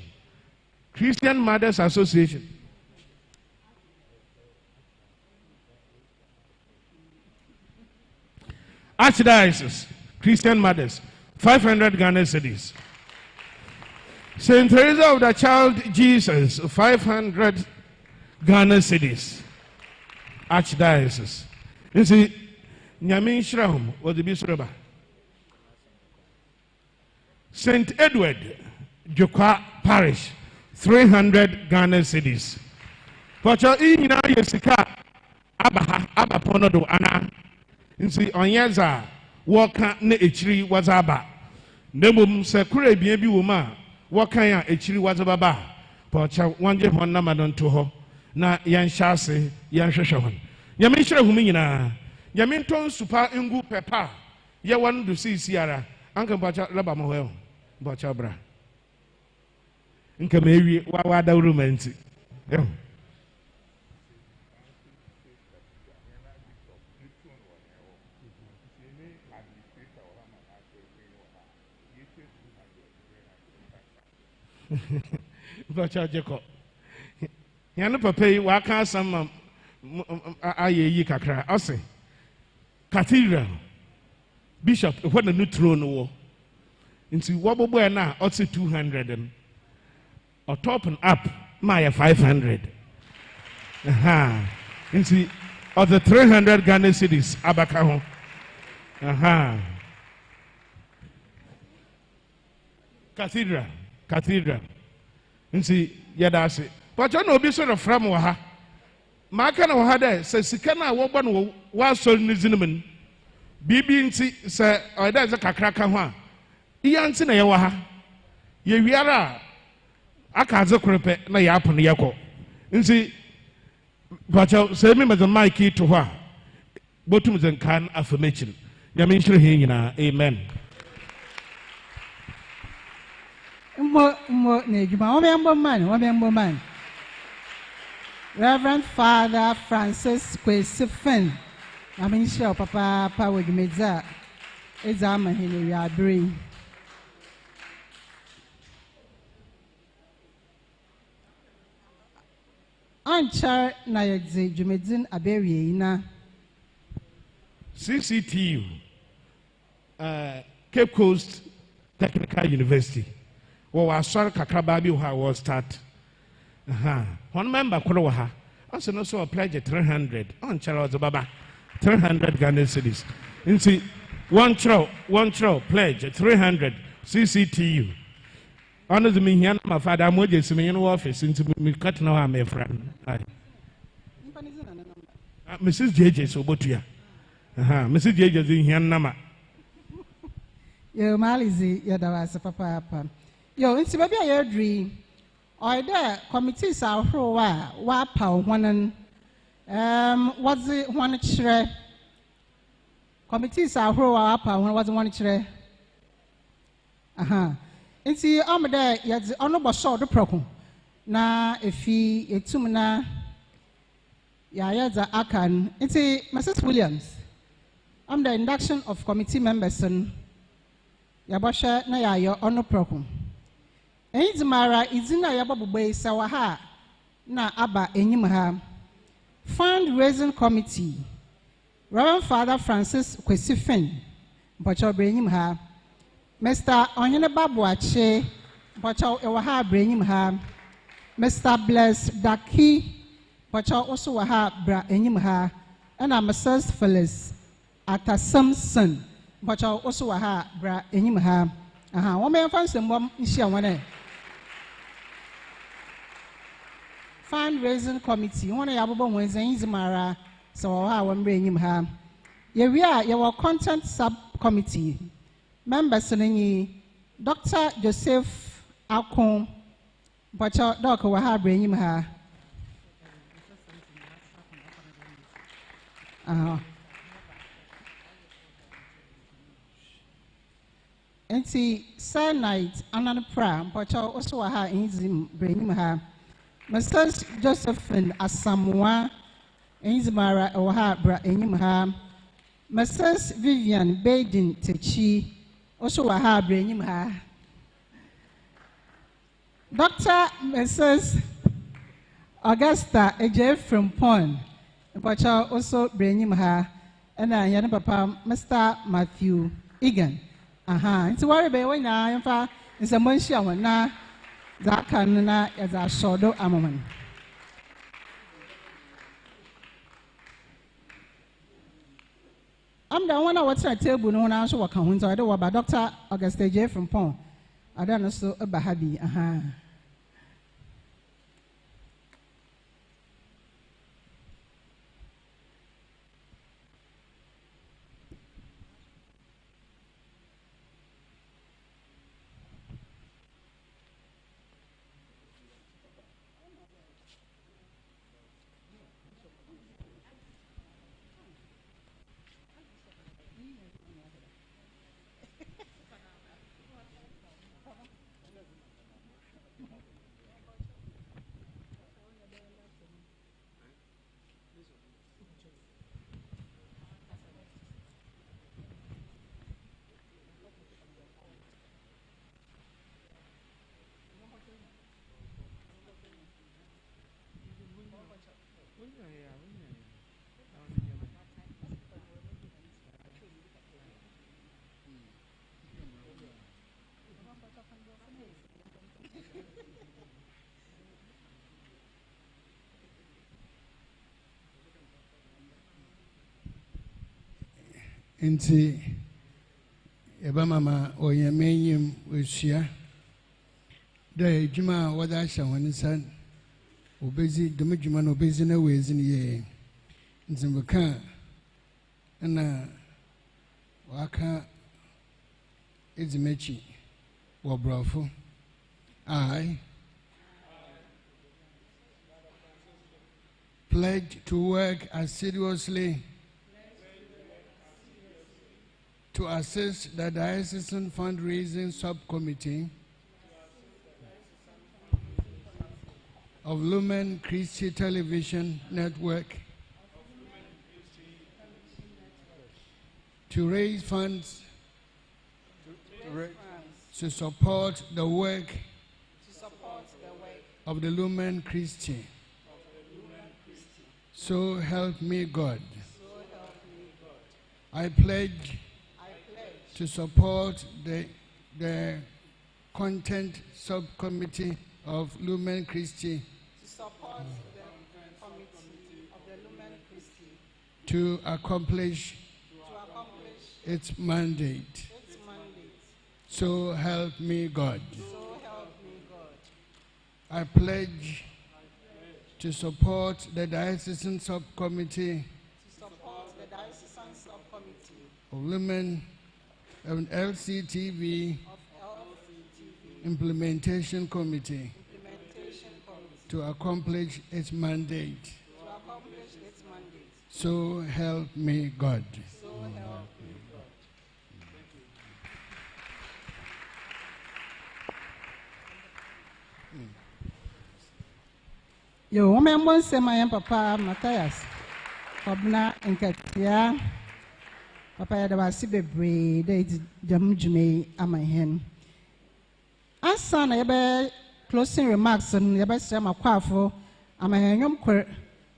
Archdiocesan Christian Mothers, 500 Ghana cedis. St. Teresa of the Child Jesus, 500 Ghana cedis. Archdiocesan. You see, Nyamin Shrahum was the Bisreba. St. Edward, Jokwa Parish, 300 Ghana cedis. But your Ina Yesika Abaponodo Anna. Nsi onyaza woka na echiri wazaba nebom sekure bia bi woma wokan a echiri wazaba pocha wanje hon na madonto ho na yanhyase yanhwehwe hon nyame hyira humi nyina nyame nton supa ngu pepa ye won do sisiara anka pocha laba mo ho pocha bra nka mewie wa dawru manti Bacha Jacob. Yanu papa waka sama aye kakra. Ose cathedral bishop what the new throne wo. Nti wabobo na ose 200 or top and up my 500. Aha. Nti of the 300 Ghana cedis abaka ho. Aha. Cathedral. Nsi yadase. But you know, be sort of from Waha. Makana Wahada says, Sikana, Woban was so Nizinuman. Bibi nsi say, or there's a Kakraka. Iansi na Yawaha. Yewiara Akazo Crepe, na Yapon Yako. Nsi, but you say me as a Mikey to her. Bottoms and can affirmation. Yamin Shirina, amen. Mo nejuma o member man Reverend Father Francis Kwesifin. I mean, sure, Papa with Medza. It's a man who we are bring. Anchar Nayadze Jumedzin Aberie na CCTU, Cape Coast Technical University. Well, I saw Kakababi how was start. One member Koroha. Also, no so a pledge 300 on Charles Baba 300 Ghana cedis. And see, one throw, pledge 300 CCTU. Honor the me here, my father, I'm with you in office into me cut now. I'm a friend. Mrs. JJ Sobotia. Mrs. JJ is in here, Nama. Yo, Malizi, Yadawasa Papa. Yo, it's maybe a dream. Or there, committees are for a power one what's it one chair? Committees are for a power one was one chair. And see, I'm there, yet the honorable short the procon. Na if he a tumina Yayaza Akan, and see, Mrs. Williams. I'm the induction of committee members and Yabasha na your honor procon. Mara izina yababu bay sawaha na aba enyimha fundraising committee Reverend Father Francis Kwesifin Bocho Brenyimha Mr. Onyene Babuache Bocho Ewaha Brenyimha Mr. Bless Daki Bocho also waha bra enyimha and Mrs. Phyllis Ata Samson Bocho also waha bra enyimha one man fancy mom isha one fundraising committee one of your Wednesday Mara so I will bring him her. We are your content subcommittee members Dr. Joseph Akon but Dr. Waha bring him her. And see, Sir Night, another pram, but also Waha in bring him her. Mr. Josephine Asamoah, Inzimara Oha Bra Enyimha, Mrs. Vivian Baden Techi, also Waha Brenyimha. Dr. Mrs. Augusta Ej from Pond, but also Brenyimha, and I am Papa Mr. Matthew Egan. It's a worry by when I am far in some one now. That can as a shadow a moment. I'm the one I was at table no one else will come so I don't know about Dr. Augusta J from Pond. I don't know so about Habi. Nti eba mama oyamenyim wesua da ejuma wada ahya woni san obezi domejuma na obezi na wezi ne ye nzimbeka na waka ezimechi wobrofo I pledge to work assiduously to assist the Diocesan Fundraising Subcommittee of Lumen Christi Television Network to raise funds to support the work of the Lumen Christi. So help me God. I pledge to support the content subcommittee of Lumen Christi to accomplish its mandate. So help me God. I pledge to support the Diocesan Subcommittee of Lumen and LCTV Implementation Committee to accomplish its mandate. So help me God. Yo, woman won't say my papa Matthias. Obna Enkatia. Papa had a sibe they Jamjume Amahen. As son, I closing remarks and the best time of Quafo, Amahen Quer,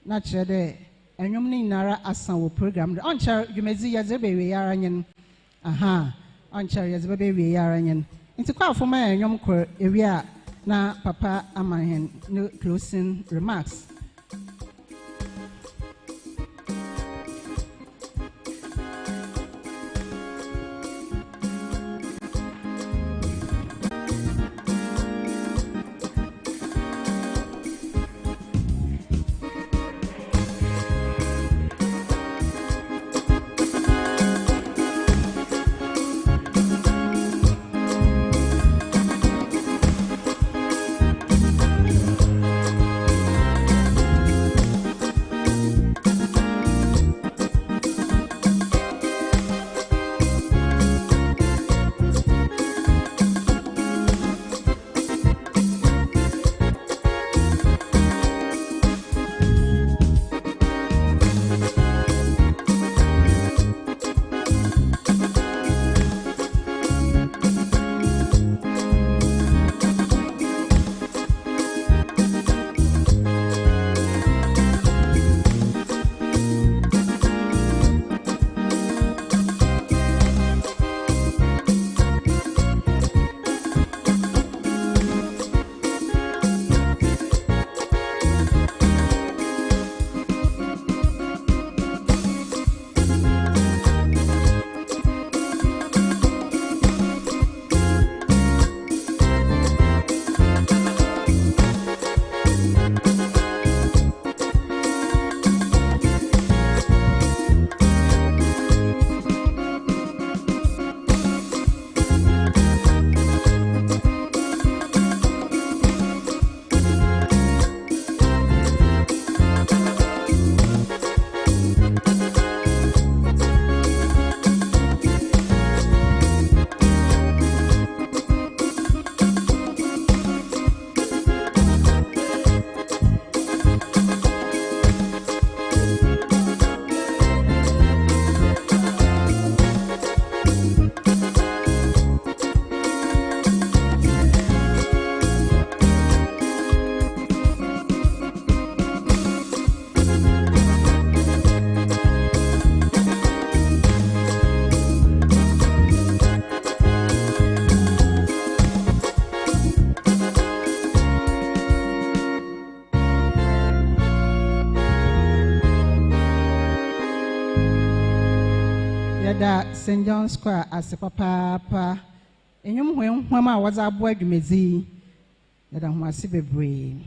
naturally, and you mean Nara Asan program. The onchar, you may see as a baby Yaranyan. Aha, onchar as a baby Yaranyan. Into Quafo, my young Quer, area. Na Papa Amahen, no closing remarks. Yada St. John Square as a papa. And you when I was a boy, you may see that I was a baby.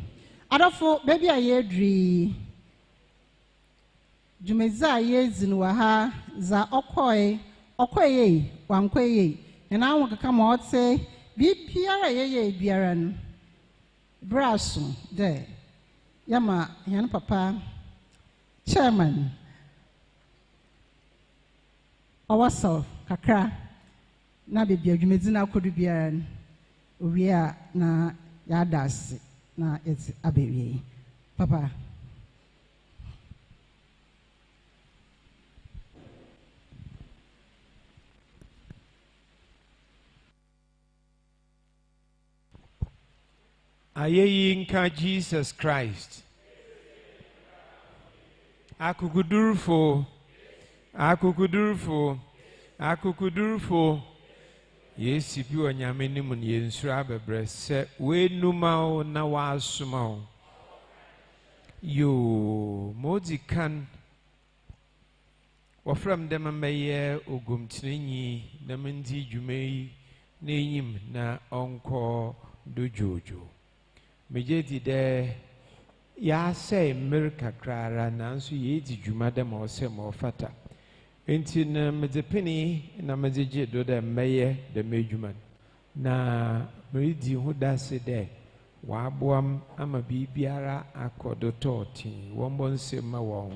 I don't know, baby, I hear dream. Jumeza years in Waha, za okoye, wankwe, and I want to come out say, be Pierre, Biaran. Brasso, there. Yama, Yan Papa, Chairman. Ourself, Kakra, na baby, you may not could be an Uria na Yadas, na it's abewie. Papa. Ayeyinka Jesus Christ. Akukudurufo. Akukudurufo. Akukudurufo. Yesi bi onyame nimu ne yensura bebre se we numa na wa asuma o. Yo modi kan wafram dem meye ogumtrenyi na mendi dwumai na enyim na onko dojojo. Mejedi de ya say America krara nanso ye di dwuma dem o se mo fata. Enti na medzepeni na medzeje do de meye de medwuman na medi hu dase de wa boam ama bibiara akodo toti wombo nsema wo.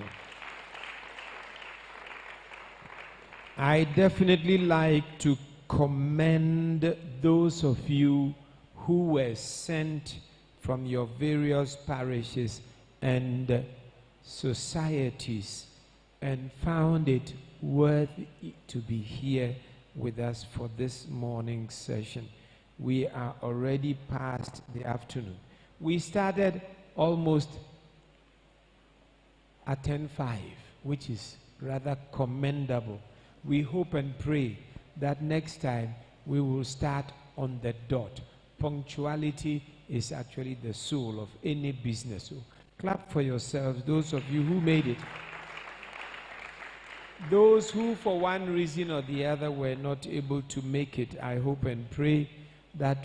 I definitely like to commend those of you who were sent from your various parishes and societies and found it worthy to be here with us for this morning's session. We are already past the afternoon. We started almost at 10:05, which is rather commendable. We hope and pray that next time we will start on the dot. Punctuality is actually the soul of any business. So clap for yourselves, those of you who made it. Those who for one reason or the other were not able to make it, I hope and pray that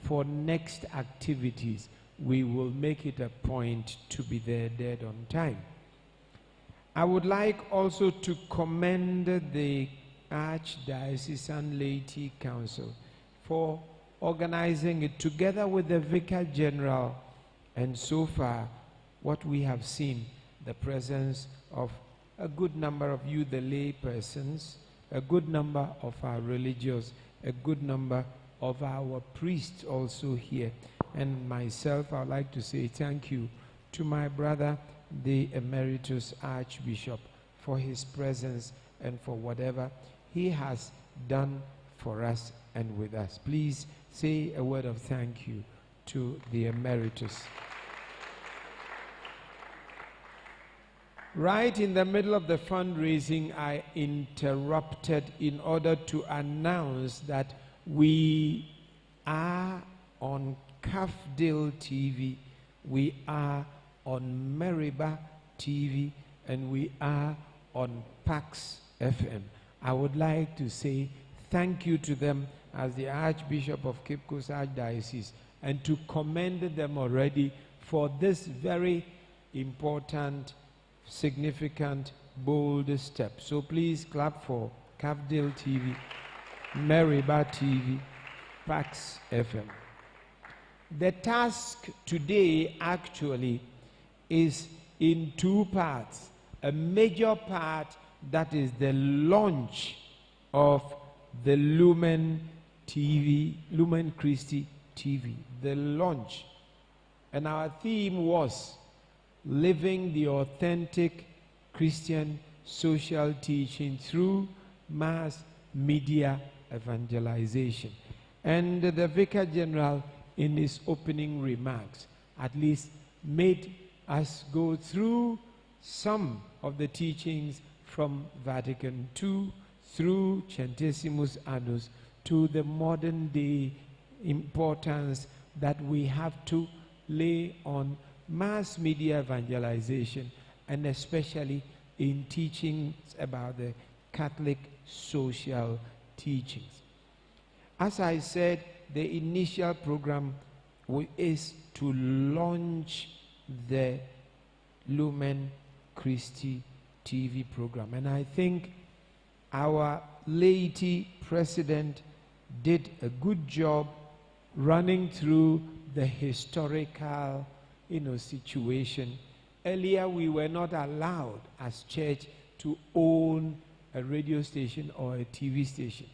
for next activities we will make it a point to be there dead on time. I would like also to commend the Archdiocesan Laity Council for organizing it together with the Vicar General, and so far what we have seen, the presence of a good number of you, the lay persons, a good number of our religious, a good number of our priests also here. And myself, I would like to say thank you to my brother, the Emeritus Archbishop, for his presence and for whatever he has done for us and with us. Please say a word of thank you to the Emeritus. Right in the middle of the fundraising, I interrupted in order to announce that we are on Cafdale TV, we are on Meriba TV, and we are on Pax FM. I would like to say thank you to them as the Archbishop of Cape Coast Archdiocese, and to commend them already for this very important, significant, bold step. So please clap for Cafdale TV, Meriba TV, Pax FM. The task today actually is in two parts. A major part, that is the launch of the Lumen TV, Lumen Christi TV, the launch. And our theme was living the authentic Christian social teaching through mass media evangelization. And the Vicar General, in his opening remarks, at least made us go through some of the teachings from Vatican II through Centesimus Annus to the modern day importance that we have to lay on mass media evangelization, and especially in teachings about the Catholic social teachings. As I said, the initial program is to launch the Lumen Christi TV program. And I think our laity president did a good job running through the historical, situation. Earlier, we were not allowed as church to own a radio station or a TV station.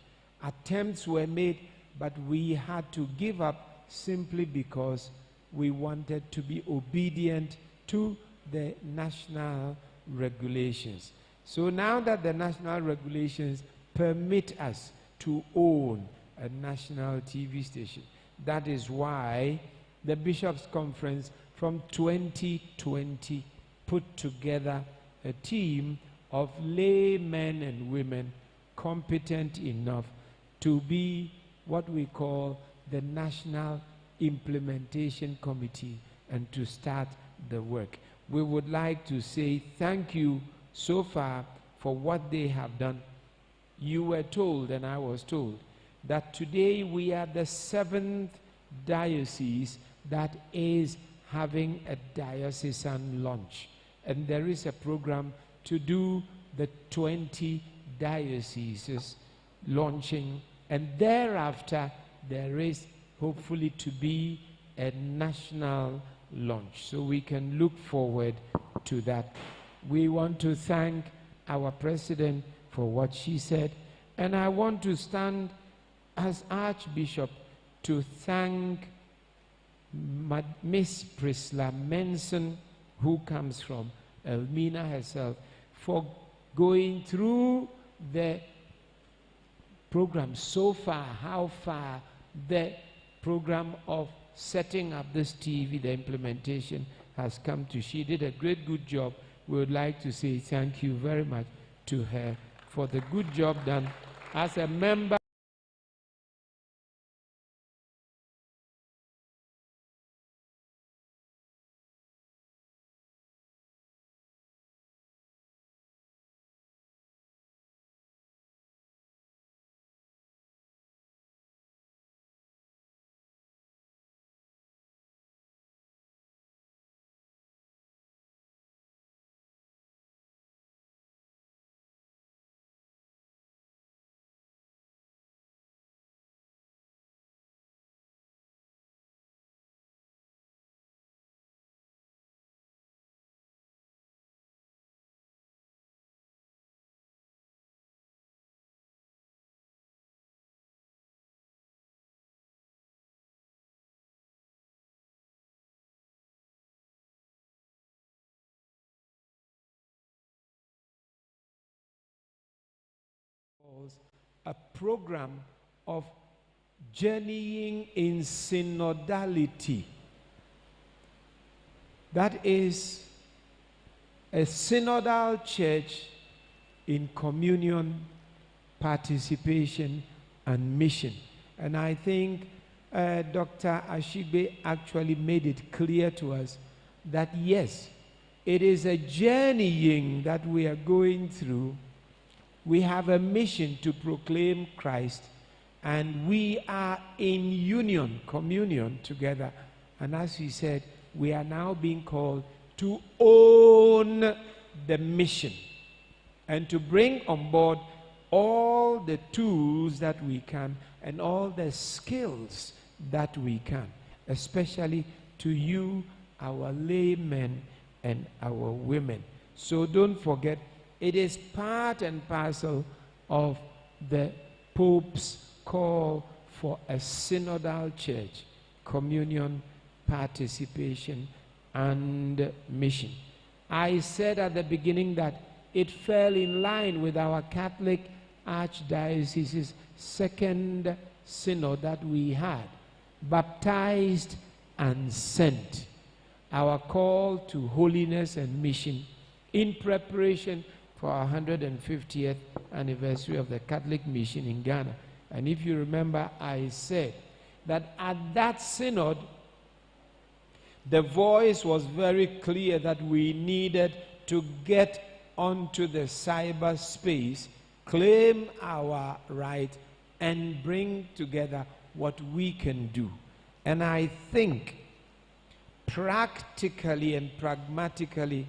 Attempts were made, but we had to give up simply because we wanted to be obedient to the national regulations. So now that the national regulations permit us to own a national TV station, that is why the Bishops' Conference from 2020 put together a team of laymen and women competent enough to be what we call the National Implementation Committee and to start the work. We would like to say thank you so far for what they have done. You were told, and I was told, that today we are the 7th diocese that is having a diocesan launch. And there is a program to do the 20 dioceses launching, and thereafter there is hopefully to be a national launch. So we can look forward to that. We want to thank our president for what she said, and I want to stand as Archbishop to thank Miss Priscilla Manson, who comes from Elmina herself, for going through the program so far, how far the program of setting up this TV, the implementation, has come to. She did a good job. We would like to say thank you very much to her for the good job done as a member a program of journeying in synodality. That is a synodal church in communion, participation, and mission. And I think Dr. Ashigbe actually made it clear to us that yes, it is a journeying that we are going through. We have a mission to proclaim Christ, and we are in union, communion together. And as we said, we are now being called to own the mission and to bring on board all the tools that we can and all the skills that we can, especially to you, our laymen and our women. So don't forget, it is part and parcel of the Pope's call for a synodal church, communion, participation, and mission. I said at the beginning that it fell in line with our Catholic Archdiocesan's second synod that we had, baptized and sent, our call to holiness and mission in preparation for our 150th anniversary of the Catholic mission in Ghana. And if you remember, I said that at that synod, the voice was very clear that we needed to get onto the cyberspace, claim our right, and bring together what we can do. And I think practically and pragmatically,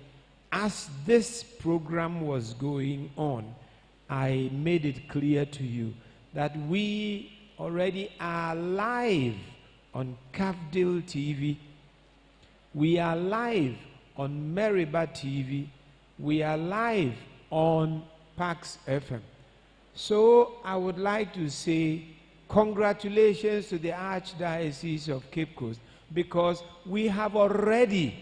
as this program was going on, I made it clear to you that we already are live on Cavdil TV. We are live on Meriba TV. We are live on Pax FM. So I would like to say congratulations to the Archdiocese of Cape Coast because we have already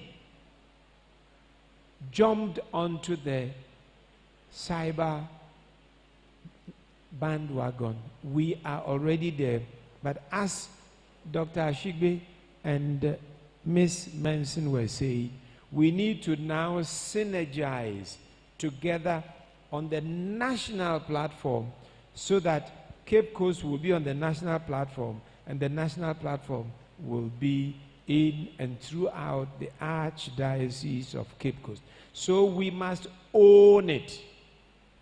jumped onto the cyber bandwagon. We are already there. But as Dr. Ashigbe and Ms. Manson were saying, we need to now synergize together on the national platform so that Cape Coast will be on the national platform and the national platform will be in and throughout the Archdiocese of Cape Coast. So we must own it.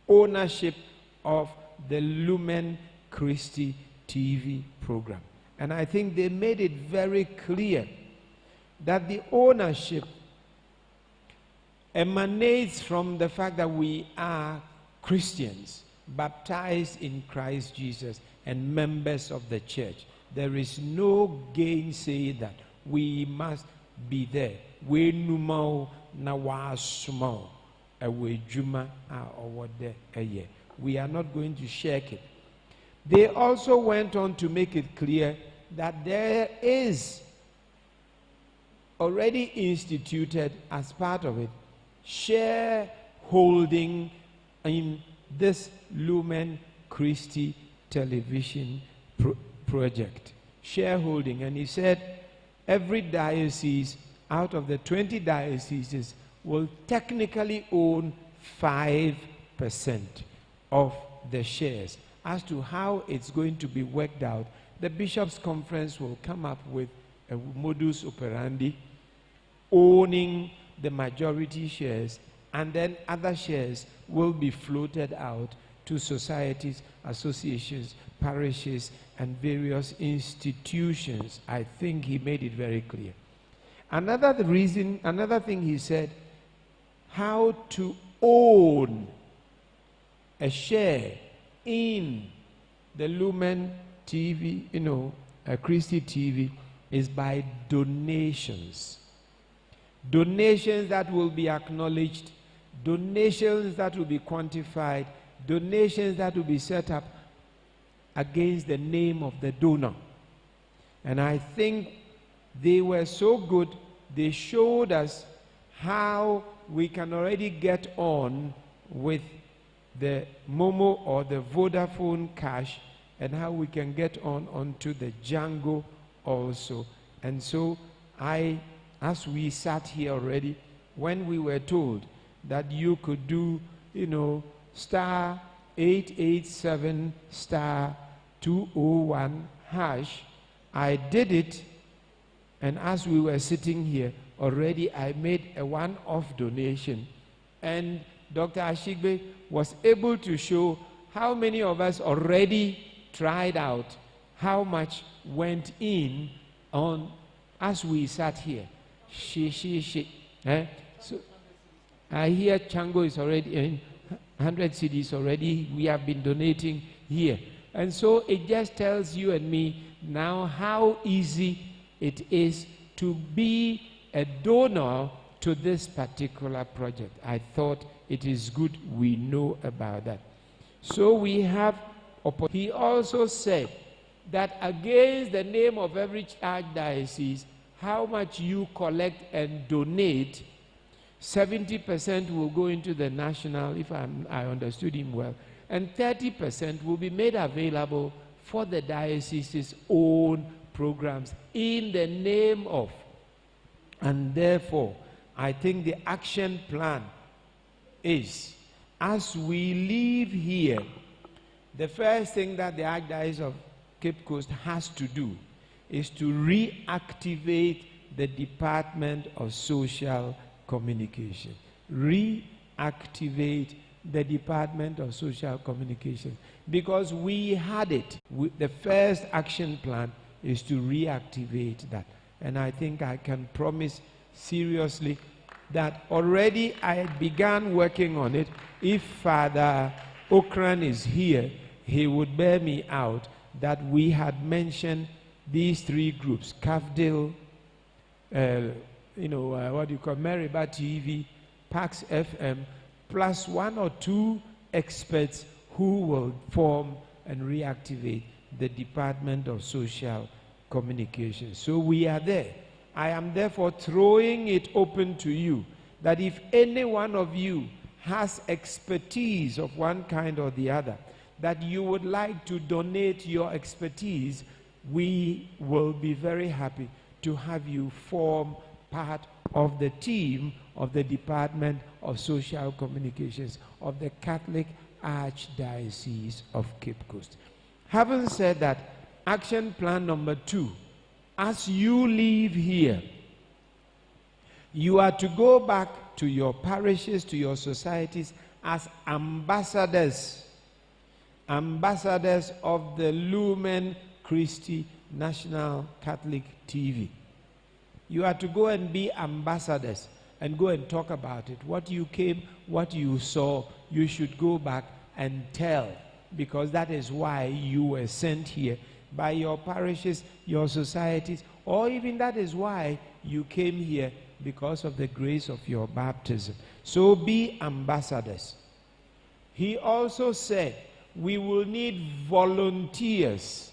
Ownership of the Lumen Christi TV program. And I think they made it very clear that the ownership emanates from the fact that we are Christians, baptized in Christ Jesus and members of the church. There is no gainsay that. We must be there. We numao na wa sumao ewe juma awode eye. We are not going to shirk it. They also went on to make it clear that there is already instituted as part of it shareholding in this Lumen Christi television project. Shareholding. And he said every diocese out of the 20 dioceses will technically own 5% of the shares. As to how it's going to be worked out, the Bishops' Conference will come up with a modus operandi, owning the majority shares, and then other shares will be floated out to societies, associations, parishes, and various institutions. I think he made it very clear. Another thing he said, how to own a share in the Lumen TV, Christi TV, is by donations. Donations that will be acknowledged, donations that will be quantified, donations that will be set up against the name of the donor. And I think they were so good, they showed us how we can already get on with the Momo or the Vodafone Cash, and how we can get on onto the Django also. And so as we sat here already, when we were told that you could do, star 887 star 201 hash, I did it. And as we were sitting here, already I made a one-off donation. And Dr. Ashigbe was able to show how many of us already tried out, how much went in on as we sat here. So I hear Chango is already in 100 CDs already. We have been donating here. And so it just tells you and me now how easy it is to be a donor to this particular project. I thought it is good we know about that. So we have, he also said that against the name of every archdiocese, how much you collect and donate, 70% will go into the national, if I understood him well, and 30% will be made available for the diocese's own programs in the name of. And therefore, I think the action plan is, as we leave here, the first thing that the Archdiocese of Cape Coast has to do is to reactivate the Department of Social Communication. Reactivate the Department of Social Communication. Because we had it. The first action plan is to reactivate that. And I think I can promise seriously that already I began working on it. If Father Okran is here, he would bear me out that we had mentioned these three groups, CAFDIL, Meriba TV, Pax FM, plus one or two experts who will form and reactivate the Department of Social Communication. So we are there. I am therefore throwing it open to you that if any one of you has expertise of one kind or the other, that you would like to donate your expertise, we will be very happy to have you form part of the team of the Department of Social Communications of the Catholic Archdiocese of Cape Coast. Having said that, action plan number 2, as you leave here, you are to go back to your parishes, to your societies as ambassadors of the Lumen Christi National Catholic TV. You are to go and be ambassadors and go and talk about it. What you came, what you saw, you should go back and tell, because that is why you were sent here by your parishes, your societies, or even that is why you came here, because of the grace of your baptism. So be ambassadors. He also said we will need volunteers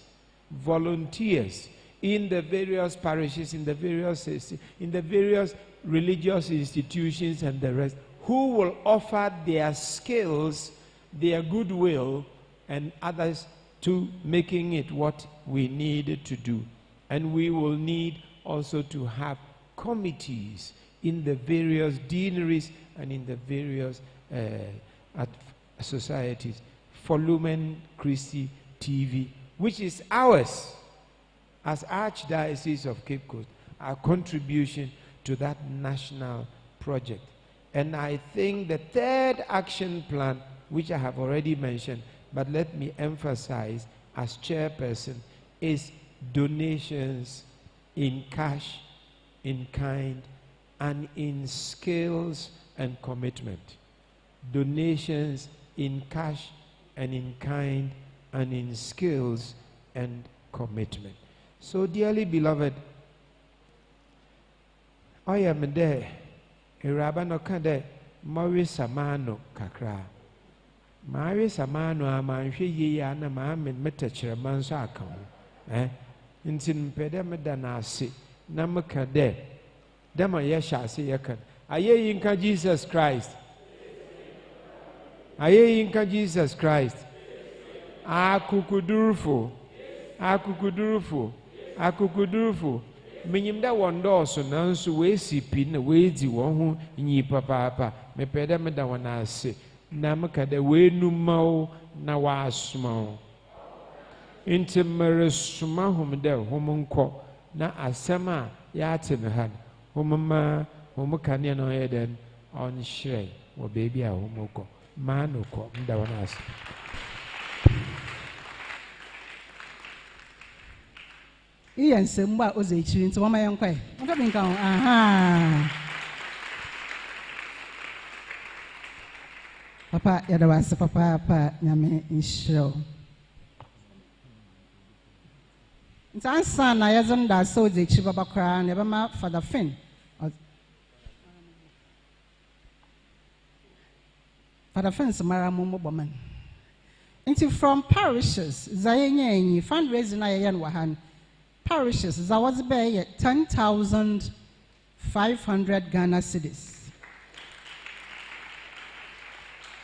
in the various parishes, in the various religious institutions and the rest, who will offer their skills, their goodwill, and others to making it what we need to do. And we will need also to have committees in the various deaneries and in the various societies for Lumen Christi TV, which is ours as Archdiocese of Cape Coast, our contribution to that national project. And I think the third action plan, which I have already mentioned, but let me emphasize as chairperson, is donations in cash, in kind, and in skills and commitment. Donations in cash and in kind and in skills and commitment. So, dearly beloved, I am there. Irabano kade mawi samano kakra. Mawi samano amanhwe ye na ma men metachere manso akawo. Nti mpede meda na ase na meka de dema ye hyase ye kan. Aye yinka Jesus Christ. Aye yinka Jesus Christ. Akukudurufo. Minyim da wondo so nanso we sipi na we di won ho nyi papa mepede me da wona ase na meka da we numawo na wa asoma inti meresuma hom da hom nko na asema ya ate me han hom kane no ye den on share wo baby a hom ko ma no ko da wona ase. Ian Semba was a chin to my uncle. I'm coming down. Aha. Papa, ya was papa, Yame in show. It's answer, I hasn't that so the Chibabakra, never ma for the fin. For the fence, Maramumo woman. Into from parishes, Zayen, fundraising I yan wahan. Parishes, that was by 10,500 Ghana cedis.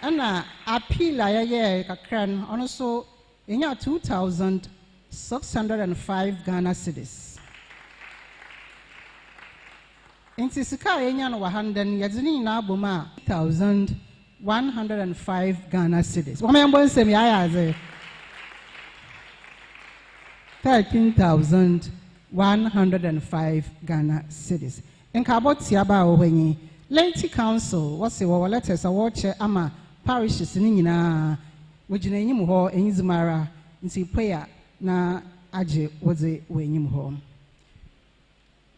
And appeal I can also in 2,605 Ghana cedis. In Sisika, Yan Wahanden, Yazini Nabuma, 1,105 Ghana cedis. What am I saying? I say 13,105 Ghana cedis. In Kabotiaba Owenyi, Laity Council, what's the letters a watcher ama parishes in Nina, which in any more in Izmara, in see prayer na aje was a winning home.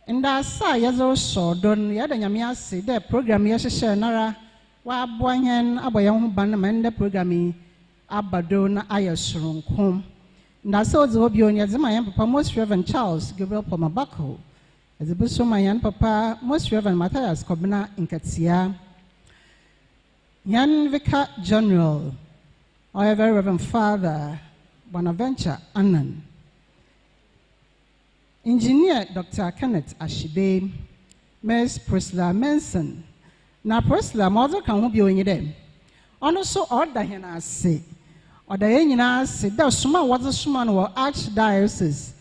And I saw Yazo so don Yadanyamia say the program Yasha Nara, wa Boyan Abayam Banaman, the programming Abadona Ayasrung home. Na so the obion yazima papa Most Reverend Charles Gabriel Pomabako as a buso my papa Most Reverend Matthias Kobina Inkatia Yan Vicar General or Reverend Father Bonaventure Annan Engineer Dr. Kenneth Ashibe, Ms. Priscilla Manson. Na Priscilla, mother can who be on them. Also, order him as say, or the Enina said, there's someone was a summon or Archdiocese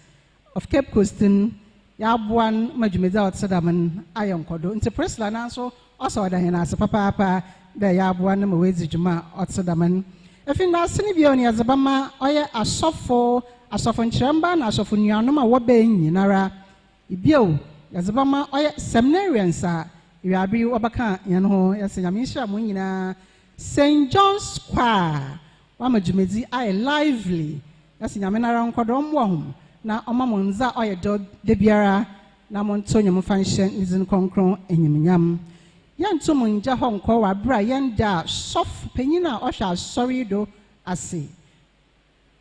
of Cape Coastin, Yabuan, Majumida, Sadaman, Iron Kodo, into Priscilla, and also order him as a papa, the Yabuan, Mawezi Juma, or Sadaman. If in that Sinibioni as a Bama, or a soft asofo nkyerɛmba na asofo nuanom a wɔbɛn nyinara ibio yazabama ɔyɛ seminarians a wiabe wɔbɛka yɛn ho yɛsɛ nyame nhyira mo nyinaa St. John's Choir wama dwumadi ayɛ lively yɛsɛ nyame nara nkɔdɔ mmoa ho na ɔma mo nza ɔyɛ dɔ de biara na mo nto nyɛ mo fa nhyɛ ne din kronkron enyimnyam yɛnto mo ngya hɔ nkɔ wɔ abere a yɛnda sɔfo panyin a ɔhwɛ asɔre do ase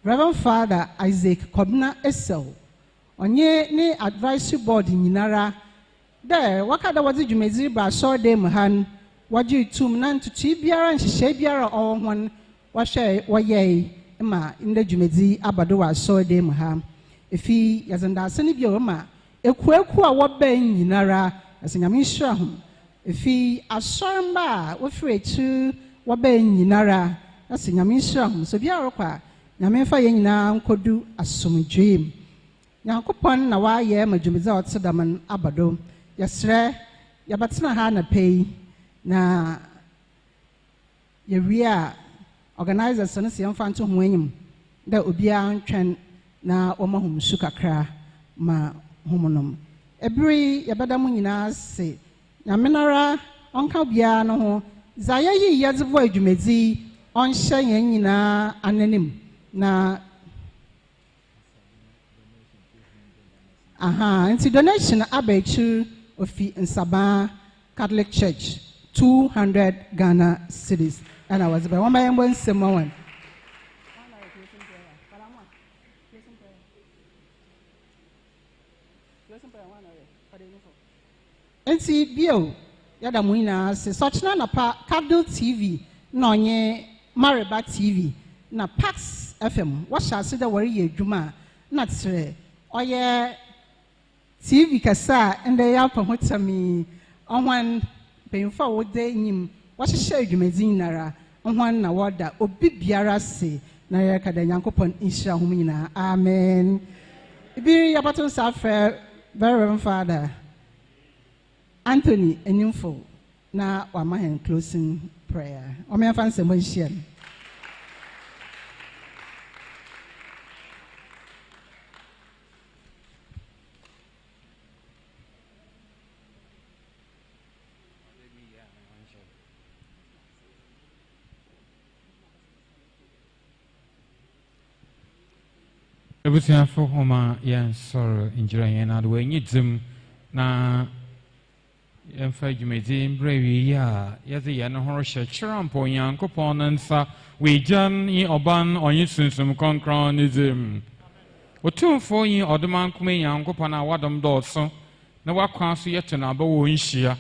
Reverend Father Isaac Kobna Esel, onye ne advisory board nyinara. There, wakada wazi jumezi ba so de mhan, waji tum nan to biara nhyehyɛ biara ɔwɔ hon, wahwɛ wɔyɛ ma inde jumezi abado wa so de mha. Efi yazanda asani bi o ma ekueku a wɔbɛn nyinara, asanyame hyira ho. Efi asɔrmba a wofiri etu wɔbɛn nyinara, asanyame hyira ho. So biara kwa Nyamefa yenina nkodu asomdwem. Nyankopɔn na wayɛ madwumadzi a ɔte daman abado. Yɛsrɛ yɛbɛtena ha na pɛi na yɛwie a organizers no sɛ yɛmfa nto ho anyim dɛ obiara ntwɛn na wɔma ho nsu kakra ma homonom. Ebere yɛbɛda mo nyinaa se Nyame nara ɔnka biara no ho za yɛyi yɛdze bɔ adwumadzi ɔnhyɛ yɛn nyinaa ananim. Na nti donation abechu ofi Nsaba Catholic Church 200 Ghana cedis and I was by one by one semon. Nti bio yada muina se such na pa Cable TV no nye Mariba TV na Pax FM what shall say that worry ye juma not say oye TV kasa and they are from me on one paying forward day him what shall you mezinara on one na wada obi biara say na yaka da yankopon insha humina amen ibiri yabaton safre very reverend Father Anthony Enyimfo na wamahen closing prayer o me fanse mo nhia. Ebusiafo homa yan soro injira yan adwe nyidzim na yemfa dwumedi mbrewi ya yeze yan horo hye chirampo yankopon nsa wejan yi oban onye sunsum konkron nizim otumfo yi odoman kume yankopon a wadom dotso na wakwa so yeto na bawo nhia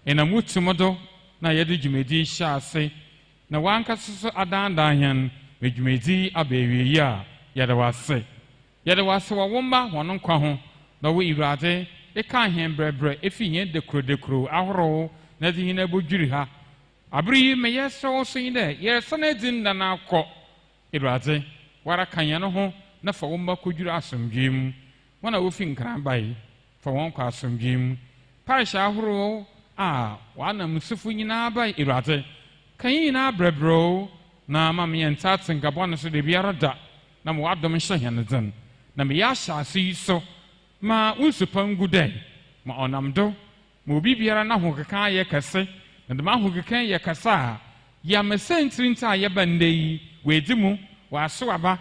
ena mutumodo na yede dwumedi hya ase na wanka so adandan yan dwumedi abewi ya yede wase yada wasewa womba wonon kwa ho na wo iwrade e ka hen brebre efinye dekro ahoro na di hina bodwiri ha abri me yeso so inde yeso na din na na akọ iwrade wara kanya no ho na fa womba kodwiri asomdwem wana wo fin kran bai fa won kwa asomdwem parisha ahoro a wana musufu nyina bai iwrade kan nyina brebro na mam yenta tsenka no so de biara da na mo adom hye hen den na me yasha so ma unsupan gude ma onamdo ma obi biara na ho keka ye kase na de ma ho keka ye kasa ya mesentrinta ye bande yi wedimu wa so aba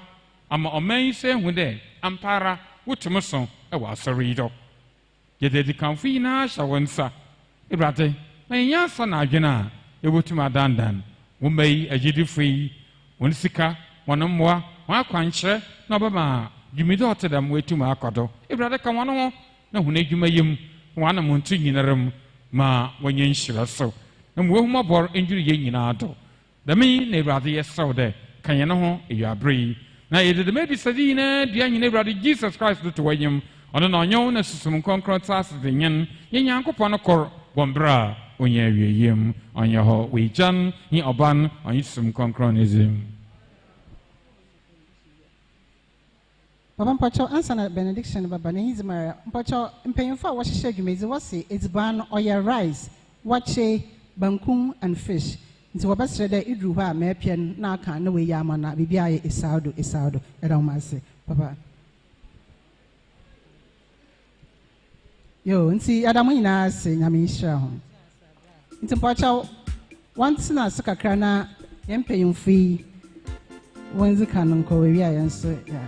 ama oman se hu de ampara wotum so e wa sori do ye de kanfu na sha wonsa ibrate ma nya sa na adwena e wotum adandan wo mai agidifui won sika wonomwa wa kwankyere na baba Jumidi otedam wetu ma akodo ibrade ka wano ho na huna adwuma yem wana muntu nyinaram ma wanye nhyira so na mo huma bor enjuri ye nyina ado da mi na ibrade yesaw de kanye no ho eyabrei na yede de mebi sadi na dia nyina ibrade Jesus Christ to wanyem ɔno na ɔnyɛ wo na susum nkronkron tase de nyen yɛ nyankopɔn no kɔr bɔmbra onye awieyem ɔnyɛ hɔ weigyan ne ɔban ɔnye susum nkronkron ezim. Papa Mpacho answer na benediction baba na hizimara Mpacho mpanyimfo a wɔhyehyɛ dwumadi wɔse edziban no ɔyɛ rice wɔkye bankum and fish nti wɔbɛsrɛ dɛ iduru hɔ a mɛpia no na aka na wɔyi ama na biribi ayɛ esaudo ɛda wɔn ase papa yo nti adamu nyinaa ase nyame nhyira ho nti Mpacho wɔntena ase kakra na yɛn mpanyimfo yi wɔn dzi ka no nkɔ wɔwi a yɛn nso ya.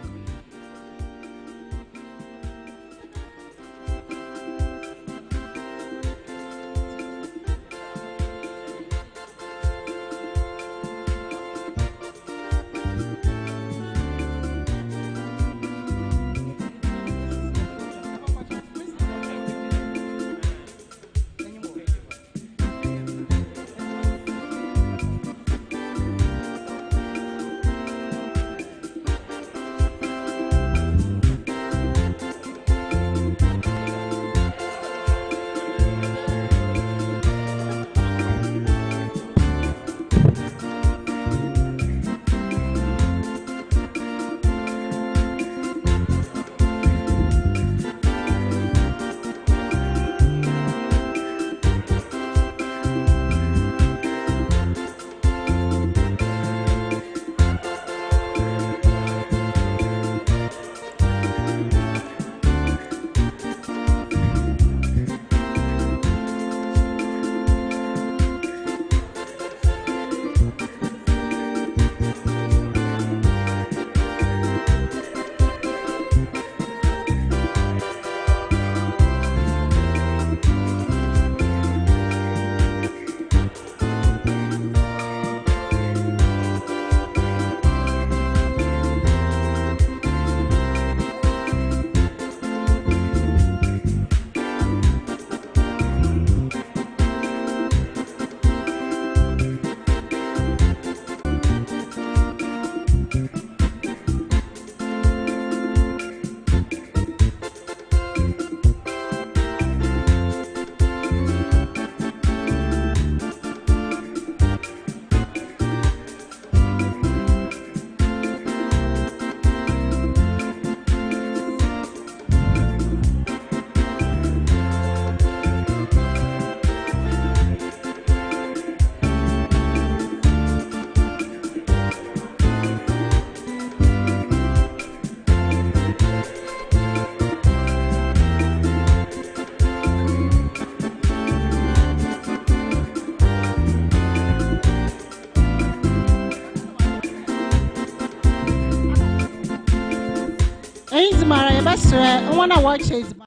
Mara yɛbɛsrɛ wɔn a wɔkyɛ edziban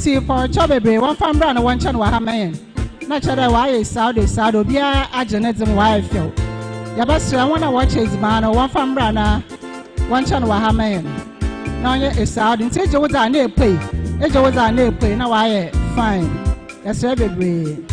ti pɔtɔ bebree wɔmfa mbra na wɔnkyɛ no wɔ ha mɛyɛn na kyerɛ dɛ wɔayɛ saudo obiara agye ne dzem wɔayɛ fɛw yɛbɛsrɛ wɔn a wɔkyɛ edziban no wɔmfa mbra na wɔnkyɛ no wɔ ha mɛyɛn na ɔnyɛ esaudo nti egye wodza na epei na wɔayɛ fine yɛsrɛ bebree.